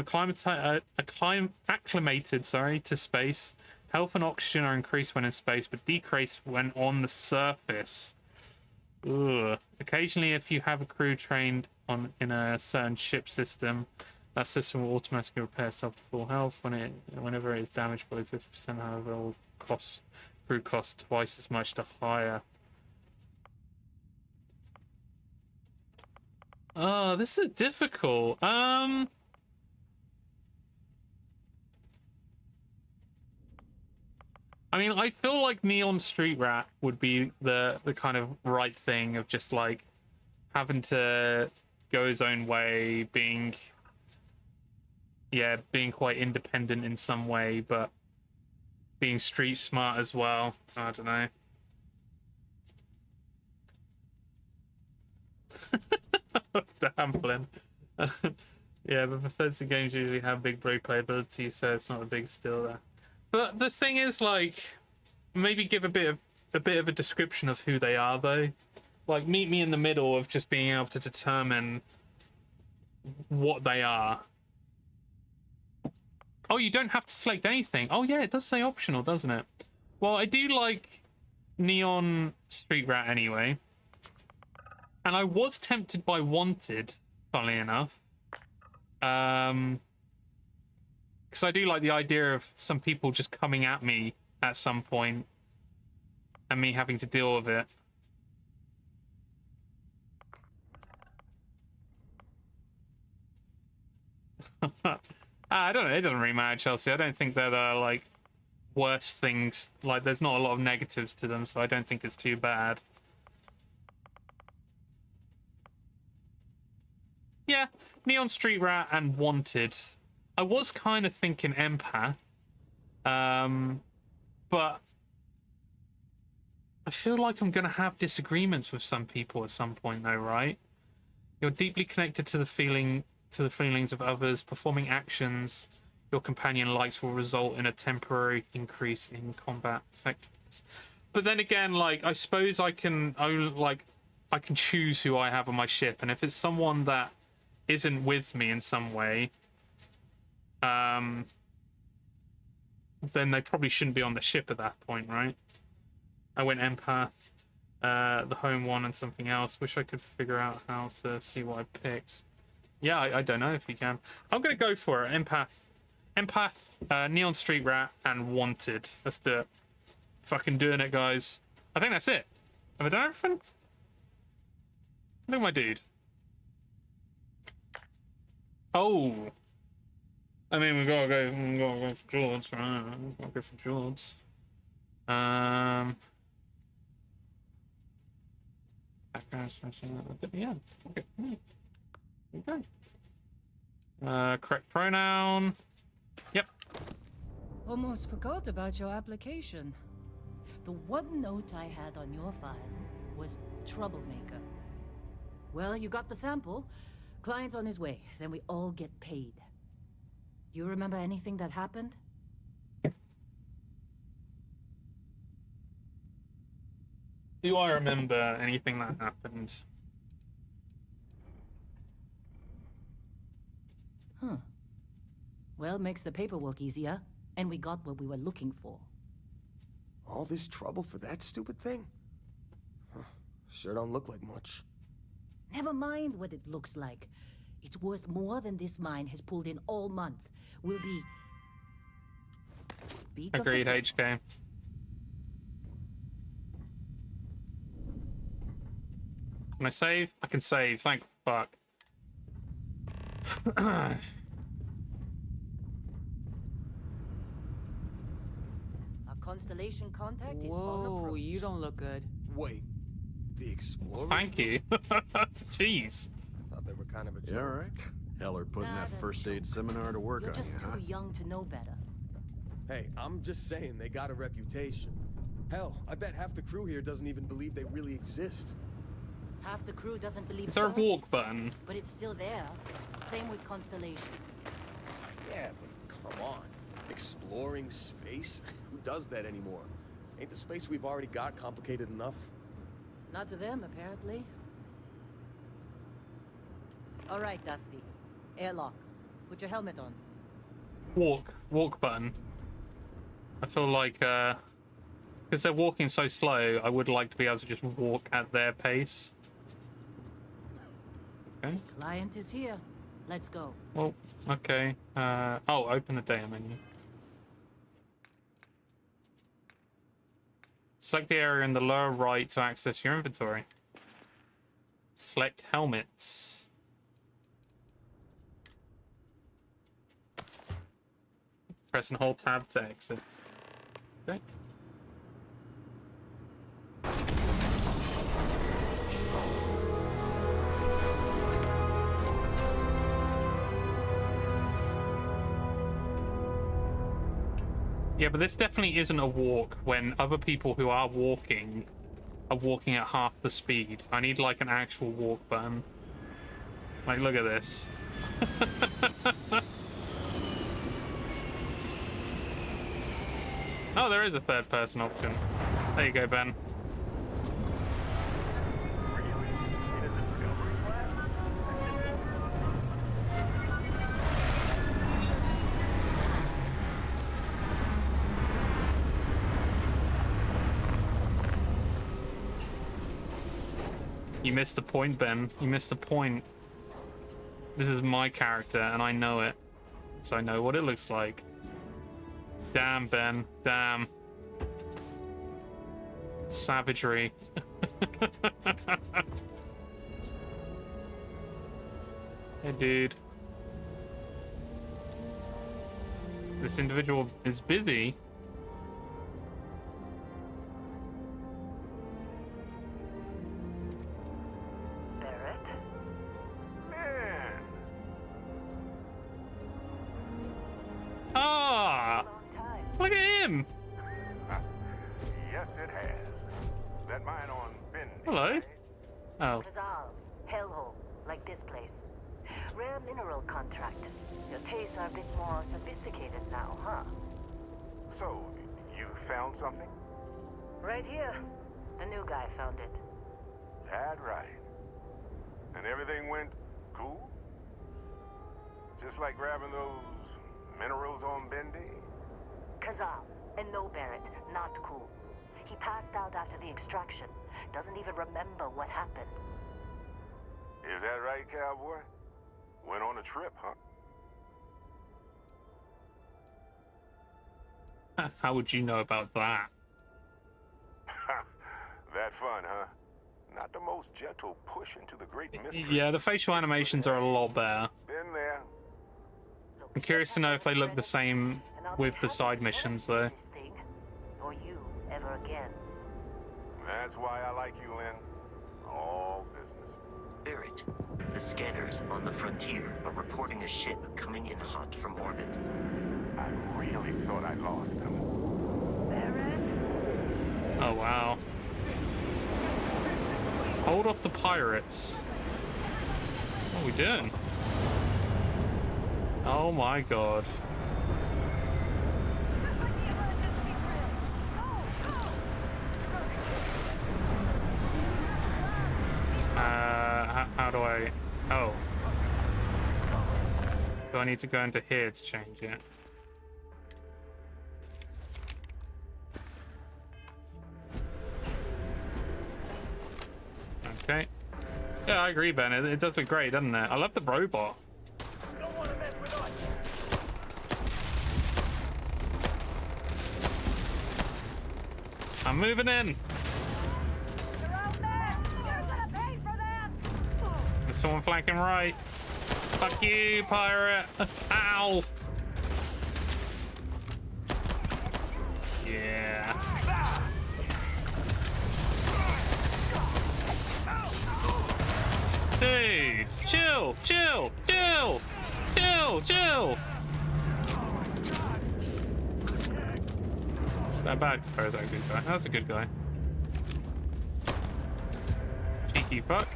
acclimated to space. Health and oxygen are increased when in space, but decreased when on the surface. Ugh. Occasionally, if you have a crew trained in a certain ship system, that system will automatically repair itself to full health whenever it is damaged below 50%. However, it will crew cost twice as much to hire. Oh, this is difficult. I mean, I feel like Neon Street Rat would be the kind of right thing of just like having to go his own way, being quite independent in some way, but being street smart as well. I don't know. Hamplin. Yeah, but Bethesda games usually have big break playability, so it's not a big deal there. But the thing is, like, maybe give a bit of a description of who they are, though. Like, meet me in the middle of just being able to determine what they are. Oh, you don't have to select anything. Oh yeah, it does say optional, doesn't it? Well, I do like Neon Street Rat anyway. And I was tempted by Wanted, funnily enough. Because I do like the idea of some people just coming at me at some point and me having to deal with it. I don't know, it doesn't really matter, Chelsea. I don't think that are like worse things. Like, there's not a lot of negatives to them, so I don't think it's too bad. Yeah, Neon Street Rat and Wanted. I was kind of thinking Empath. But I feel like I'm going to have disagreements with some people at some point, though, right? You're deeply connected to the feelings of others. Performing actions your companion likes will result in a temporary increase in combat effectiveness. But then again, like, I suppose I can choose who I have on my ship, and if it's someone that isn't with me in some way, then they probably shouldn't be on the ship at that point, right? I went empath, the home one, and something else. Wish I could figure out how to see what I picked. Yeah, I don't know if you can. I'm gonna go for it. Empath, Neon Street Rat, and Wanted. Let's do it. Fucking doing it, guys. I think that's it. Have I done everything? Look at my dude. Oh. I mean, we gotta go for George, right? We gotta go for George. Yeah. Okay. Okay. Correct pronoun. Yep. Almost forgot about your application. The one note I had on your file was troublemaker. Well, you got the sample. Client's on his way. Then we all get paid. You remember anything that happened? Do I remember anything that happened? Huh. Well, makes the paperwork easier, and we got what we were looking for. All this trouble for that stupid thing? Huh. Sure don't look like much. Never mind what it looks like. It's worth more than this mine has pulled in all month. We'll be... Speak Agreed, of the... HK. Can I save? I can save, thank fuck. Our constellation contact is on Whoa, approach. you don't look good. Wait, the Explorers? Thank you. Jeez. I thought they were kind of a joke. You all right? Heller putting Not that a first aid joke. seminar to work You're on just you, too huh? young to know better. Hey, I'm just saying they got a reputation. Hell, I bet half the crew here doesn't even believe they really exist. Half the crew doesn't believe Is there a Earth walk exists, button? but it's still there. Same with Constellation. Yeah, but come on. Exploring space? Who does that anymore? Ain't the space we've already got complicated enough? Not to them, apparently. All right, Dusty. Airlock. Put your helmet on. Walk button. I feel like, because they're walking so slow, I would like to be able to just walk at their pace. Okay. Client is here. Let's go. Well, okay. Oh, open the data menu. Select the area in the lower right to access your inventory. Select helmets. Press and hold tab to exit. Okay. Yeah, but this definitely isn't a walk when other people who are walking at half the speed. I need like an actual walk button. Like, look at this. Oh, there is a third person option. There you go, Ben. You missed the point, Ben. You missed the point. This is my character, and I know it. So I know what it looks like. Damn, Ben. Damn. Savagery. Hey, dude. This individual is busy. Look at him! Yes, it has. That mine on Bendy. Hello. Oh. Kazal, hellhole, like this place. Rare mineral contract. Your tastes are a bit more sophisticated now, huh? So, you found something? Right here. The new guy found it. That right. And everything went cool? Just like grabbing those Minerals on Bendy? Kazal, and no Barrett, not cool. He passed out after the extraction. Doesn't even remember what happened. Is that right, cowboy? Went on a trip, huh? How would you know about that? That fun, huh? Not the most gentle push into the great mystery. Yeah, the facial animations are a lot better. Been there. I'm curious to know if they look the same with the side missions, though. Or you ever again. That's why I like you, Lynn. All business. Barrett, the scanners on the frontier are reporting a ship coming in hot from orbit. I really thought I lost them. Barrett? Oh, wow. Hold off the pirates. What are we doing? Oh my god. How do I... Oh. Do I need to go into here to change it? Okay. Yeah, I agree, Ben. It does look great, doesn't it? I love the robot. Don't want to mess with us. I'm moving in. They're out there. You're gonna pay for them. There's someone flanking right. Fuck you, pirate. Ow. Yeah. Dude, chill, chill, chill, chill, chill. Is that bad guy or is that a good guy? That's a good guy. Cheeky fuck.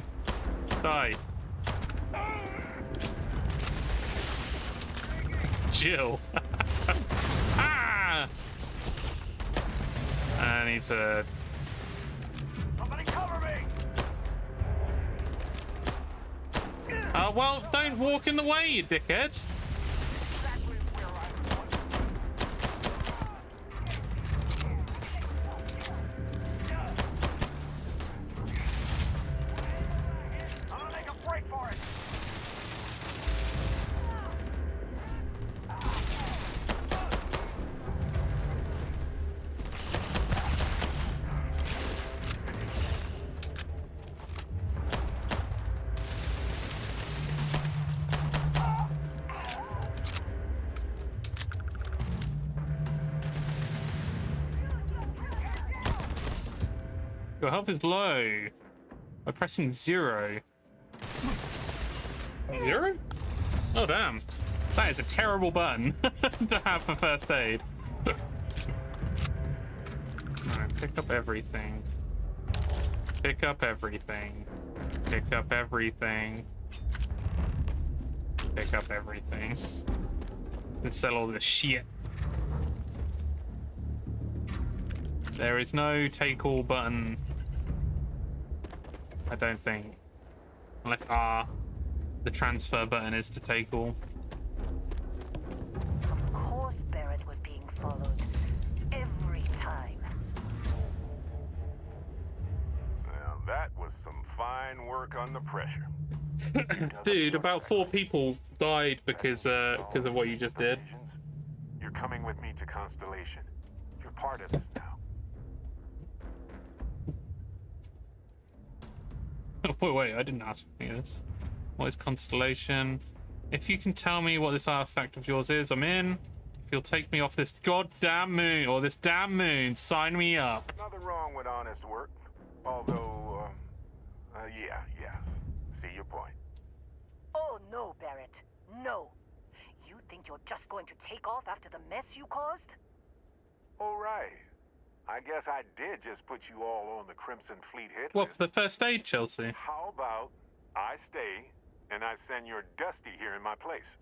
Die. Jill. Ah! I need to... Somebody cover me. Well, don't walk in the way, you dickhead. I'm gonna make a break for it. Your health is low. By pressing 0. 0? Oh, damn. That is a terrible button to have for first aid. Alright, pick up everything. Pick up everything. Pick up everything. Pick up everything. And sell all this shit. There is no take all button. I don't think. Unless R, the transfer button is to take all. Of course Barrett was being followed. Every time. Now that was some fine work under pressure. Dude, about 4 people died because of what you just did. You're coming with me to Constellation. You're part of this now. Wait, I didn't ask for any of this. What is Constellation? If you can tell me what this artifact of yours is, I'm in. If you'll take me off this goddamn moon, or this damn moon, sign me up. Nothing wrong with honest work. Although, yes. See your point. Oh no, Barrett. No. You think you're just going to take off after the mess you caused? All right. I guess I did just put you all on the Crimson Fleet hit What, list. for the first aid, Chelsea? How about I stay and I send your Dusty here in my place?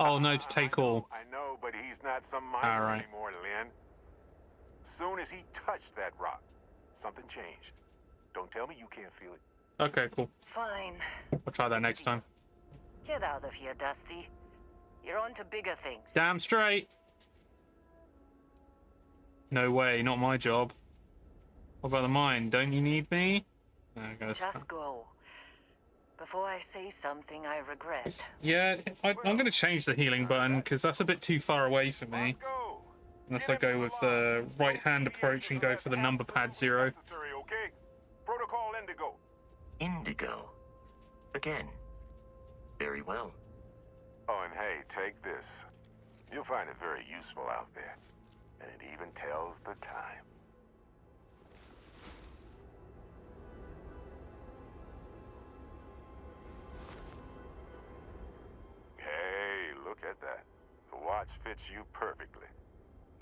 Oh, no, to take all. I know, but he's not some minor All right. anymore, Lynn. Soon as he touched that rock, something changed. Don't tell me you can't feel it. Okay, cool. Fine. I'll try that next time. Get out of here, Dusty. You're on to bigger things. Damn straight. No way, not my job. What about the mine? Don't you need me? I guess. Just go. Before I say something I regret. Yeah, I'm going to change the healing button because that's a bit too far away for me. Unless I go with the right-hand approach and go for the number pad 0. Okay? Protocol Indigo. Indigo. Again. Very well. Oh, and hey, take this. You'll find it very useful out there. And it even tells the time. Hey, look at that. The watch fits you perfectly.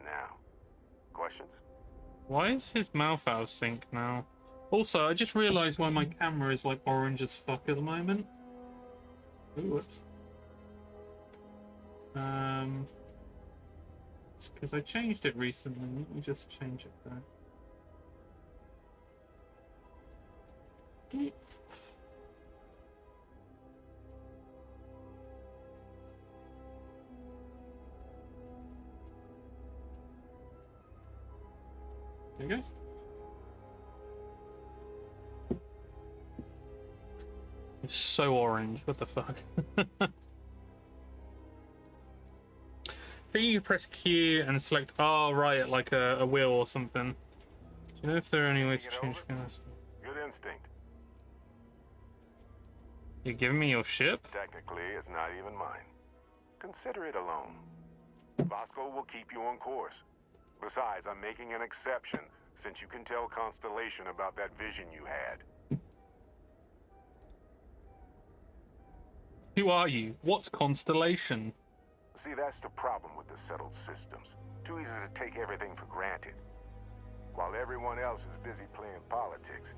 Now, questions? Why is his mouth out of sync now? Also, I just realised why my camera is like orange as fuck at the moment. Ooh, whoops. It's because I changed it recently. Let me just change it back. There you go. It's so orange. What the fuck? I think you press Q and select R right, like a wheel or something. Do you know if there are any ways to change things? Good instinct. You giving me your ship? Technically, it's not even mine. Consider it alone. Vasco will keep you on course. Besides, I'm making an exception, since you can tell Constellation about that vision you had. Who are you? What's Constellation? See, that's the problem with the settled systems. Too easy to take everything for granted. While everyone else is busy playing politics,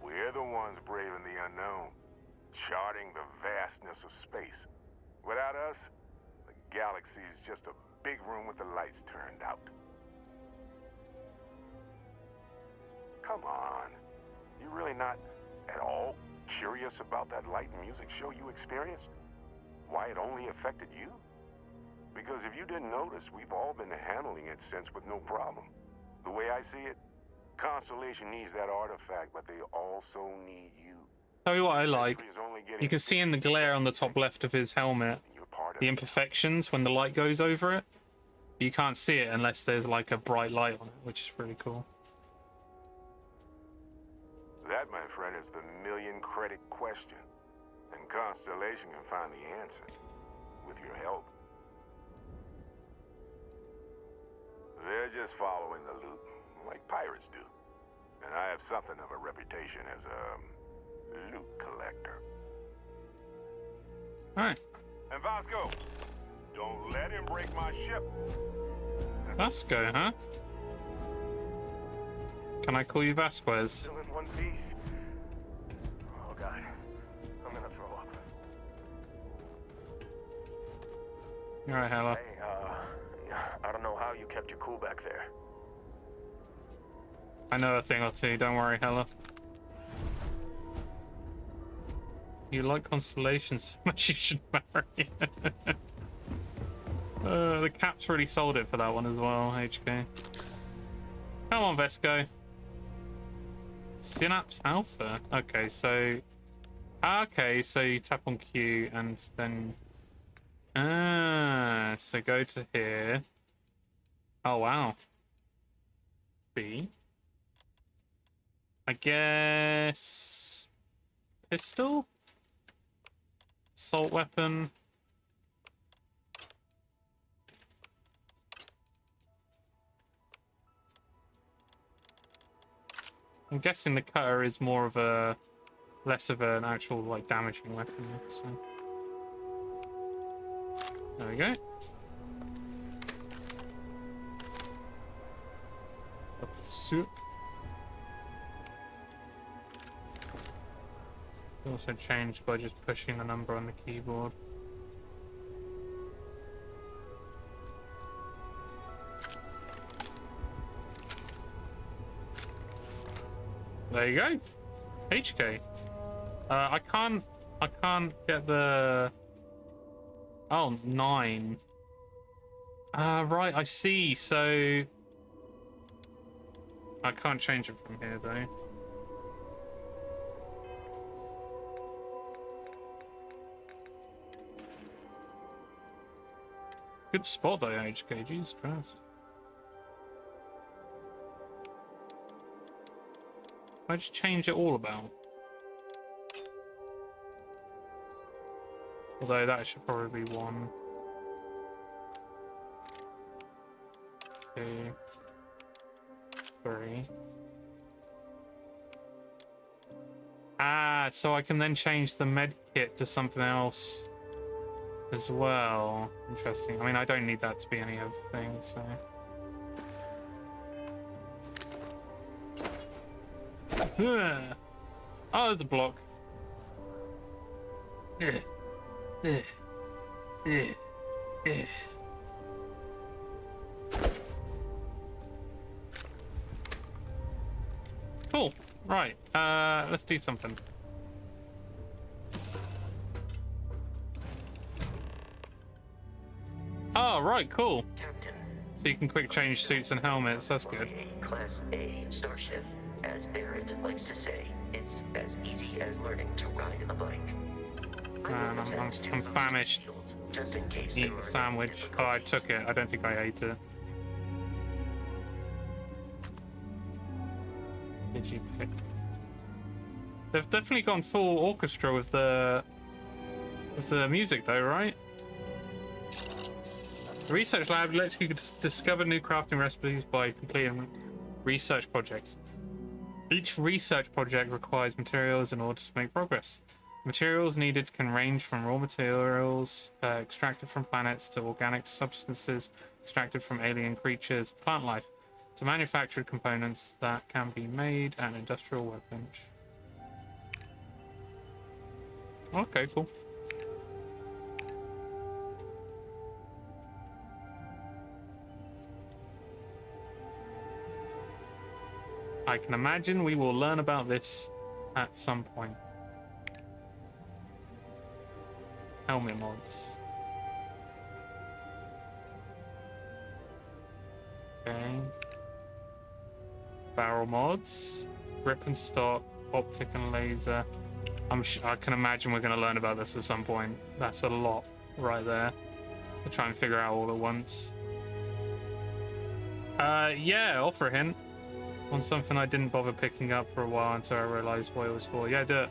we're the ones braving the unknown, charting the vastness of space. Without us, the galaxy is just a big room with the lights turned out. Come on. You really not at all curious about that light and music show you experienced? Why it only affected you? Because if you didn't notice, we've all been handling it since with no problem. The way I see it, Constellation needs that artifact, but they also need you. Tell you what I like. You can see in the glare on the top left of his helmet the imperfections when the light goes over it. You can't see it unless there's like a bright light on it, which is pretty cool. That, my friend, is the million-credit question. And Constellation can find the answer. With your help. They're just following the loot, like pirates do. And I have something of a reputation as a loot collector. Alright. And Vasco, don't let him break my ship. Vasco, huh? Can I call you Vasquez? Still in one piece. Oh god, I'm gonna throw up. You're right, Hella. Hey, I don't know how you kept your cool back there. I know a thing or two, don't worry, Hella. You like Constellation so much you should marry it. The Caps really sold it for that one as well, HK. Come on, Vesco. Synapse Alpha. Okay, so you tap on Q and then so go to here. Oh wow. B. I guess pistol? Assault weapon. I'm guessing the cutter is more of a less of an actual like damaging weapon. So there we go. Soup. Also changed by just pushing the number on the keyboard. There you go. HK. I can't get the... Oh, 9. Right, I see. So I can't change it from here, though. Good spot, though, HK. Jesus Christ. I just change it all about. Although that should probably be 1, 2, 3. Ah, so I can then change the med kit to something else as well. Interesting. I mean, I don't need that to be any other thing, so. Oh, there's a block. Cool. Right. Let's do something. Oh, right. Cool. Captain. So you can quick change suits and helmets. That's good. Class A starship. As Barrett likes to say, it's as easy as learning to ride a bike. Man, I'm famished. Just in case Eat a sandwich. Oh, I took it. I don't think I ate it. Did you pick? They've definitely gone full orchestra with the music, though, right? The research lab lets you discover new crafting recipes by completing research projects. Each research project requires materials in order to make progress. Materials needed can range from raw materials extracted from planets to organic substances extracted from alien creatures, plant life, to manufactured components that can be made at industrial workbench. Okay, cool. I can imagine we will learn about this at some point. Helmet mods. Okay. Barrel mods. Grip and stock. Optic and laser. I can imagine we're going to learn about this at some point. That's a lot right there. We'll try and figure out all at once. Yeah, offer a hint. On something I didn't bother picking up for a while until I realized what it was for. Yeah, do it.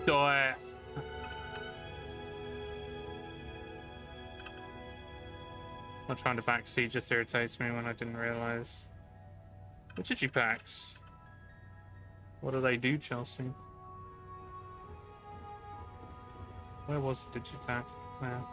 Do it. Not trying to backseat just irritates me when I didn't realize. The digipacks. What do they do, Chelsea? Where was the digipack? There.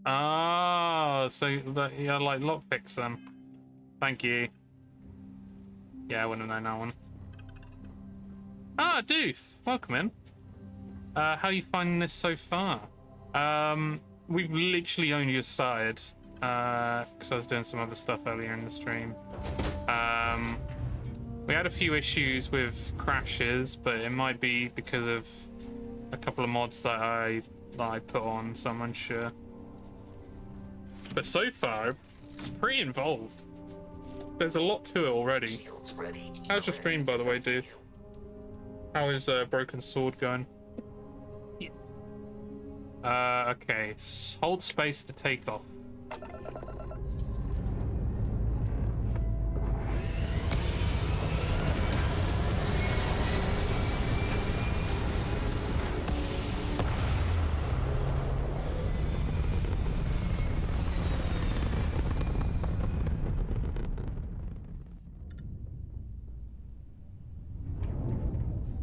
Ah, so that you had like lockpicks then. Thank you. Yeah, I wouldn't have known that one. Ah, Deuce, welcome in. How are you finding this so far? We've literally only just started. Because I was doing some other stuff earlier in the stream. We had a few issues with crashes, but it might be because of a couple of mods that I put on, so I'm unsure. But so far, it's pretty involved. There's a lot to it already. How's your stream, by the way, dude? How is Broken Sword going? Okay. Hold space to take off.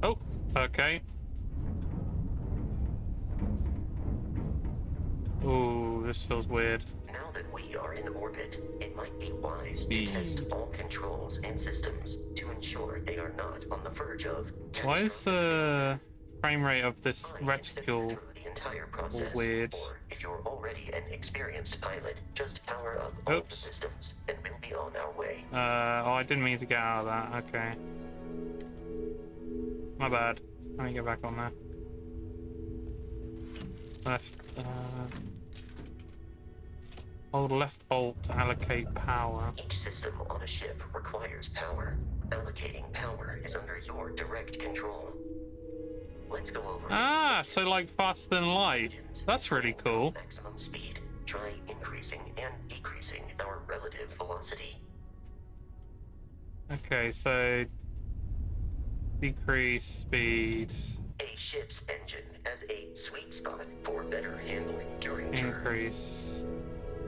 Oh, okay. Ooh, this feels weird. Now that we are in orbit, it might be wise to test all controls and systems to ensure they are not on the verge of. Why is the frame rate of this reticule the entire process, weird? Or if you're already an experienced pilot, just power up all the systems and we'll be on our way. Oh, I didn't mean to get out of that. Okay. My bad. Let me get back on there. Left, hold left alt to allocate power. Each system on a ship requires power. Allocating power is under your direct control. Let's go over. Ah, so like faster than light. That's really cool. Maximum speed. Try increasing and decreasing our relative velocity. Okay, so decrease speed. A ship's engine has a sweet spot for better handling during Increase. turns.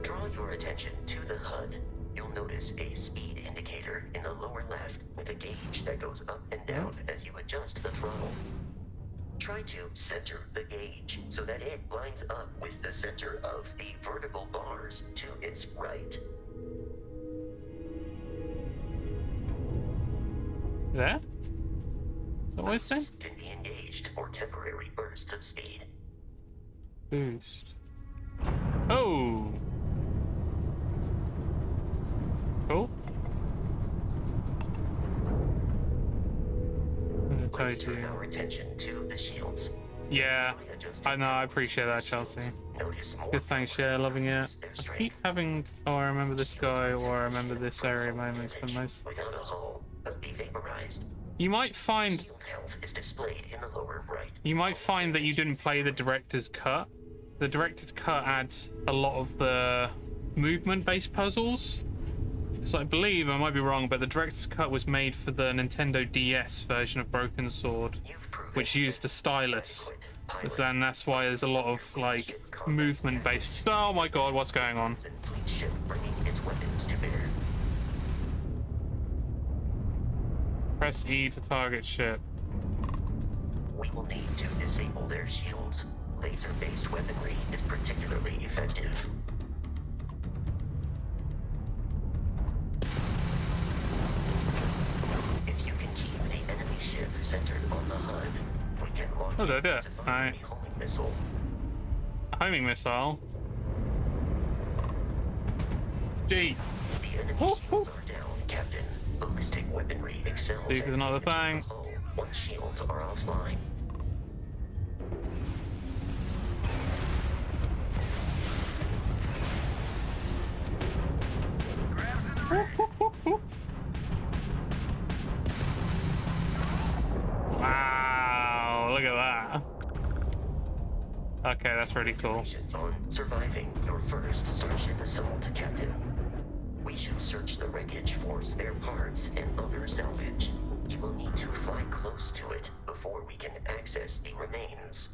Draw your attention to the HUD. You'll notice a speed indicator in the lower left with a gauge that goes up and down as you adjust the throttle. Try to center the gauge so that it lines up with the center of the vertical bars to its right. There? Is that what it's saying? Can be engaged for temporary bursts of speed. Boost. Oh! Cool. Let's turn our attention to the shields. Yeah, I know, I appreciate that, Chelsea. Good, thanks, yeah, loving it. I keep having, oh, I remember this guy, or I remember this area moments, but most. Without a hull, but be vaporized. You might find. Health is displayed in the lower right. You might find that you didn't play the director's cut. The director's cut adds a lot of the movement-based puzzles. So I believe, I might be wrong, but the director's cut was made for the Nintendo DS version of Broken Sword, which used a stylus. And that's why there's a lot of, like, movement-based... Oh my god, what's going on? Press E to target ship. We will need to disable their shields. Laser-based weaponry is particularly effective. If you can keep the enemy ship centered on the HUD, we can launch a homing missile. Homing missile? G. The enemy shields are down, Captain. Ballistic weaponry excels. There's another thing. Once shields are offline. Wow, look at that. Okay, that's pretty cool. On surviving your first Starship assault, Captain. We should search the wreckage for spare parts and other salvage. You will need to fly close to it before we can access the remains.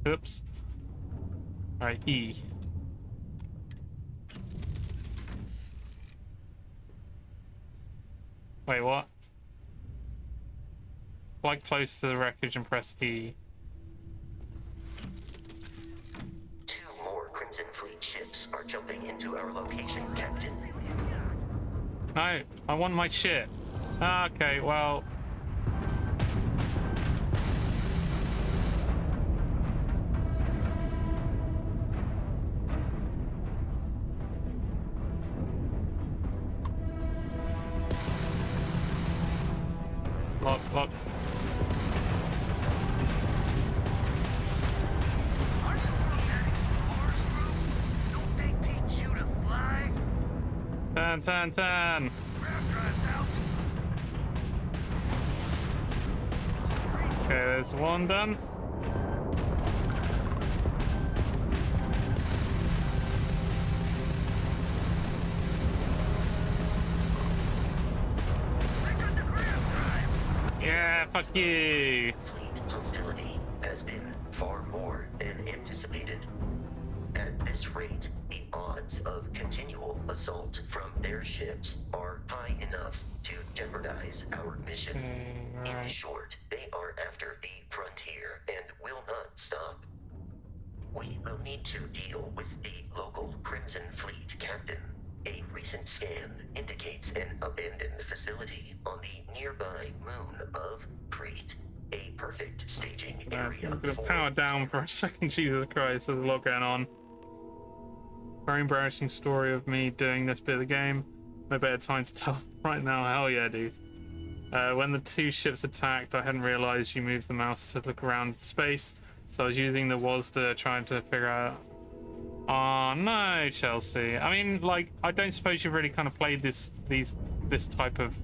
Oops. Alright, E. Wait, what? Fly close to the wreckage and press E. 2 more Crimson Fleet ships are jumping into our location, Captain. No, I want my shit. Okay, well... Lock. Tan. Okay, there's one done. Yeah, fuck you. Fleet hostility has been far more than anticipated. At this rate, the odds of continual assault from their ships are high enough to jeopardize our mission. In short, they are after the frontier and will not stop. We will need to deal with the local Crimson Fleet captain. A recent scan indicates an abandoned facility on the nearby moon of Crete. A perfect staging area. I'm gonna power down for a second. Jesus Christ, there's a lot going on. Very embarrassing story of me doing this bit of the game. No better time to tell right now. Hell yeah, dude. When the two ships attacked, I hadn't realized you moved the mouse to look around space. So I was using the WASD trying to figure out. Oh no, Chelsea. I mean, like, I don't suppose you've really kind of played this type of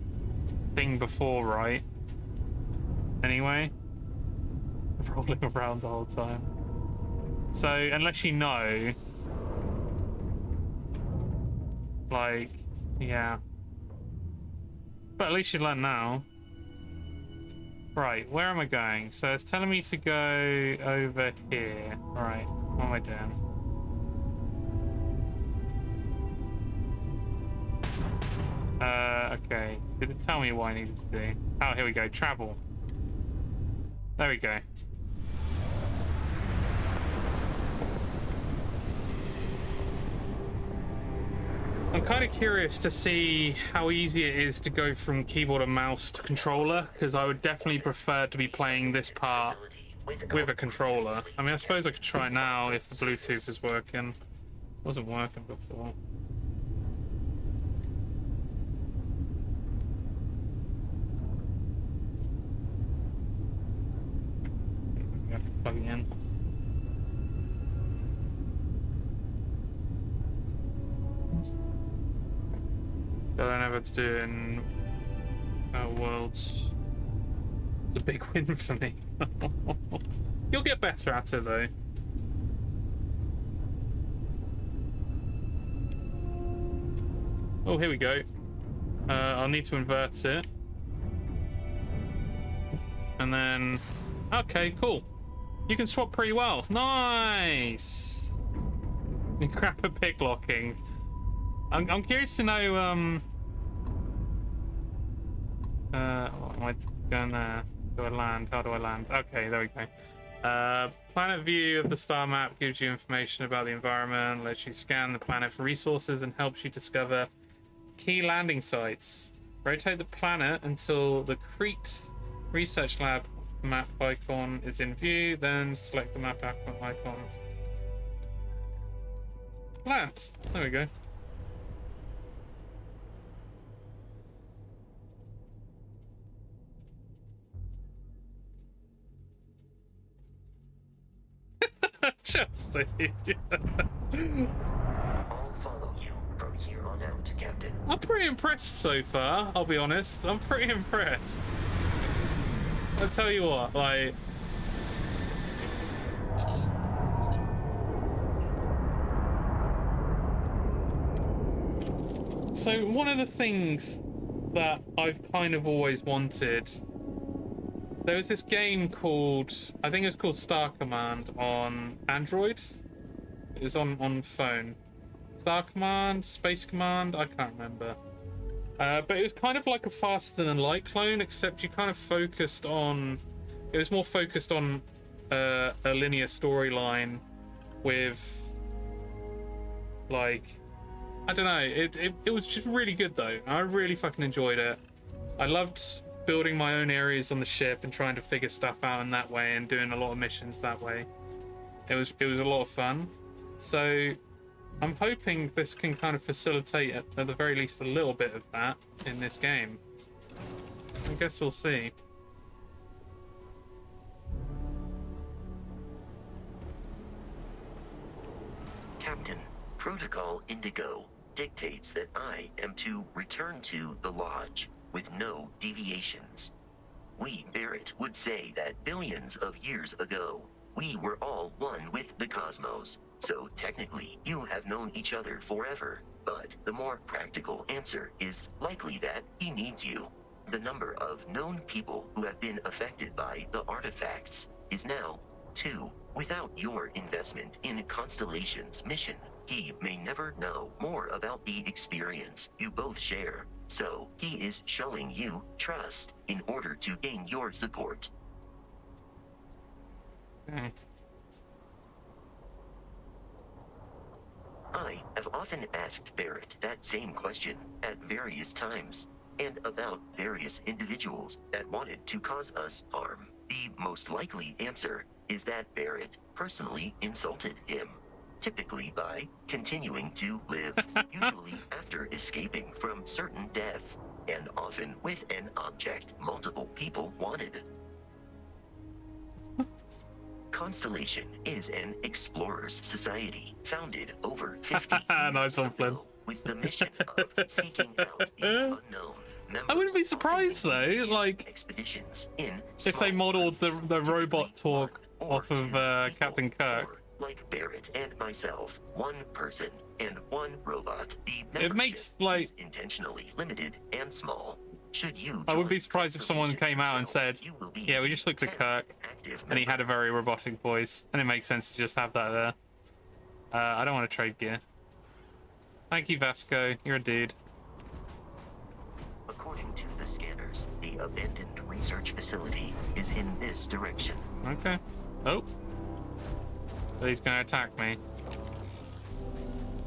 thing before, right? Anyway, rolling around the whole time. So unless you know, like, yeah. But at least you learn now. Right, where am I going? So it's telling me to go over here. Right, what am I doing? Okay. Did it tell me what I needed to do? Oh, here we go. Travel. There we go. I'm kind of curious to see how easy it is to go from keyboard and mouse to controller, because I would definitely prefer to be playing this part with a controller. I mean, I suppose I could try it now if the Bluetooth is working. It wasn't working before. You have to plug it in. I don't know what to do in Worlds. It's a big win for me. You'll get better at it though. Oh, here we go. I'll need to invert it. And then... Okay, cool. You can swap pretty well. Nice! You crap at pick locking. I'm curious to know, what am I going there? Do I land? How do I land? Okay, there we go. Planet view of the star map gives you information about the environment, lets you scan the planet for resources, and helps you discover key landing sites. Rotate the planet until the Crete Research Lab map icon is in view, then select the map icon. Land. There we go. Chelsea. I'll follow you from here on out, Captain. I'm pretty impressed so far, I'll be honest. I'm pretty impressed. I'll tell you what, like... So one of the things that I've kind of always wanted... There was this game called, I think it was called Star Command on Android. It was on phone. Star Command, Space Command, I can't remember. But it was kind of like a Faster Than Light clone, except you kind of focused on... It was more focused on a linear storyline with, like... I don't know, it was just really good though. I really fucking enjoyed it. I loved building my own areas on the ship and trying to figure stuff out in that way and doing a lot of missions that way. It was a lot of fun. So I'm hoping this can kind of facilitate at the very least a little bit of that in this game. I guess we'll see. Captain, Protocol Indigo dictates that I am to return to the Lodge with no deviations. We, Barrett, would say that billions of years ago, we were all one with the cosmos. So technically, you have known each other forever. But the more practical answer is likely that he needs you. The number of known people who have been affected by the artifacts is now 2. Without your investment in Constellation's mission, he may never know more about the experience you both share. So he is showing you trust in order to gain your support. I have often asked Barrett that same question at various times, and about various individuals that wanted to cause us harm. The most likely answer is that Barrett personally insulted him, typically by continuing to live, usually after escaping from certain death, and often with an object multiple people wanted. Constellation is an explorers society founded over 50 years nice one, Flynn. with the mission of seeking out the unknown. I wouldn't be surprised though, like, expeditions in if they modeled the robot talk off of Captain Kirk. Or, like Barrett and myself, one person and one robot. The It makes, like, is intentionally limited and small. Should you I would be join surprised if someone came out and said, you will be yeah, we just looked at Kirk active and he had a very robotic voice, and it makes sense to just have that there. I don't want to trade gear. Thank you, Vasco. You're a dude. According to the scanners, the abandoned research facility is in this direction. Okay. Oh. So he's gonna attack me.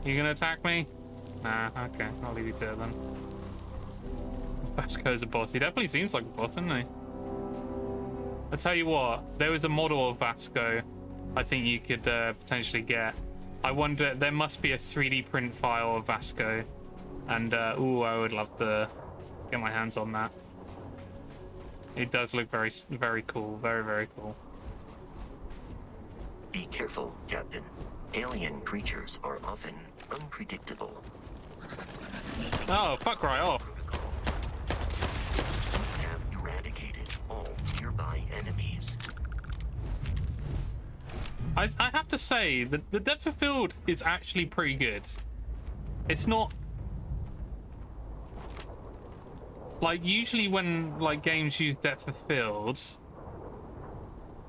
You gonna attack me? Nah, okay. I'll leave you to it then. Vasco's a boss. He definitely seems like a boss, doesn't he? I tell you what, there was a model of Vasco I think you could potentially get. I wonder, there must be a 3D print file of Vasco. And, ooh, I would love to get my hands on that. It does look very, very cool. Very, very cool. Be careful, Captain. Alien creatures are often unpredictable. Oh, fuck right off. Have eradicated all nearby enemies. I have to say that the depth of field is actually pretty good. It's not like usually when like games use depth of field,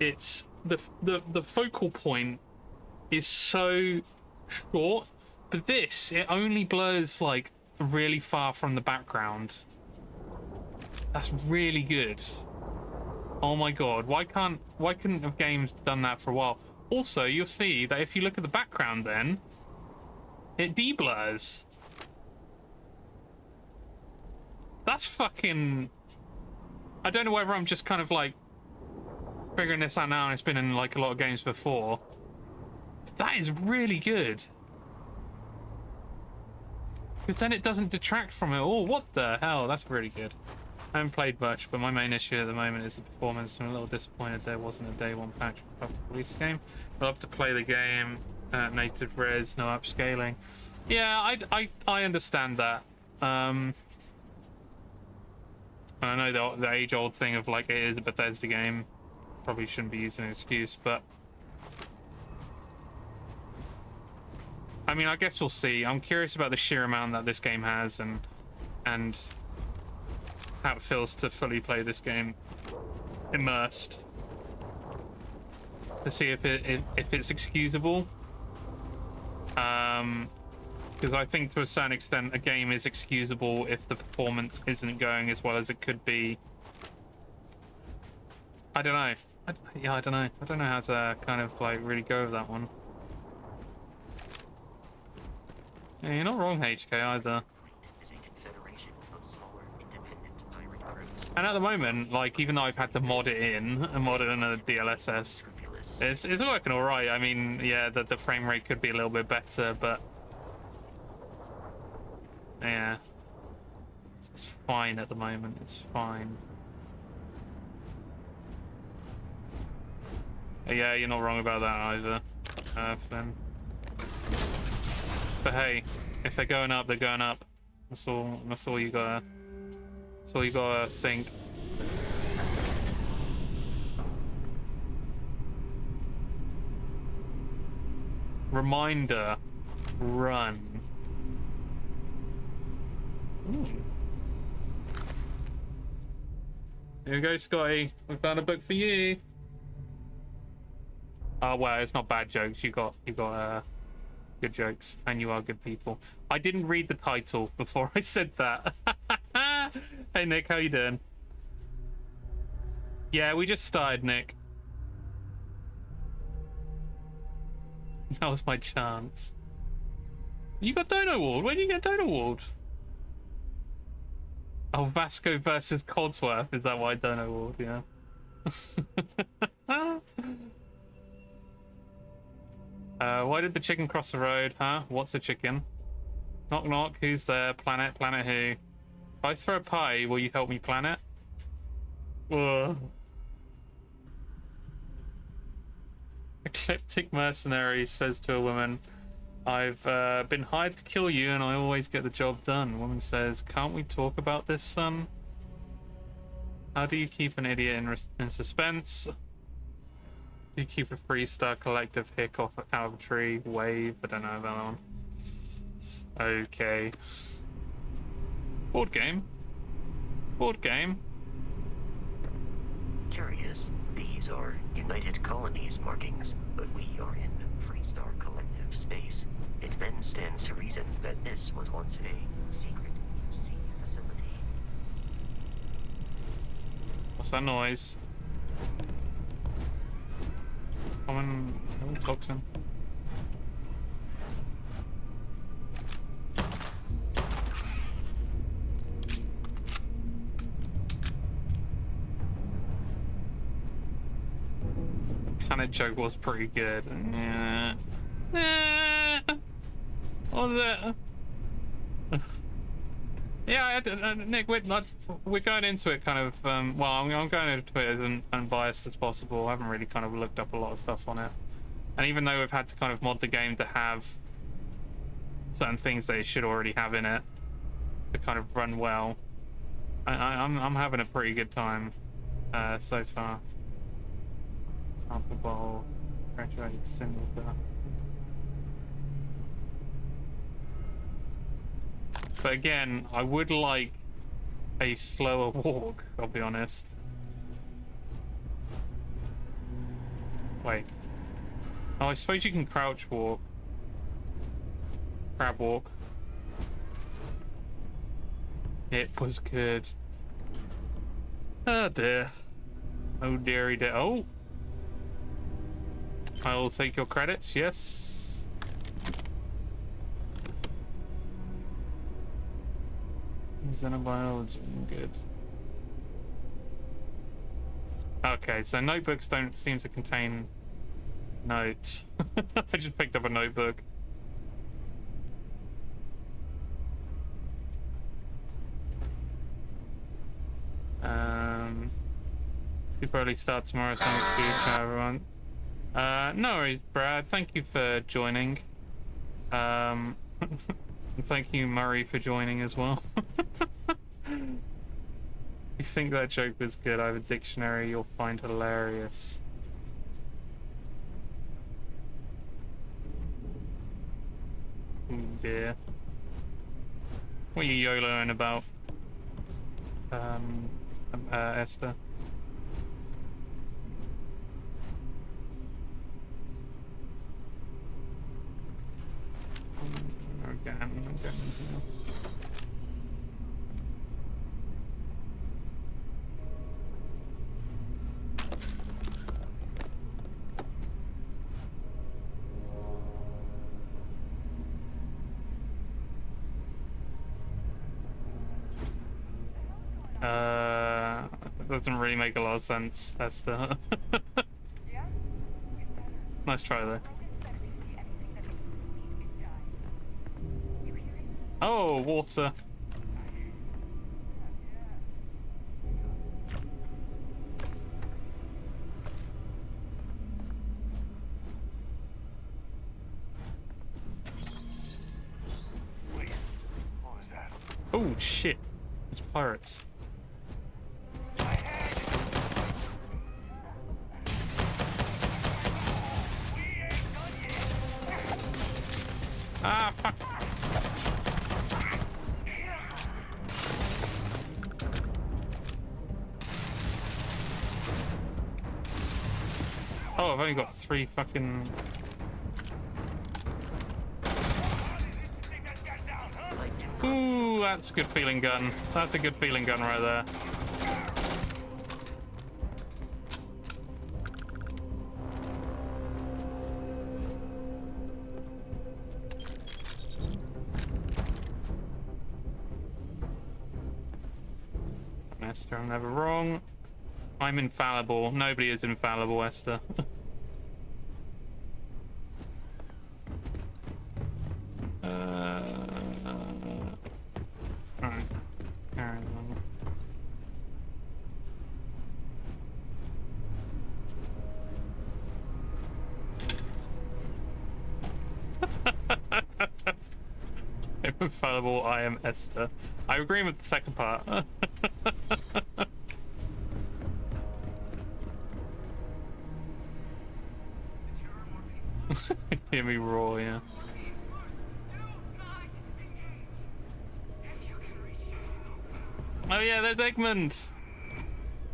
it's the focal point is so short, but this it only blurs like really far from the background. That's really good. Oh my god, why couldn't have games done that for a while? Also, you'll see that if you look at the background then, it de-blurs. That's fucking... I don't know whether I'm just kind of like figuring this out now and it's been in like a lot of games before. But that is really good. Because then it doesn't detract from it. Oh, what the hell? That's really good. I haven't played much, but my main issue at the moment is the performance. I'm a little disappointed there wasn't a day one patch for the release game. I'd love to play the game native res, no upscaling. Yeah, I understand that. I know the age-old thing of like it is a Bethesda game. Probably shouldn't be using an excuse, but I mean, I guess we'll see. I'm curious about the sheer amount that this game has and how it feels to fully play this game immersed, to see if it's excusable. Because I think to a certain extent a game is excusable if the performance isn't going as well as it could be. I don't know. I don't know. I don't know how to kind of like really go with that one. Yeah, you're not wrong, HK, either. And at the moment, like, even though I've had to mod it in a DLSS, it's working all right. I mean, yeah, the frame rate could be a little bit better, but yeah, it's fine at the moment. It's fine. Yeah, you're not wrong about that either, Flynn. But hey, if they're going up, they're going up. That's all you gotta. That's all you gotta think. Reminder, run. Ooh. Here we go, Scotty. We found a book for you. Oh well, it's not bad jokes. You got Good jokes. And you are good people. I didn't read the title before I said that. Hey, Nick, how you doing? Yeah, we just started, Nick. That was my chance. You got Dono Ward? Where did you get Dono Ward? Oh, Vasco versus Codsworth. Is that why Dono Ward? Yeah. Why did the chicken cross the road? Huh? What's a chicken? Knock knock. Who's there? Planet. Planet who? If I throw a pie, will you help me planet? Ugh. Ecliptic mercenary says to a woman, I've been hired to kill you and I always get the job done. Woman says, can't we talk about this, son? How do you keep an idiot in suspense? Do you keep a freestar collective hick off out of a tree? Wave? I don't know about that one. Okay. Board game? Board game? Curious. These are United Colonies markings, but we are in Freestar Collective space. It then stands to reason that this was once a secret UC facility. What's that noise? Common toxin. Planet joke was pretty good. Yeah. What was that? Yeah, Nick, we're going into it kind of, well, I'm going into it as unbiased as possible. I haven't really kind of looked up a lot of stuff on it. And even though we've had to kind of mod the game to have certain things that it should already have in it to kind of run well, I'm having a pretty good time so far. Sample bowl, graduated symbol. But again, I would like a slower walk, I'll be honest. Wait. Oh, I suppose you can crouch walk. Crab walk. It was good. Oh dear. Oh dearie dear. Oh! I'll take your credits, yes. Xenobiology, good. Okay, so notebooks don't seem to contain notes. I just picked up a notebook. We probably start tomorrow, so future everyone. No worries, Brad. Thank you for joining. And thank you, Murray, for joining as well. You think that joke was good? I have a dictionary you'll find hilarious. Oh dear. What are you YOLOing about, Esther? Again. That doesn't really make a lot of sense, Esther. Nice try though. Oh, water. Wait, what was that? Oh shit, it's pirates. Ah, fuck. Oh, I've only got 3 fucking... Ooh, that's a good feeling gun. That's a good feeling gun right there. Esther, I'm never wrong. I'm infallible. Nobody is infallible, Esther. Alright. Carry on. I'm infallible, I am Esther. I agree with the second part. Hear me roar, yeah. Oh yeah, there's Egmont.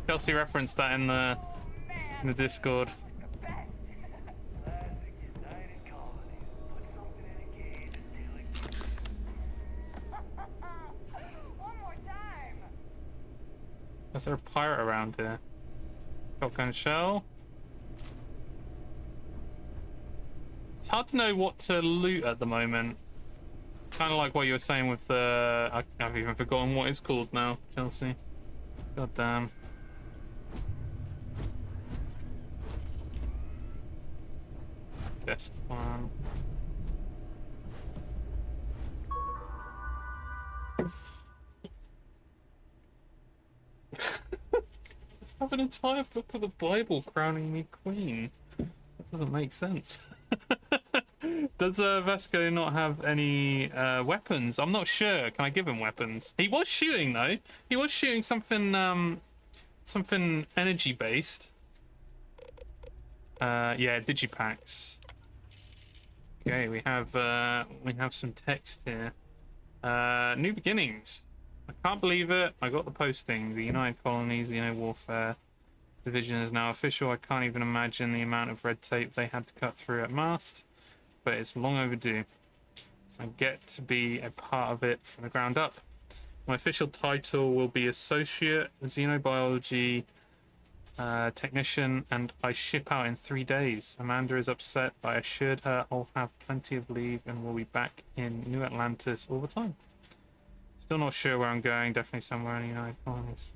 Chelsea referenced that in the Discord. Is there a pirate around here? Shotgun shell. It's hard to know what to loot at the moment. Kind of like what you were saying with the... I've even forgotten what it's called now, Chelsea. God damn. Desk one. I have an entire book of the Bible crowning me queen. That doesn't make sense. Does Vasco not have any weapons? I'm not sure. Can I give him weapons? He was shooting though. He was shooting something something energy based. Yeah, digipacks. Okay, we have some text here. New beginnings. I can't believe it. I got the posting. The United Colonies, Warfare Division is now official. I can't even imagine the amount of red tape they had to cut through at Mast, but it's long overdue. I get to be a part of it from the ground up. My official title will be Associate Xenobiology Technician, and I ship out in 3 days. Amanda is upset, but I assured her I'll have plenty of leave and will be back in New Atlantis all the time. Still not sure where I'm going, definitely somewhere in the United Colonies.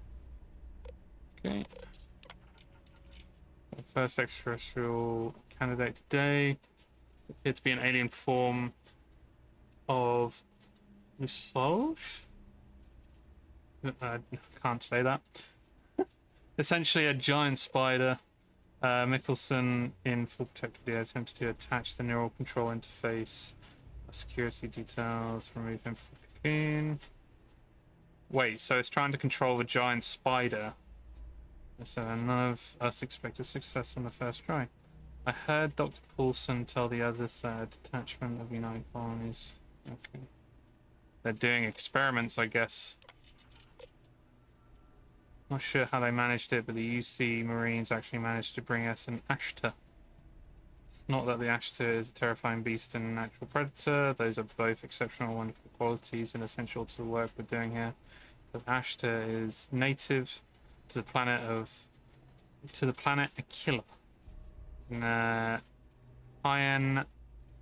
Okay. First extraterrestrial candidate today. Appeared to be an alien form of Musloj? I can't say that. Essentially a giant spider. Mickelson in full protective gear attempted to attach the neural control interface. Security details, remove him from the cocoon. Wait, so it's trying to control the giant spider. So none of us expected success on the first try. I heard Dr. Paulson tell the others that a detachment of United Colonies. Okay. They're doing experiments, I guess. Not sure how they managed it, but the UC Marines actually managed to bring us an Ashta. It's not that the Ashta is a terrifying beast and a natural predator. Those are both exceptional, wonderful qualities and essential to the work we're doing here. The Ashta is native to the planet Aquila. In the Iron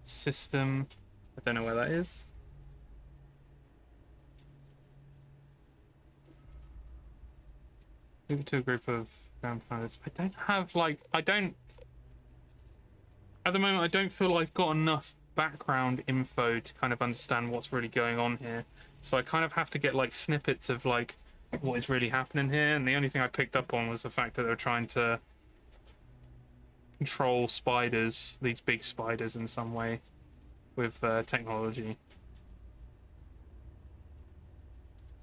system. I don't know where that is. Move to a group of ground planets. I don't have at the moment I don't feel I've got enough background info to kind of understand what's really going on here. So I kind of have to get like snippets of like what is really happening here, and the only thing I picked up on was the fact that they were trying to control spiders, these big spiders in some way with technology.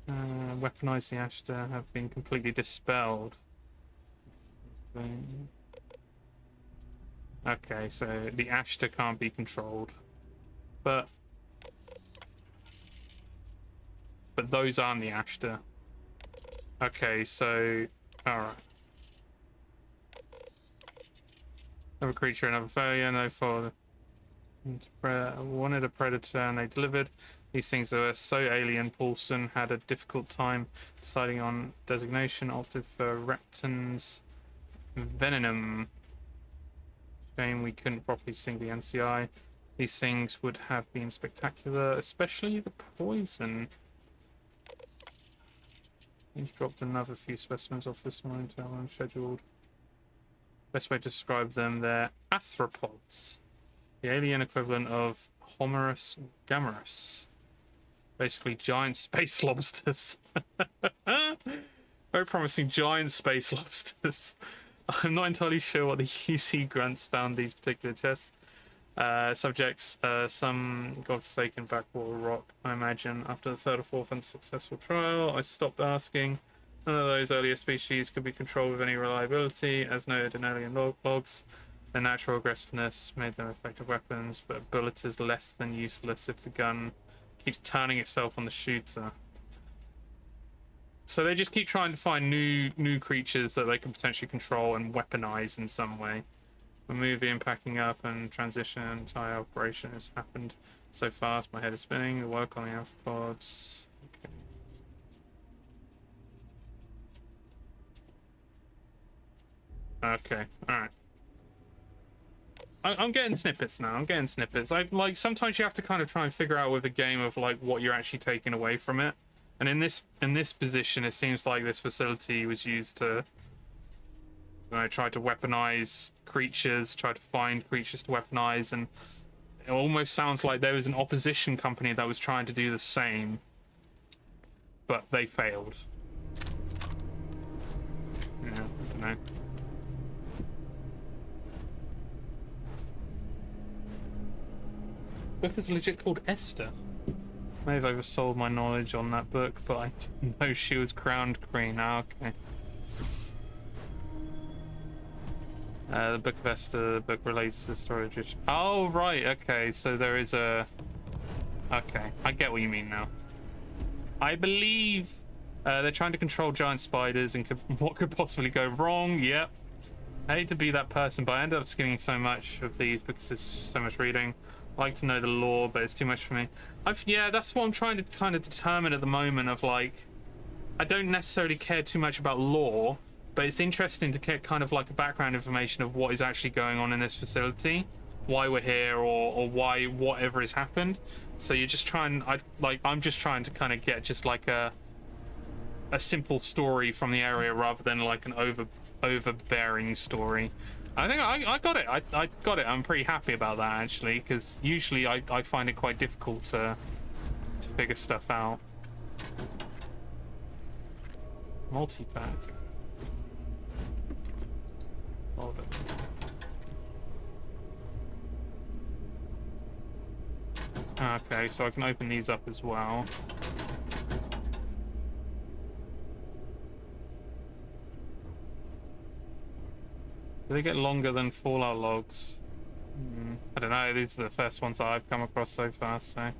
Weaponize the Ashta have been completely dispelled. Okay, so the Ashta can't be controlled, but those aren't the Ashta. Okay, so alright. Another creature, another failure, no failure. Wanted a predator and they delivered. These things were so alien. Paulson had a difficult time deciding on designation, opted for Repton's Venom. Shame we couldn't properly sing the NCI. These things would have been spectacular, especially the poison. He's dropped another few specimens off this morning to have scheduled. Best way to describe them, they're arthropods. The alien equivalent of Homerus gammarus. Basically giant space lobsters. Very promising giant space lobsters. I'm not entirely sure what the UC grants found these particular chests. Subjects, some godforsaken backwater rock, I imagine. After the third or fourth unsuccessful trial, I stopped asking. None of those earlier species could be controlled with any reliability, as noted in alien logs. Their natural aggressiveness made them effective weapons, but a bullet is less than useless if the gun keeps turning itself on the shooter. So they just keep trying to find new creatures that they can potentially control and weaponize in some way. We're moving, packing up, and transition. Entire operation has happened so fast. My head is spinning. The work on the arthropods. Okay. All right. I'm getting snippets now. I'm getting snippets. Like sometimes you have to kind of try and figure out with a game of like what you're actually taking away from it. And in this position, it seems like this facility was used to, you know, try to weaponize creatures, try to find creatures to weaponize, and it almost sounds like there was an opposition company that was trying to do the same, but they failed. Yeah, I don't know. Book is legit called Esther. May have oversold my knowledge on that book, but I didn't know she was crowned queen. Ah, okay. The Book of Esther, the book relates to the story of Egypt. Oh, right, okay, so there is a... Okay, I get what you mean now. I believe they're trying to control giant spiders and what could possibly go wrong. Yep. I hate to be that person, but I end up skimming so much of these because there's so much reading. I like to know the lore, but it's too much for me. Yeah, that's what I'm trying to kind of determine at the moment of like, I don't necessarily care too much about lore, but it's interesting to get kind of like a background information of what is actually going on in this facility, why we're here, or why whatever has happened. So you're just trying, I'm just trying to kind of get just like a simple story from the area rather than like an overbearing story. I think I got it. I got it. I'm pretty happy about that actually, because usually I find it quite difficult to figure stuff out. Multi-pack. Hold it. Okay, so I can open these up as well. Do they get longer than Fallout logs? I don't know. These are the first ones that I've come across so far, so...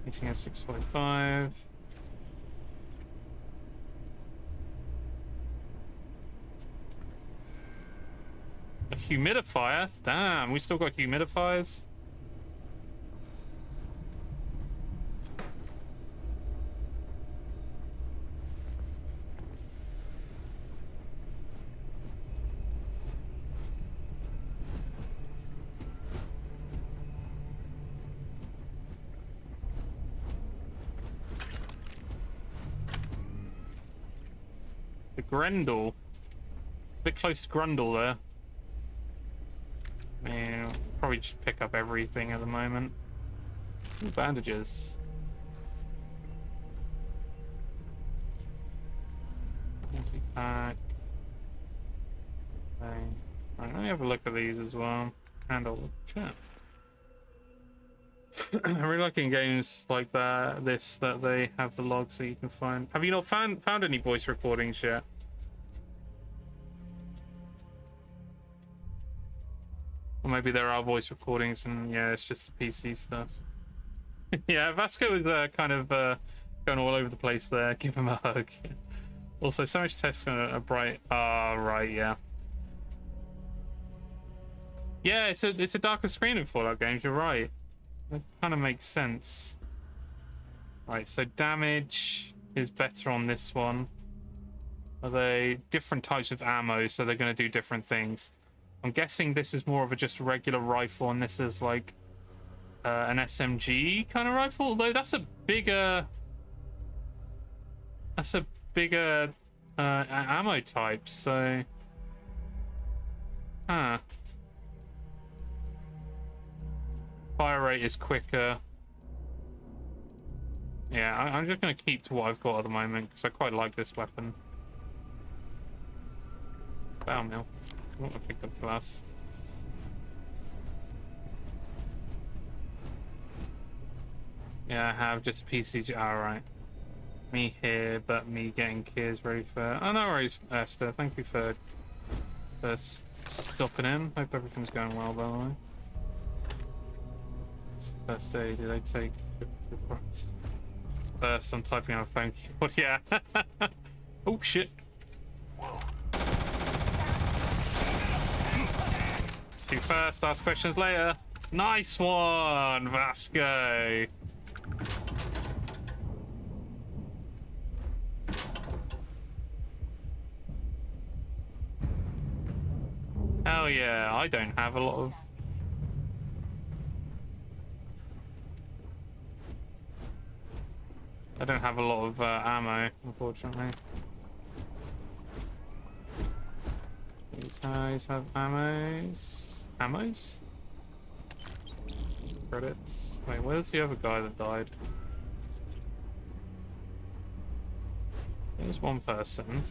Meeting at 6:45. A humidifier? Damn, we still got humidifiers? The Grendel. A bit close to Grundle there. I mean, I'll probably just pick up everything at the moment. Ooh, bandages. Multi-pack. Okay. Right, let me have a look at these as well. Handle chat. I really like in games like that they have the logs that you can find. Have you not found any voice recordings yet? Or maybe there are voice recordings and yeah, it's just the PC stuff. Yeah, Vasco is kind of going all over the place there. Give him a hug. Also, so much tests are bright. Ah, right, yeah. Yeah, it's a darker screen in Fallout games. You're right. That kind of makes sense. Right, so damage is better on this one. Are they different types of ammo, so they're going to do different things? I'm guessing this is more of a just regular rifle, and this is like an SMG kind of rifle. Although that's a bigger ammo type. So, huh? Fire rate is quicker. Yeah, I'm just going to keep to what I've got at the moment because I quite like this weapon. Bow mill. Oh, I picked up glass. Yeah, I have just a PCG. Alright. Me here, but me getting Kiers ready for. Oh, no worries, Esther. Thank you for stopping in. Hope everything's going well, by the way. First aid, did I take first? I'm typing on a phone keyboard. Yeah. Oh shit. Shoot first, ask questions later. Nice one, Vasco. Hell yeah, I don't have a lot of. I don't have a lot of ammo, unfortunately. These guys have ammos. Ammos? Credits. Wait, where's the other guy that died? There's one person.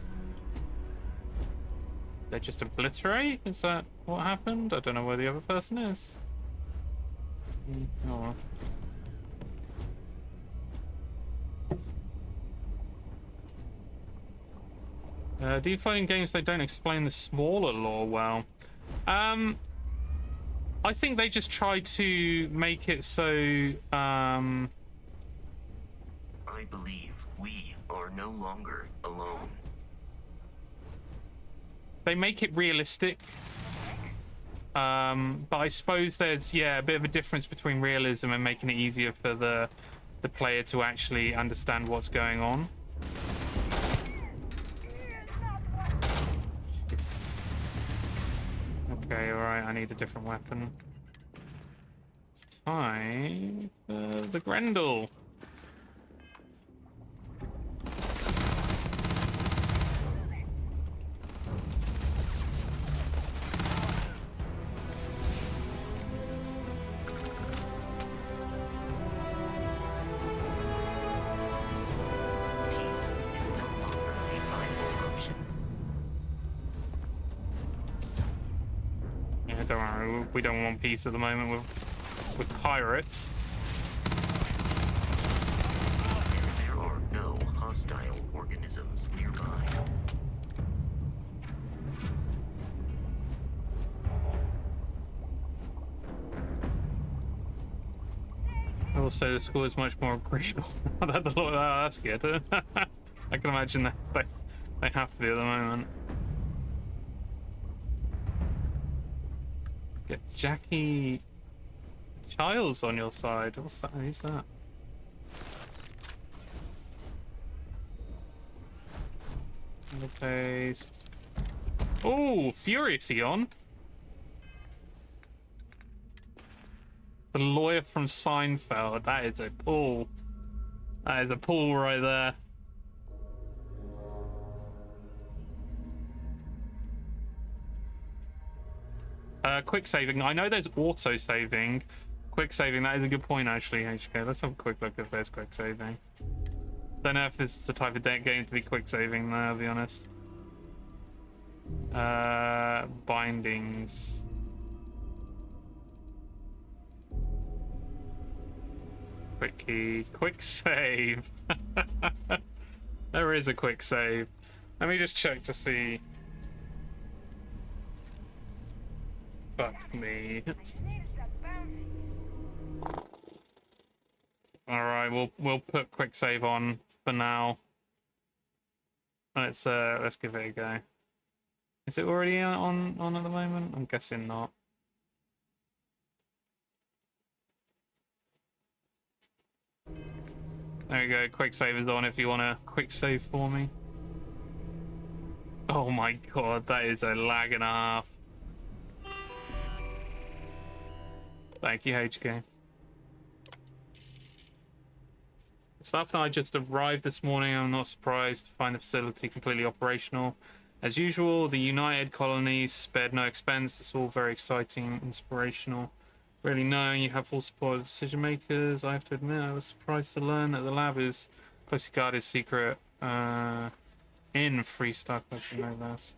They just obliterate? Is that what happened? I don't know where the other person is. Oh well. Do you find in games they don't explain the smaller lore well? I think they just try to make it so, I believe we are no longer alone. They make it realistic. But I suppose there's, yeah, a bit of a difference between realism and making it easier for the player to actually understand what's going on. Okay, alright, I need a different weapon. It's time for the Grendel. Don't worry, we don't want peace at the moment with pirates. There are no hostile organisms nearby. I will say the school is much more agreeable. That's good. I can imagine that they have to be at the moment. Get Jackie Childs on your side. What's that? Who's that? Paste. Oh, Furious Eon. The lawyer from Seinfeld. That is a pull. That is a pull right there. Quick saving. I know there's auto saving. Quick saving, that is a good point actually, HK. Let's have a quick look if there's quick saving. Don't know if this is the type of game to be quick saving though, I'll be honest. Bindings. Quick key. Quick save. There is a quick save. Let me just check to see. Fuck me. Alright, we'll put quick save on for now. Let's give it a go. Is it already on at the moment? I'm guessing not. There we go. Quick save is on if you want a quick save for me. Oh my god, that is a lag and a half. Thank you, HK. Staff and I just arrived this morning. I'm not surprised to find the facility completely operational. As usual, the United colonies spared no expense. It's all very exciting, inspirational. Really knowing you have full support of decision makers, I have to admit I was surprised to learn that the lab is closely guarded secret in Freestar Collection, no less.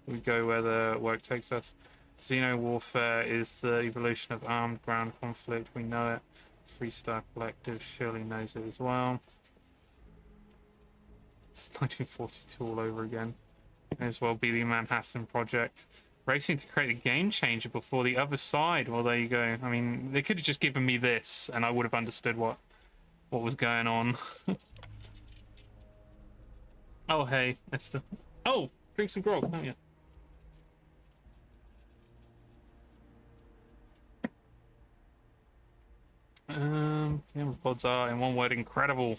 We go where the work takes us. Xeno warfare is the evolution of armed ground conflict. We know it. Freestar Collective surely knows it as well. It's 1942 all over again. May as well be the Manhattan Project. Racing to create a game changer before the other side. Well, there you go. I mean, they could have just given me this and I would have understood what was going on. Oh, hey, Esther. Oh, drink some grog, don't you? Yeah, pods are, in one word, incredible.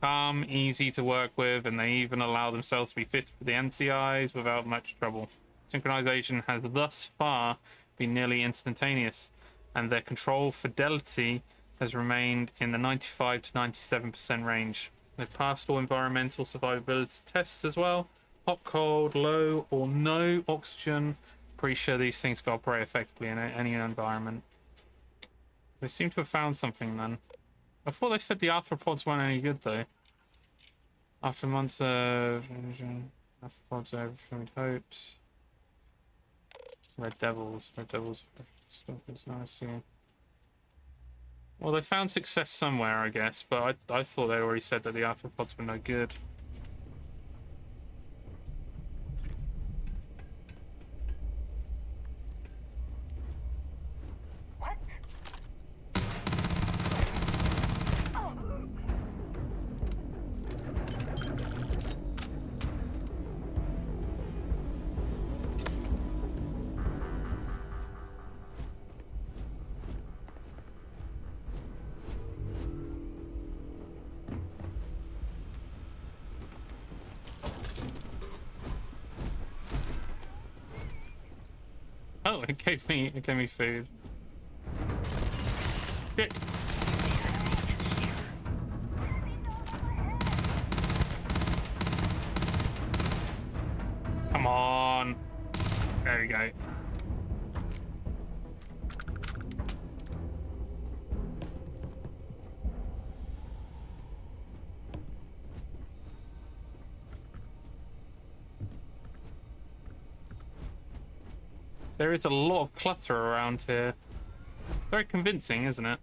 Calm, easy to work with, and they even allow themselves to be fit for the NCIs without much trouble. Synchronization has thus far been nearly instantaneous, and their control fidelity has remained in the 95 to 97% range. They've passed all environmental survivability tests as well. Hot, cold, low, or no oxygen. Pretty sure these things can operate effectively in any environment. They seem to have found something then. I thought they said the arthropods weren't any good though. After months of arthropods are everything we'd hoped. Red Devils stuff is nice here. Well, they found success somewhere, I guess, but I thought they already said that the arthropods were no good. Oh, it gave me food. Shit. Come on. There we go. There is a lot of clutter around here. Very convincing, isn't it?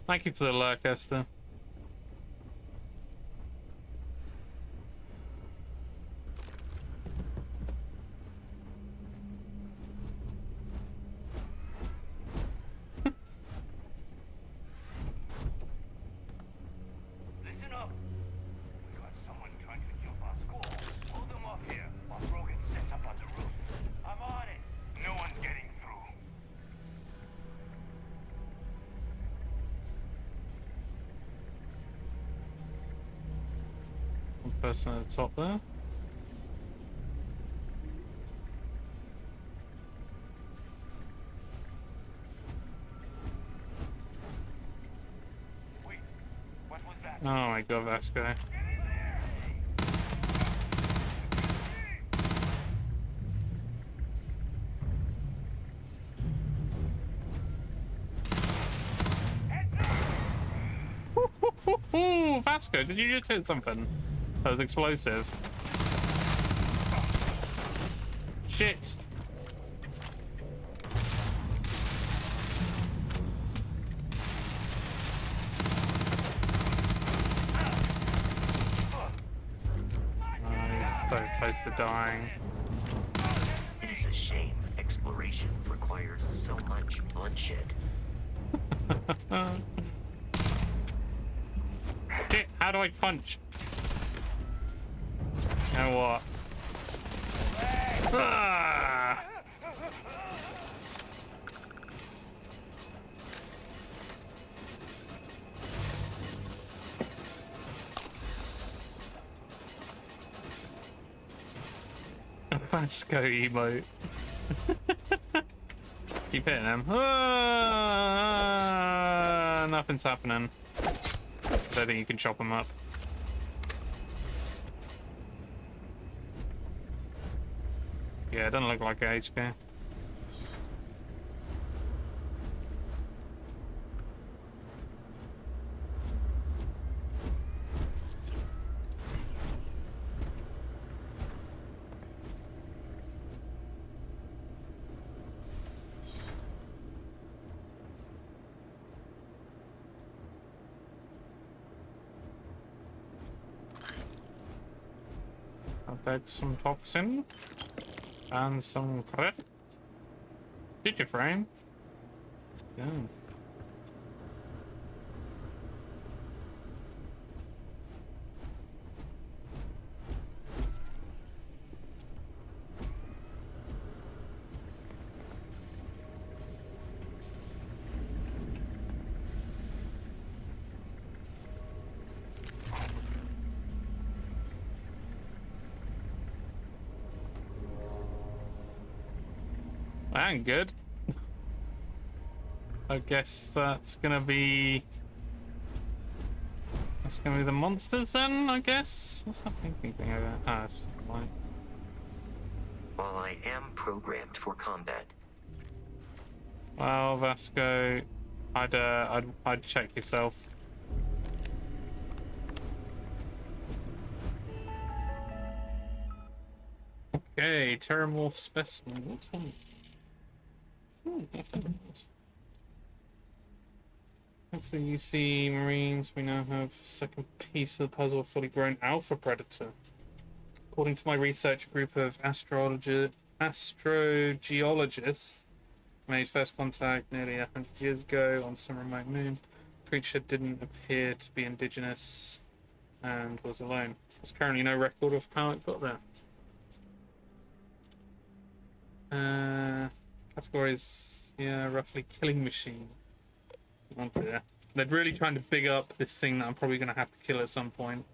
Thank you for the lurk, Esther. Listen up. We got someone trying to jump our school. Hold them off here while Brogan sets up on the roof. I'm on it. No one's getting through. One person at the top there. Wait, what was that? Oh my god, Vasco. Ooh, Vasco, did you just hit something? That was explosive. Shit. Oh, he's so close to dying. It is a shame exploration requires so much bloodshed. Shit, how do I punch? You know what? Ah! A Vasco emote. Keep hitting him. Ah, nothing's happening. I don't think you can chop him up. Yeah, it doesn't look like a HK. I'll take some toxin and some credit. Did you, frame? Yeah. That ain't good. I guess that's gonna be the monsters then, I guess? What's that thinking thing over there? Ah, it's just a light. While I am programmed for combat. Well, Vasco, I'd check yourself. Okay, Terramorph specimen. What time? So you see, Marines, we now have second piece of the puzzle, fully grown alpha predator. According to my research, a group of astrogeologists made first contact nearly 100 years ago on some remote moon. The creature didn't appear to be indigenous and was alone. There's currently no record of how it got there. Categories, yeah, roughly killing machine. Oh dear. They're really trying to big up this thing that I'm probably going to have to kill at some point.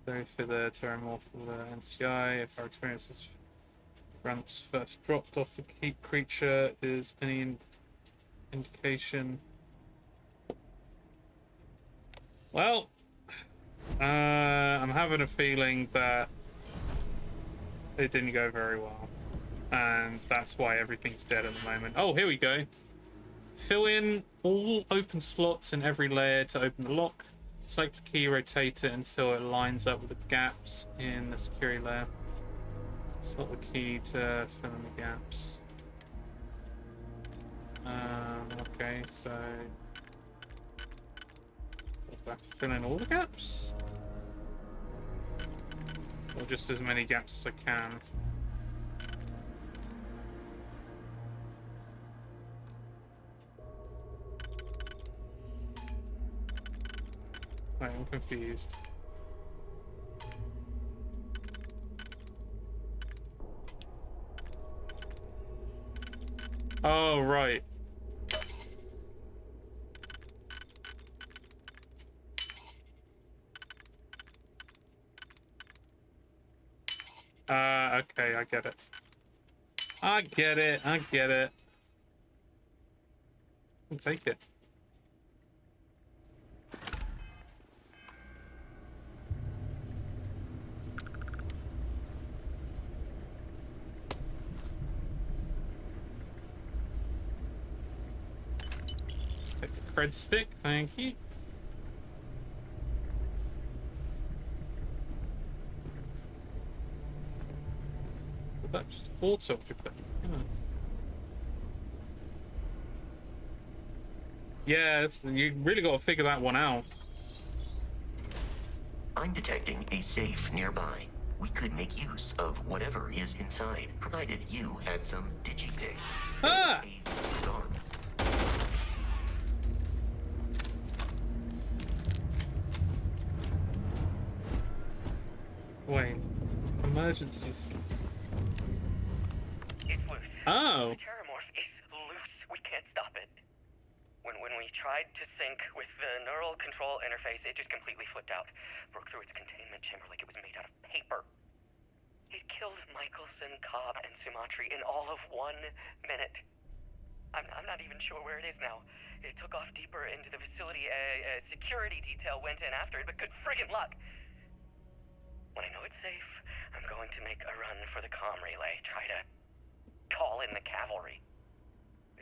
So for the Terramorph for the NCI, if our experiences grants first dropped off the creature is any indication. Well, I'm having a feeling that it didn't go very well. And that's why everything's dead at the moment. Oh, here we go. Fill in all open slots in every layer to open the lock. Select the key, rotate it until it lines up with the gaps in the security layer. Slot the key to fill in the gaps. Okay, so I have to fill in all the gaps? Or just as many gaps as I can? I'm confused. Oh, right. Okay, I get it. I get it. I'll take it. Take the cred stick, thank you. That just auto occupied. Yeah, you really got to figure that one out. I'm detecting a safe nearby. We could make use of whatever is inside, provided you had some digipics. Ah! Wait, emergency. It's loose. Oh. The Terramorph is loose. We can't stop it. When we tried to sync with the neural control interface, it just completely flipped out. Broke through its containment chamber like it was made out of paper. It killed Michaelson, Cobb and Sumatri in all of 1 minute. I'm not even sure where it is now. It took off deeper into the facility. A security detail went in after it, but good friggin' luck. When I know it's safe, I'm going to make a run for the comm relay. Try to call in the cavalry.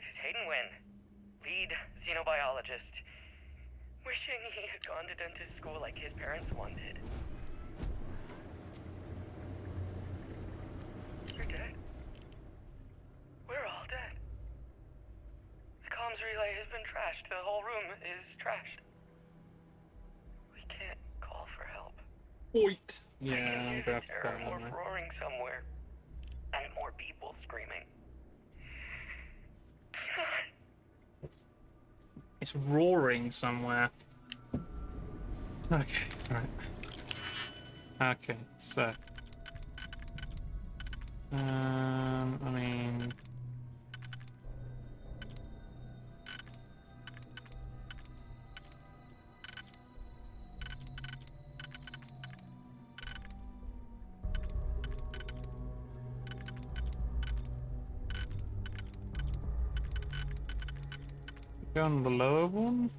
This is Hayden Wynn, lead xenobiologist. Wishing he had gone to dentist school like his parents wanted. You're dead. We're all dead. The comms relay has been trashed. The whole room is trashed. We can't call for help. Oit. I Yeah, can I'm hear gonna have the to terror, put more on there. roaring somewhere. And more people screaming. It's roaring somewhere. Okay, right. Okay, so. I mean. Go on the lower one.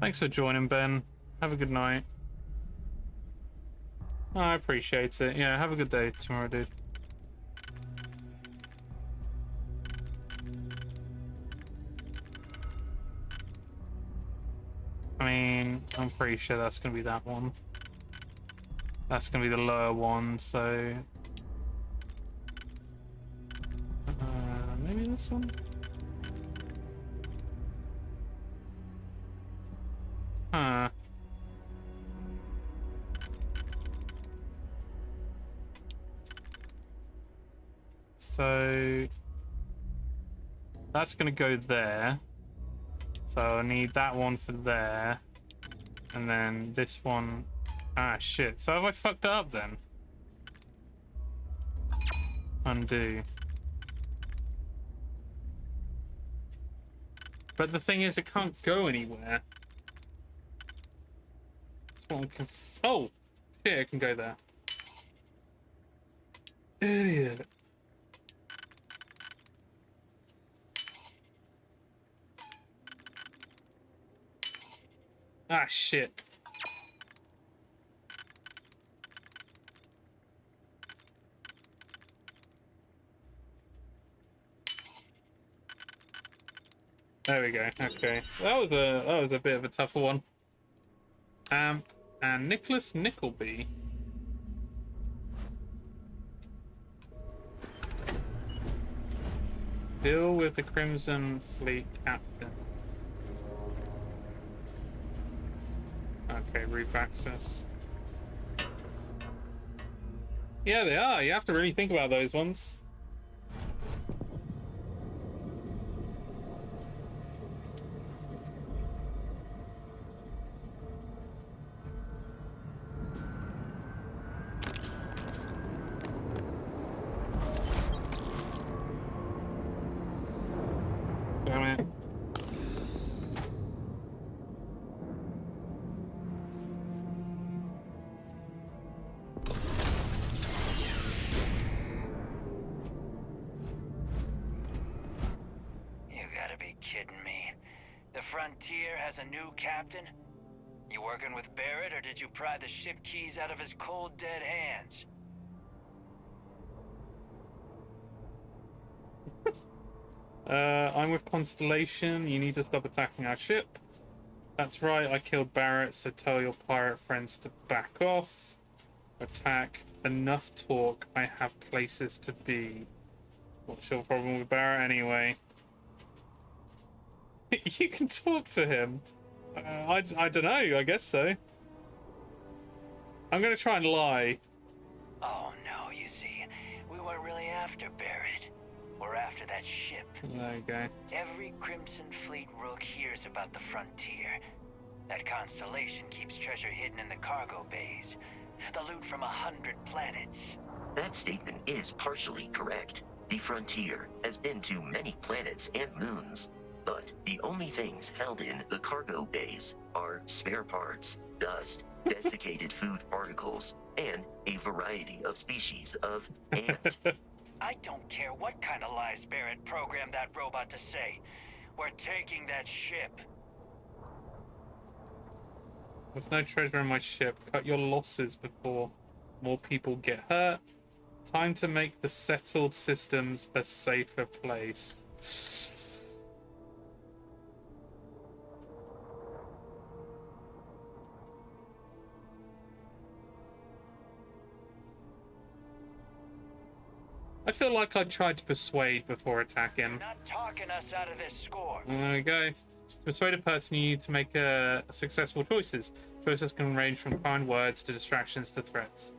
Thanks for joining, Ben. Have a good night. Oh, I appreciate it. Yeah, have a good day tomorrow, dude. I mean, I'm pretty sure that's going to be that one. That's going to be the lower one, so... maybe this one? Huh. So... that's going to go there. So I need that one for there. And then this one... ah, shit. So have I fucked it up then? Undo. But the thing is, it can't go anywhere. This one can... oh! Shit, it can go there. Idiot. Ah, shit. There we go. Okay, that was a bit of a tougher one. And Nicholas Nickleby. Deal with the Crimson Fleet captain. Okay, roof access. Yeah, they are. You have to really think about those ones. Damn it. You gotta be kidding me. The Frontier has a new captain? You working with Barrett, or did you pry the ship keys out of his cold, dead hands? I'm with Constellation. You need to stop attacking our ship. That's right, I killed Barrett, so tell your pirate friends to back off. Attack. Enough talk. I have places to be. What's your problem with Barrett anyway? You can talk to him. I don't know, I guess so. I'm gonna try and lie. Oh no, you see, we weren't really after Barrett. We're after that ship. There you go. Every Crimson Fleet rook hears about the Frontier. That constellation keeps treasure hidden in the cargo bays. The loot from 100 planets. That statement is partially correct. The frontier has been to many planets and moons, but the only things held in the cargo bays are spare parts, dust, desiccated food particles, and a variety of species of ant. I don't care what kind of lies Barrett programmed that robot to say. We're taking that ship. There's no treasure in my ship. Cut your losses before more people get hurt. Time to make the settled systems a safer place. I feel like I tried to persuade before attacking. Not talking us out of this score. And there we go. To persuade a person, you need to make successful choices. Choices can range from kind words to distractions to threats.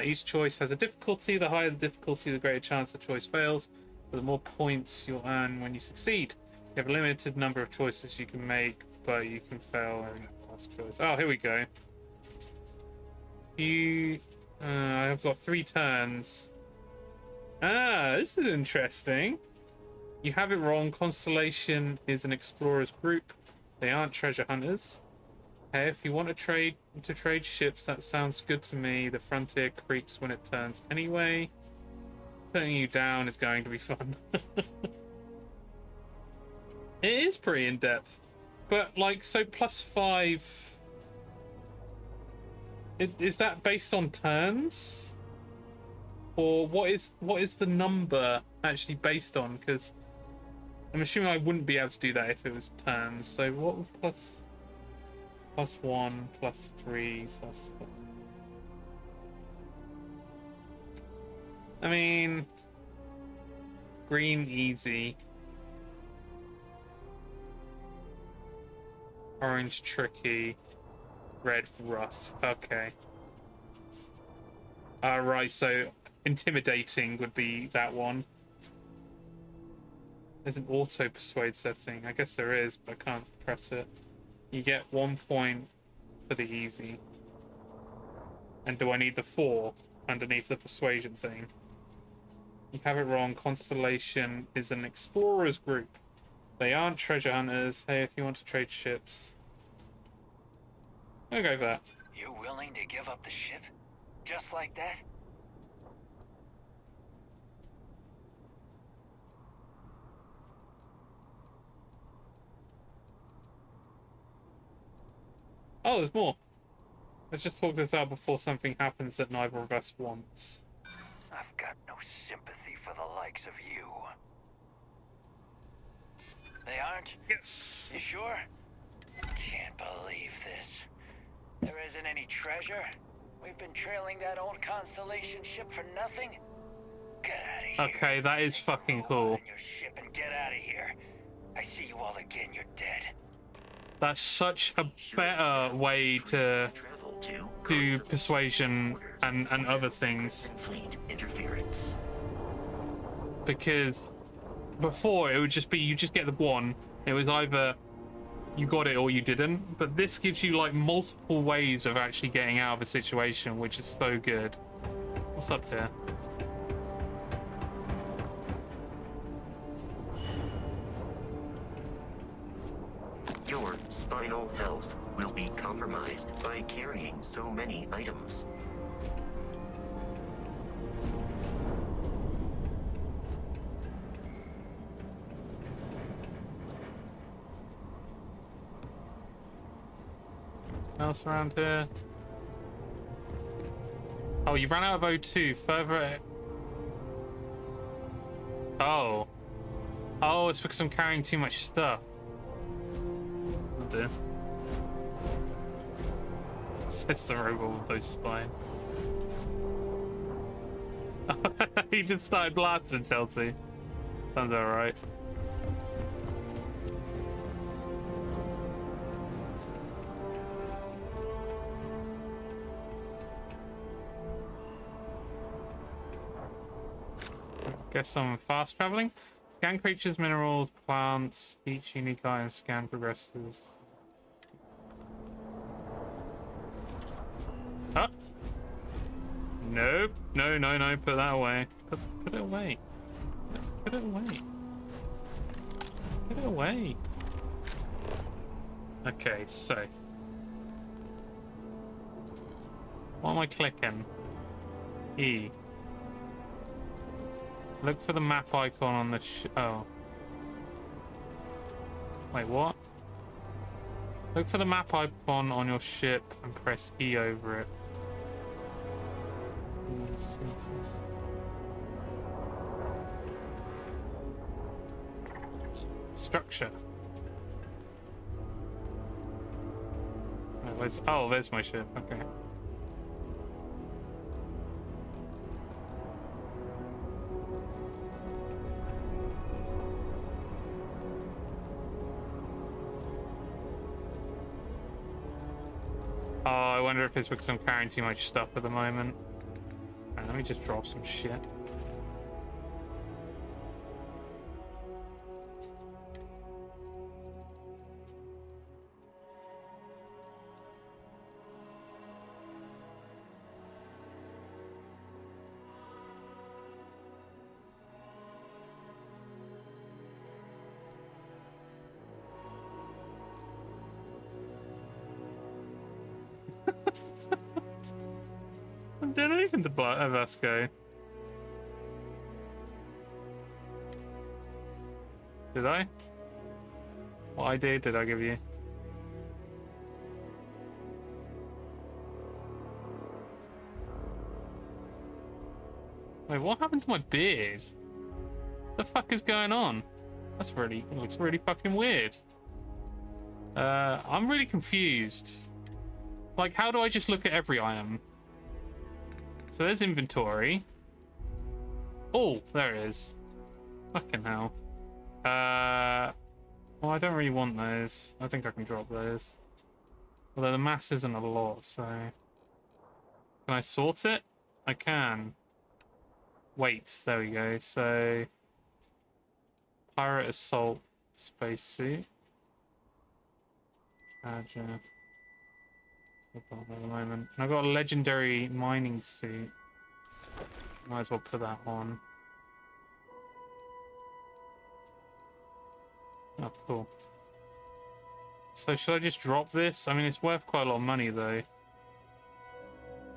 Each choice has a difficulty. The higher the difficulty, the greater chance the choice fails. But the more points you'll earn when you succeed. You have a limited number of choices you can make, but you can fail in the last choice. Oh, here we go. I've got 3 turns. Ah, this is interesting. You have it wrong. Constellation is an explorers group. They aren't treasure hunters. Hey, if you want to trade ships, that sounds good to me. The frontier creaks when it turns anyway. Putting you down is going to be fun. It is pretty in-depth. But, like, so +5... Is that based on turns? Or what is the number actually based on? Because I'm assuming I wouldn't be able to do that if it was turns. So what would +1, +3, +4? I mean, green easy, orange tricky, red rough. Okay. Right. So intimidating would be that one. There's an auto persuade setting. I guess there is, but I can't press it. You get 1 point for the easy. And do I need the 4 underneath the persuasion thing? You have it wrong. Constellation is an explorers group. They aren't treasure hunters. Hey, if you want to trade ships, I'll go for that. You willing to give up the ship? Just like that? Oh, there's more. Let's just talk this out before something happens that neither of us wants. I've got no sympathy for the likes of you. They aren't? Yes. You sure? Can't believe this. There isn't any treasure? We've been trailing that old Constellation ship for nothing? Get out of here. Okay, that is fucking cool. Your ship and get out of here. I see you all again, you're dead. That's such a better way to do persuasion and other things. Because before it would just be you just get the one. It was either you got it or you didn't. But this gives you like multiple ways of actually getting out of a situation, which is so good. What's up here? Your spinal health will be compromised by carrying so many items. Else around here? Oh, you ran out of O2. Further. Oh. Oh, it's because I'm carrying too much stuff. Oh dear. Says the robot with those spine. He just started blasting Chelsea. Sounds alright. Guess I'm fast traveling. Scan creatures, minerals, plants. Each unique item scan progresses. Huh? Nope. No. Put that away. Put it away. Get it away. Get it away. Okay, so. What am I clicking? E. Look for the map icon on the oh. Wait, what? Look for the map icon on your ship and press E over it. Structure. Oh, there's my ship. Okay. Oh, I wonder if it's because I'm carrying too much stuff at the moment. Right, let me just drop some shit. Did I even deploy Vasco? Did I? What idea did I give you? Wait, what happened to my beard? The fuck is going on? That's really, it looks really fucking weird. I'm really confused. Like, how do I just look at every item? So there's inventory. Oh, there it is. Fucking hell. Well, I don't really want those. I think I can drop those. Although the mass isn't a lot, so... Can I sort it? I can. Wait, there we go. So... Pirate Assault Spacesuit. Charger. At the moment. And I've got a legendary mining suit. Might as well put that on. Oh, cool. So should I just drop this? I mean, it's worth quite a lot of money, though.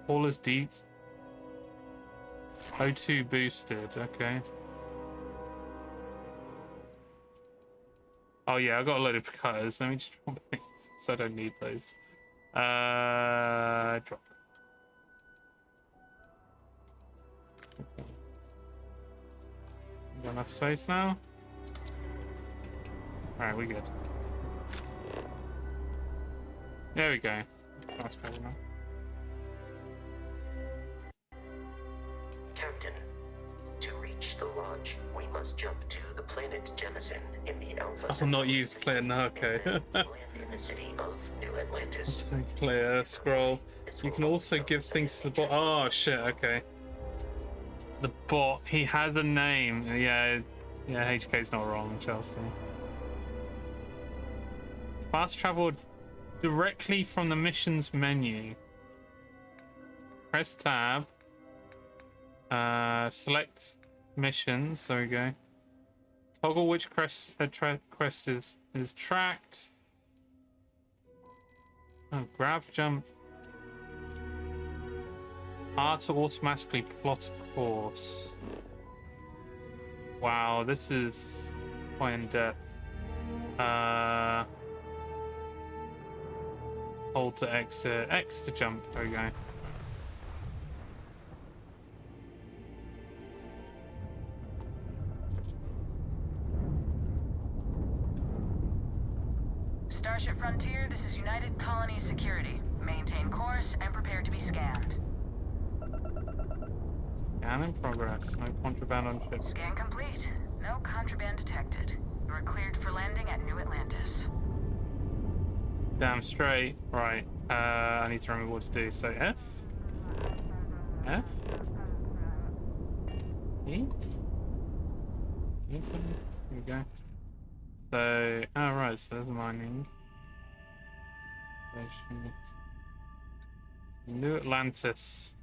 All is deep. O2 boosted, okay. Oh yeah, I got a load of cutters. Let me just drop these, so I don't need those. Drop. Okay. Got enough space now? Alright, we good. There we go. That's better now. Captain, to reach the lodge, we must jump to the planet Jemison in the Alpha. Oh, not you, Claire. No, okay. Land in the city of New Atlantis. Claire, scroll. You can also give things to the bot. Oh shit. Okay. The bot. He has a name. Yeah. Yeah. HK's not wrong, Chelsea. Fast travel directly from the missions menu. Press tab. Select missions. There we go. Toggle which quest is tracked. Oh, grab jump. R to automatically plot a course. Wow, this is quite in depth. Hold to exit. X to jump. There we go. Starship Frontier, this is United Colony Security. Maintain course and prepare to be scanned. Scan in progress. No contraband on ship. Scan complete. No contraband detected. You are cleared for landing at New Atlantis. Damn straight. Right. I need to remember what to do. So F. F. E. Here we go. So, oh right, so there's mining. Station. New Atlantis.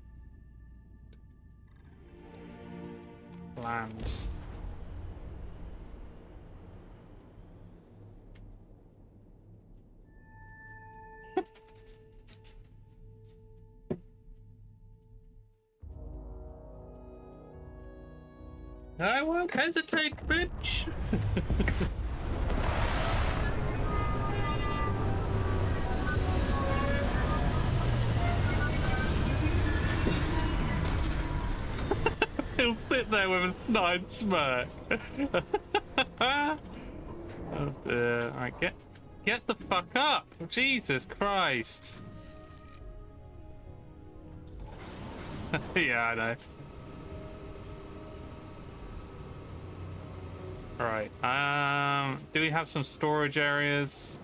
Land. I won't hesitate, bitch. He'll sit there with a snide smirk. Oh dear. Alright, get the fuck up. Jesus Christ. Yeah, I know. Alright, do we have some storage areas?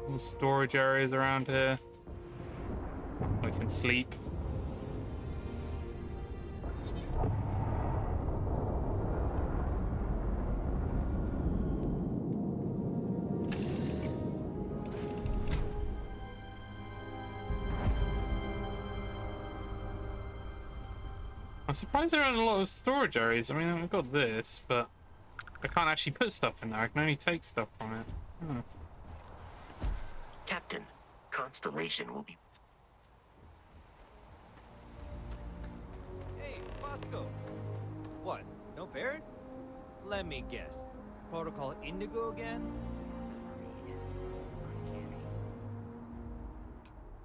Some storage areas around here. I can sleep. I'm surprised there aren't a lot of storage areas. I mean, I've got this, but I can't actually put stuff in there. I can only take stuff from it. Oh. Captain, Constellation will be... Hey, Bosco. What, no Barrett? Let me guess. Protocol Indigo again?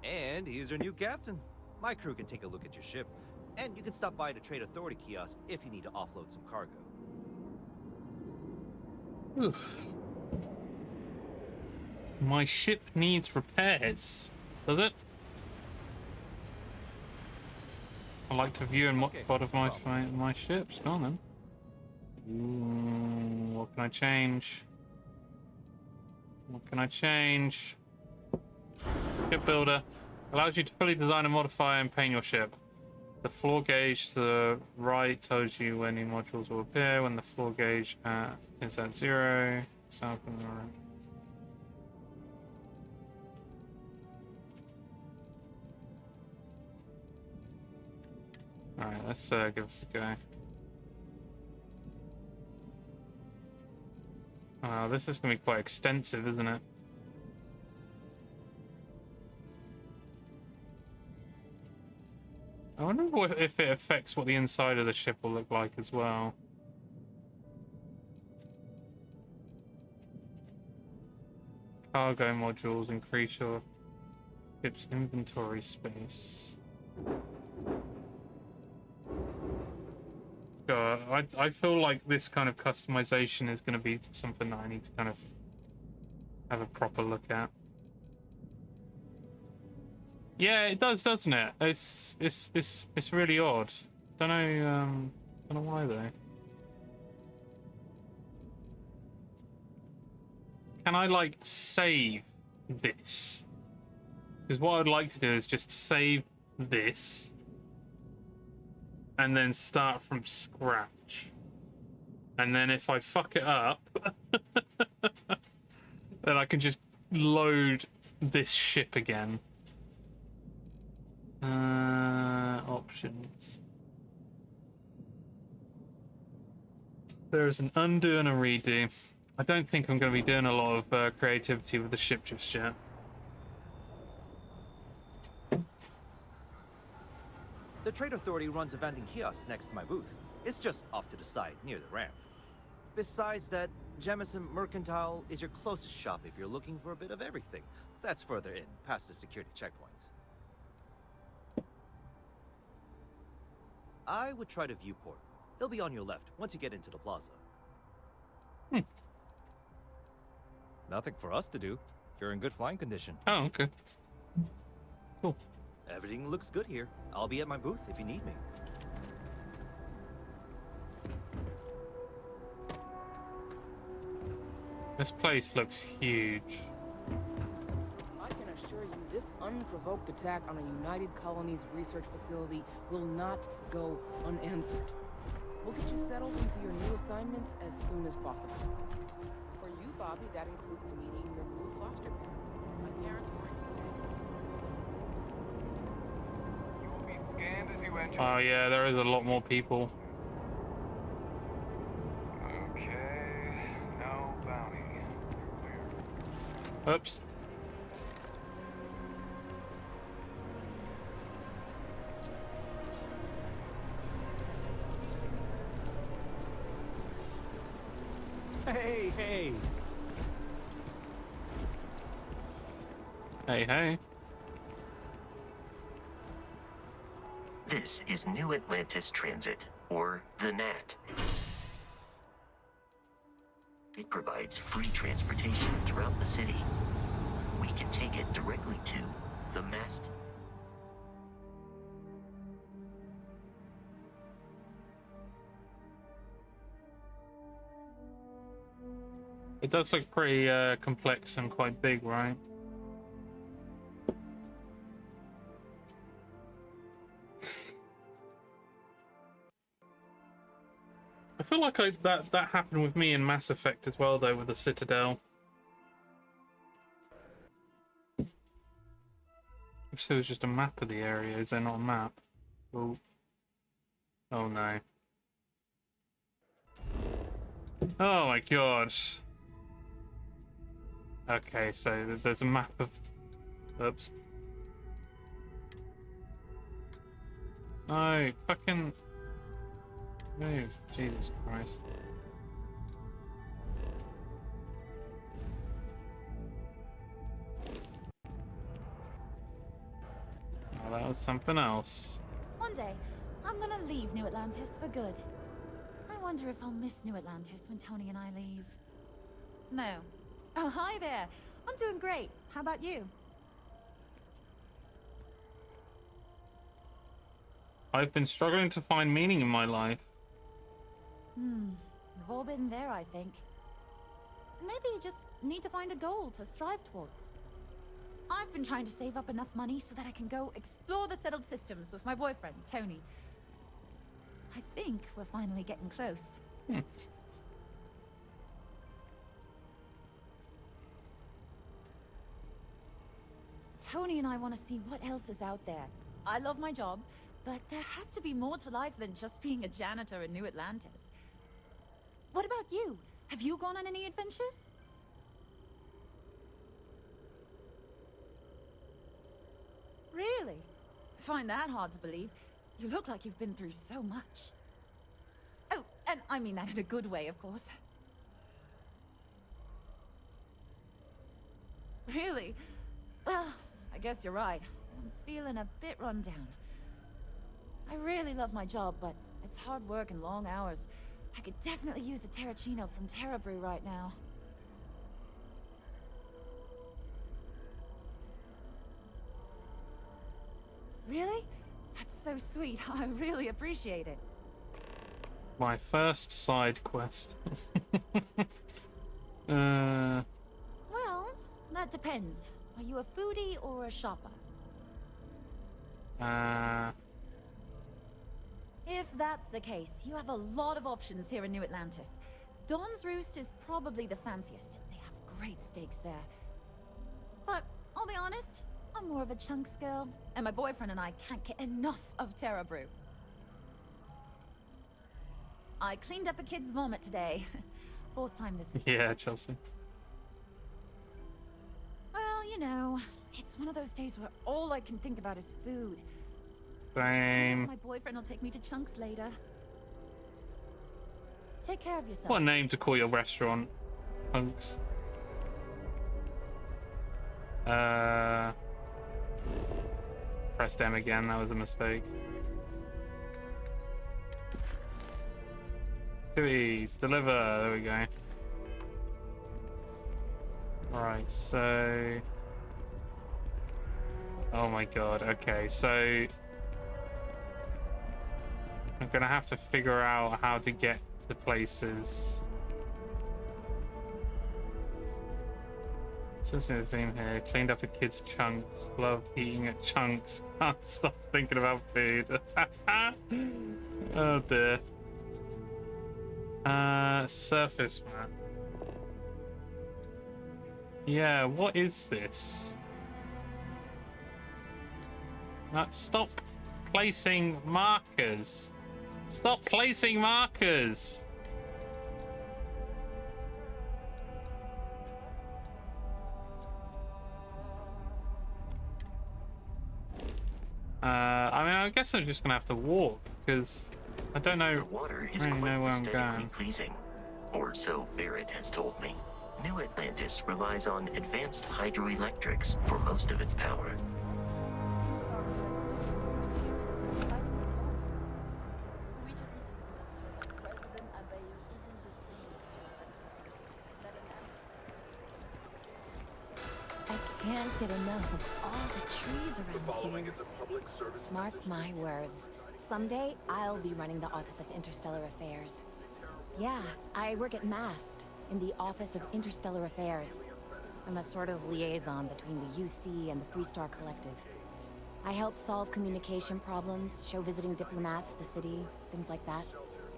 And he's our new captain. My crew can take a look at your ship. And you can stop by the Trade Authority kiosk if you need to offload some cargo. Oof. My ship needs repairs. Does it? I like to view and mod of my ships. Go on then. Ooh, what can I change? What can I change? Ship builder allows you to fully design and modify and paint your ship. The floor gauge to the right tells you when new modules will appear. When the floor gauge is at 0, south and the right. Alright, let's give this a go. This is going to be quite extensive, isn't it? I wonder if it affects what the inside of the ship will look like as well. Cargo modules increase your ship's inventory space. God, I feel like this kind of customization is going to be something that I need to kind of have a proper look at. Yeah, it does, doesn't it? It's really odd. Don't know why though. Can I like save this? Because what I'd like to do is just save this and then start from scratch. And then if I fuck it up, then I can just load this ship again. Options. There's an undo and a redo. I don't think I'm going to be doing a lot of creativity with the ship just yet. The Trade Authority runs a vending kiosk next to my booth. It's just off to the side, near the ramp. Besides that, Jemison Mercantile is your closest shop if you're looking for a bit of everything. That's further in, past the security checkpoint. I would try the viewport. It'll be on your left once you get into the plaza. Nothing for us to do. You're in good flying condition. Oh, okay. Cool. Everything looks good here. I'll be at my booth if you need me. This place looks huge. I can assure you this unprovoked attack on a United Colonies research facility will not go unanswered. We'll get you settled into your new assignments as soon as possible. For you, Bobby, that includes meeting your new foster parent. My parents were... You will be scanned as you enter. Oh yeah, there is a lot more people. Okay, no bounty. Oops. Hey, hey. Hey, hey. This is New Atlantis Transit, or the NAT. It provides free transportation throughout the city. We can take it directly to the mast. It does look pretty complex and quite big, right? I feel like that happened with me in Mass Effect as well, though, with the Citadel. Wish there was just a map of the area. Is there not a map? Oh, oh no. Oh my gosh. Okay, so there's a map of... Oops. No, fucking... Move. Jesus Christ. Oh, that was something else. One day, I'm gonna leave New Atlantis for good. I wonder if I'll miss New Atlantis when Tony and I leave. No. Oh, hi there. I'm doing great. How about you? I've been struggling to find meaning in my life. We've all been there, I think. Maybe you just need to find a goal to strive towards. I've been trying to save up enough money so that I can go explore the settled systems with my boyfriend, Tony. I think we're finally getting close. Tony and I want to see what else is out there. I love my job, but there has to be more to life than just being a janitor in New Atlantis. What about you? Have you gone on any adventures? Really? I find that hard to believe. You look like you've been through so much. Oh, and I mean that in a good way, of course. Really? Well, I guess you're right. I'm feeling a bit run down. I really love my job, but it's hard work and long hours. I could definitely use a Terracino from Terra Brew right now. Really? That's so sweet. I really appreciate it. My first side quest. Uh... Well, that depends. Are you a foodie or a shopper? If that's the case, you have a lot of options here in New Atlantis. Dawn's Roost is probably the fanciest. They have great steaks there. But I'll be honest, I'm more of a chunks girl, and my boyfriend and I can't get enough of Terra Brew. I cleaned up a kid's vomit today. 4th time this week. Yeah, Chelsea. Well, you know, it's one of those days where all I can think about is food. Same. My boyfriend will take me to Chunks later. Take care of yourself. What a name to call your restaurant. Chunks. Pressed M again, that was a mistake. Please, deliver. There we go. Right, so... Oh my god, okay, so... I'm gonna have to figure out how to get to places. Just the theme here. Cleaned up a kid's chunks. Love eating at Chunks. Can't stop thinking about food. Oh dear. Surface map. Yeah, what is this? Stop placing markers. Stop placing markers. I mean, I guess I'm just gonna have to walk because I don't know. The water is really know where I'm aesthetically going. pleasing. or so Barrett has told me. New Atlantis relies on advanced hydroelectrics for most of its power. I can't get enough of all the trees around here. Mark my words. Someday, I'll be running the Office of Interstellar Affairs. Yeah, I work at MAST, in the Office of Interstellar Affairs. I'm a sort of liaison between the UC and the Freestar Collective. I help solve communication problems, show visiting diplomats the city, things like that.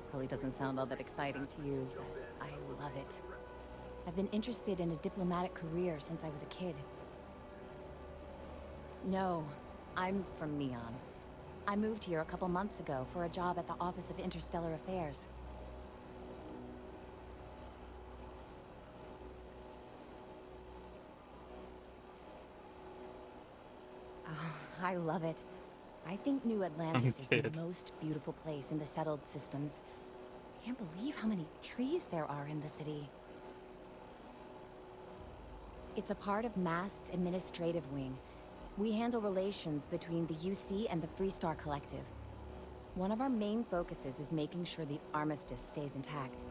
Probably doesn't sound all that exciting to you, but I love it. I've been interested in a diplomatic career since I was a kid. No, I'm from Neon. I moved here a couple months ago for a job at the Office of Interstellar Affairs. Oh, I love it. I think New Atlantis is the most beautiful place in the settled systems. I can't believe how many trees there are in the city. It's a part of MAST's administrative wing. We handle relations between the UC and the Freestar Collective. One of our main focuses is making sure the armistice stays intact.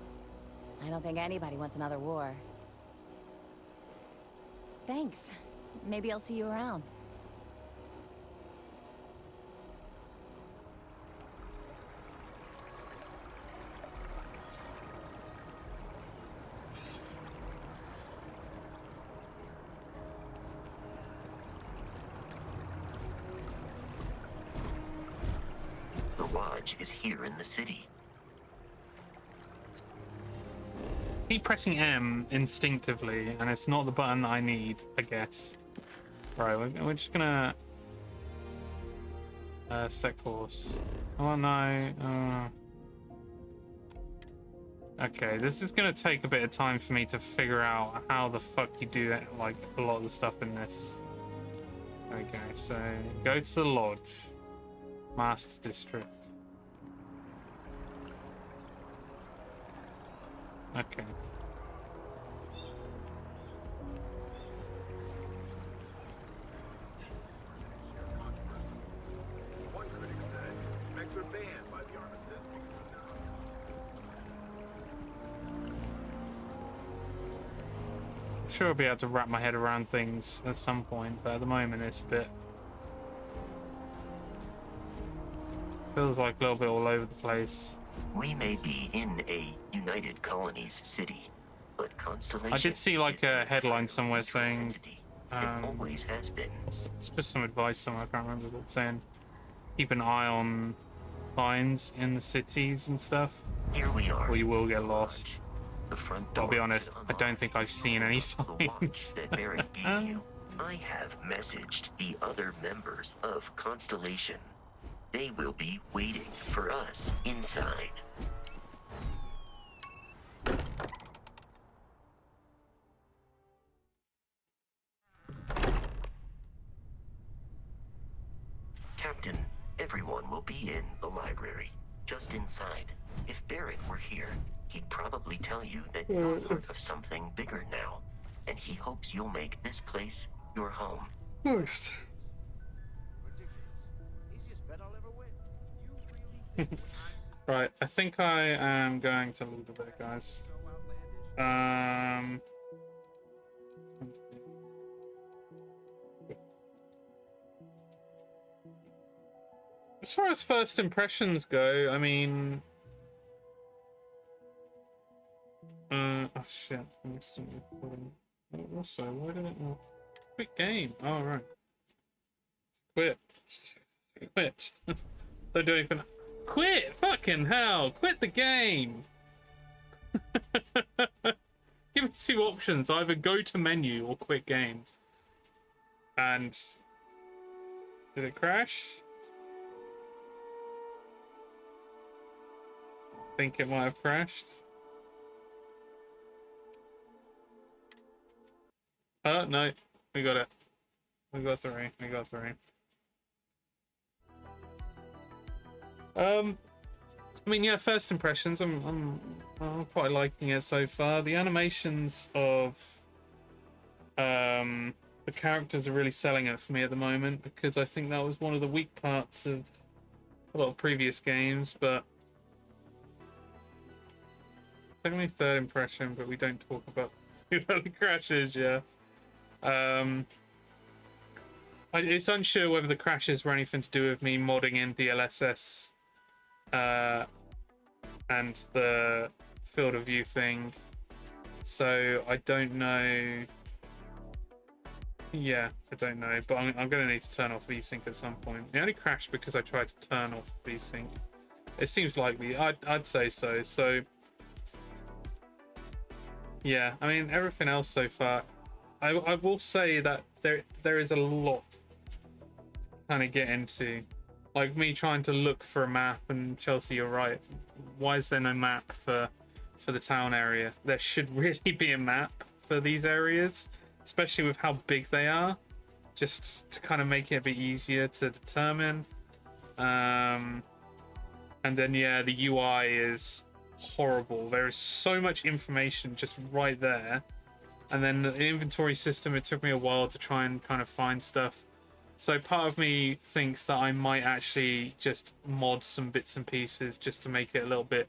I don't think anybody wants another war. Thanks. Maybe I'll see you around. The lodge is here in the city. Keep pressing M instinctively, and it's not the button I need, I guess. Right, we're just gonna set course. Oh no. Okay, this is gonna take a bit of time for me to figure out how the fuck you do it, like a lot of the stuff in this. Okay, so go to the lodge, Master District. Okay. I'm sure I'll be able to wrap my head around things at some point, but at the moment it's a bit... feels like a little bit all over the place. We may be in a United Colonies city, but Constellation... I did see like a headline somewhere saying... it always has been. It's just some advice somewhere, I can't remember what it's saying. Keep an eye on signs in the cities and stuff. Here we are. Or you will get lost. The front I'll be door honest, I don't think I've seen any signs. that Barrett gave you. I have messaged the other members of Constellation. They will be waiting for us inside. Captain, everyone will be in the library, just inside. If Barrett were here, he'd probably tell you that you're part of something bigger now, and he hopes you'll make this place your home. Nice. Right, I think I am going to leave it there, guys. As far as first impressions go, I mean... oh shit. Also, why did it not... Quit game. Oh, right. Quit. Quit. Don't do anything. Quit! Fucking hell! Quit the game! Give me two options. Either go to menu or quit game. And... did it crash? I think it might have crashed. Oh, no. We got it. We got three. We got three. I mean, yeah, first impressions, I'm quite liking it so far. The animations of the characters are really selling it for me at the moment, because I think that was one of the weak parts of a lot of previous games. But technically third impression, but we don't talk about the early crashes. Yeah. It's unsure whether the crashes were anything to do with me modding in DLSS and the field of view thing. So I don't know. Yeah, I don't know, but I'm going to need to turn off VSync at some point. It only crashed because I tried to turn off VSync. It seems likely. I'd say so. So yeah, I mean, everything else so far, I will say that there is a lot to kind of get into. Like me trying to look for a map, and Chelsea, you're right. Why is there no map for the town area? There should really be a map for these areas, especially with how big they are, just to kind of make it a bit easier to determine. And then yeah, the UI is horrible. There is so much information just right there, and then the inventory system, it took me a while to try and kind of find stuff. So part of me thinks that I might actually just mod some bits and pieces just to make it a little bit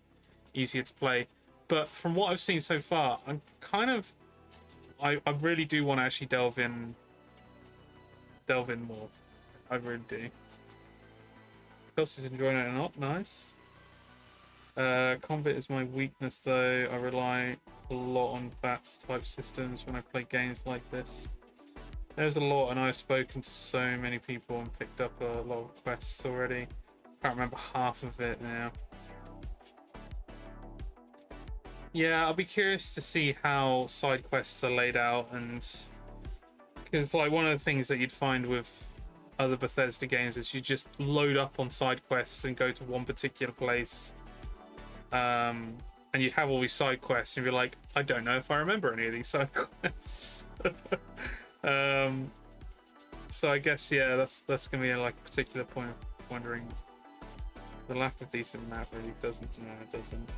easier to play. But from what I've seen so far, I'm kind of, I really do want to actually delve in more. I really do. Chelsea's enjoying it or not? Nice. Combat is my weakness though. I rely a lot on VATS type systems when I play games like this. There's a lot, and I've spoken to so many people and picked up a lot of quests already. Can't remember half of it now. Yeah, I'll be curious to see how side quests are laid out, and because like one of the things that you'd find with other Bethesda games is you just load up on side quests and go to one particular place, and you'd have all these side quests, and you're like, I don't know if I remember any of these side quests. So I guess yeah, that's gonna be like a particular point of wondering. The lack of decent map really doesn't. No, it doesn't.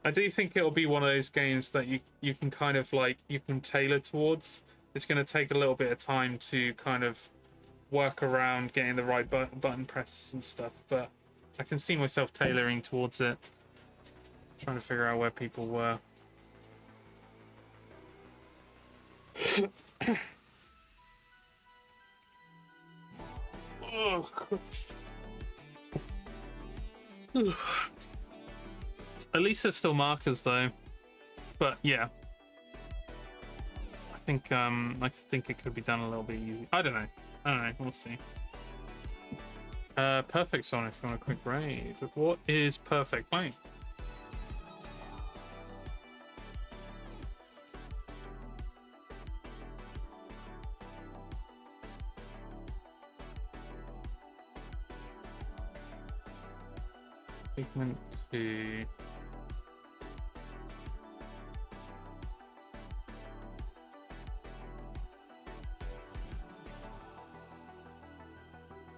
I do think it'll be one of those games that you can kind of like, you can tailor towards. It's going to take a little bit of time to kind of work around getting the right button presses and stuff, but I can see myself tailoring towards it, trying to figure out where people were. Oh, Christ. At least there's still markers though, but yeah, I think it could be done a little bit easier. I don't know. We'll see. Perfect Sonic on a quick raid. What is Perfect playing? Pigment 2.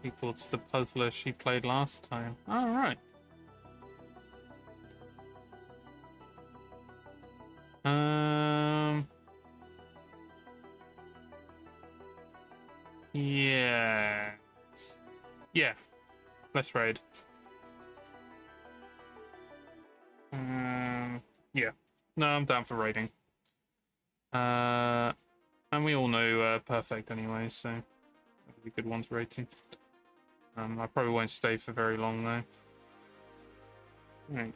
Equal to the puzzler she played last time. All right. Yes. Yeah. Let's raid. Yeah. No, I'm down for raiding. And we all know Perfect anyway, so that'll be a good one to raid to. I probably won't stay for very long though. Right.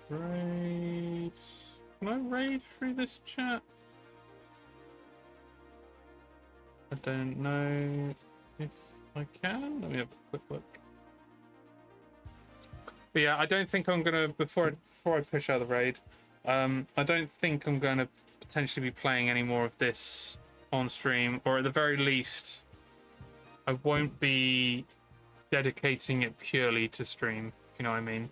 Raid. Can I raid through this chat? I don't know if I can. Let me have a quick look. But yeah, I don't think I'm gonna, before I push out the raid, I don't think I'm gonna potentially be playing any more of this on stream, or at the very least, I won't be dedicating it purely to stream, if you know what I mean.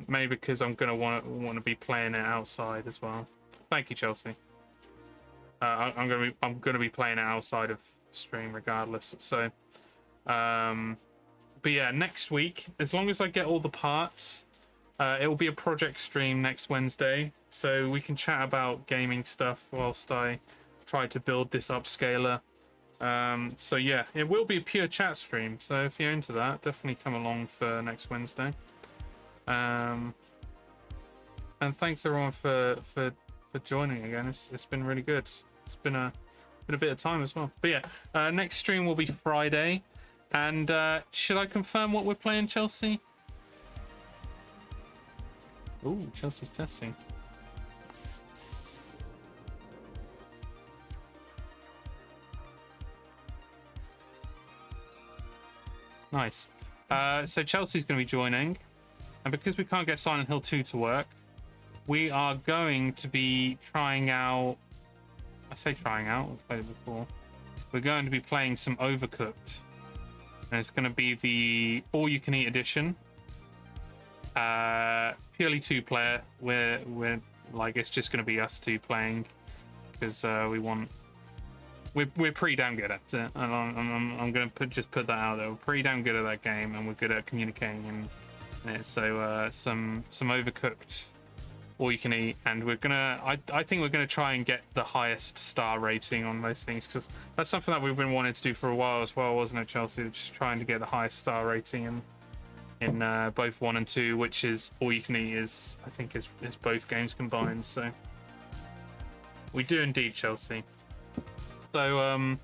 Maybe because I'm gonna want to be playing it outside as well. Thank you, Chelsea. I'm gonna be playing it outside of stream regardless. So, But yeah, next week, as long as I get all the parts, it will be a project stream next Wednesday, so we can chat about gaming stuff whilst I try to build this upscaler. So yeah, it will be a pure chat stream, so if you're into that, definitely come along for next Wednesday. And thanks everyone for joining again. It's been really good. It's been a bit of time as well. But yeah, next stream will be Friday. And should I confirm what we're playing, Chelsea? Ooh, Chelsea's testing. Nice. So Chelsea's going to be joining. And because we can't get Silent Hill 2 to work, we are going to be trying out... I say trying out, we've played it before. We're going to be playing some Overcooked. And it's going to be the all-you-can-eat edition. Purely two-player. We're like, it's just going to be us two playing because we're pretty damn good at it. And I'm going to just put that out there. We're pretty damn good at that game, and we're good at communicating in it. So some Overcooked all-you-can-eat, and we're gonna. I think we're gonna try and get the highest star rating on those things because that's something that we've been wanting to do for a while as well, wasn't it, Chelsea? Just trying to get the highest star rating in both 1 and 2, which is all-you-can-eat is both games combined. So we do indeed, Chelsea. So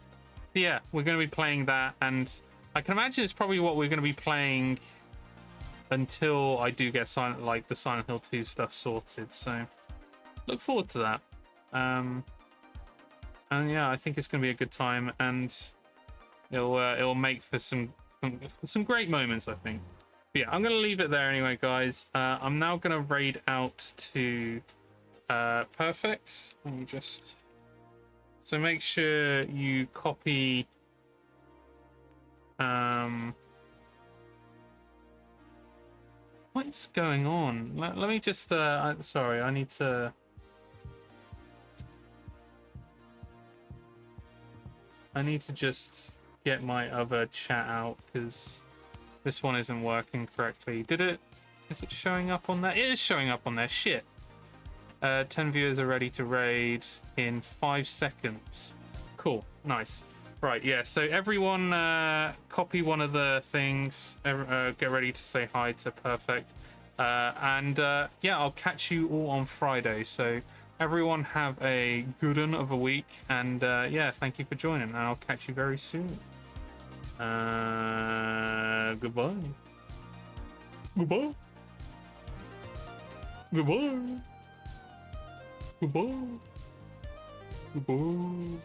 yeah, we're gonna be playing that, and I can imagine it's probably what we're gonna be playing until I do get the Silent Hill 2 stuff sorted. So look forward to that. And yeah, I think it's going to be a good time, and it'll make for some great moments, I think. But yeah, I'm going to leave it there anyway, guys. I'm now going to raid out to Perfect. Let me just... So make sure you copy... What's going on? Let me just... sorry, I need to... just get my other chat out because this one isn't working correctly. Is it showing up on there? It is showing up on there. Shit. 10 viewers are ready to raid in 5 seconds. Cool. Nice. Right, yeah, so everyone copy one of the things, get ready to say hi to Perfect, and yeah, I'll catch you all on Friday, so everyone have a good one of a week, and yeah, thank you for joining, and I'll catch you very soon. Goodbye. Goodbye. Goodbye. Goodbye. Goodbye.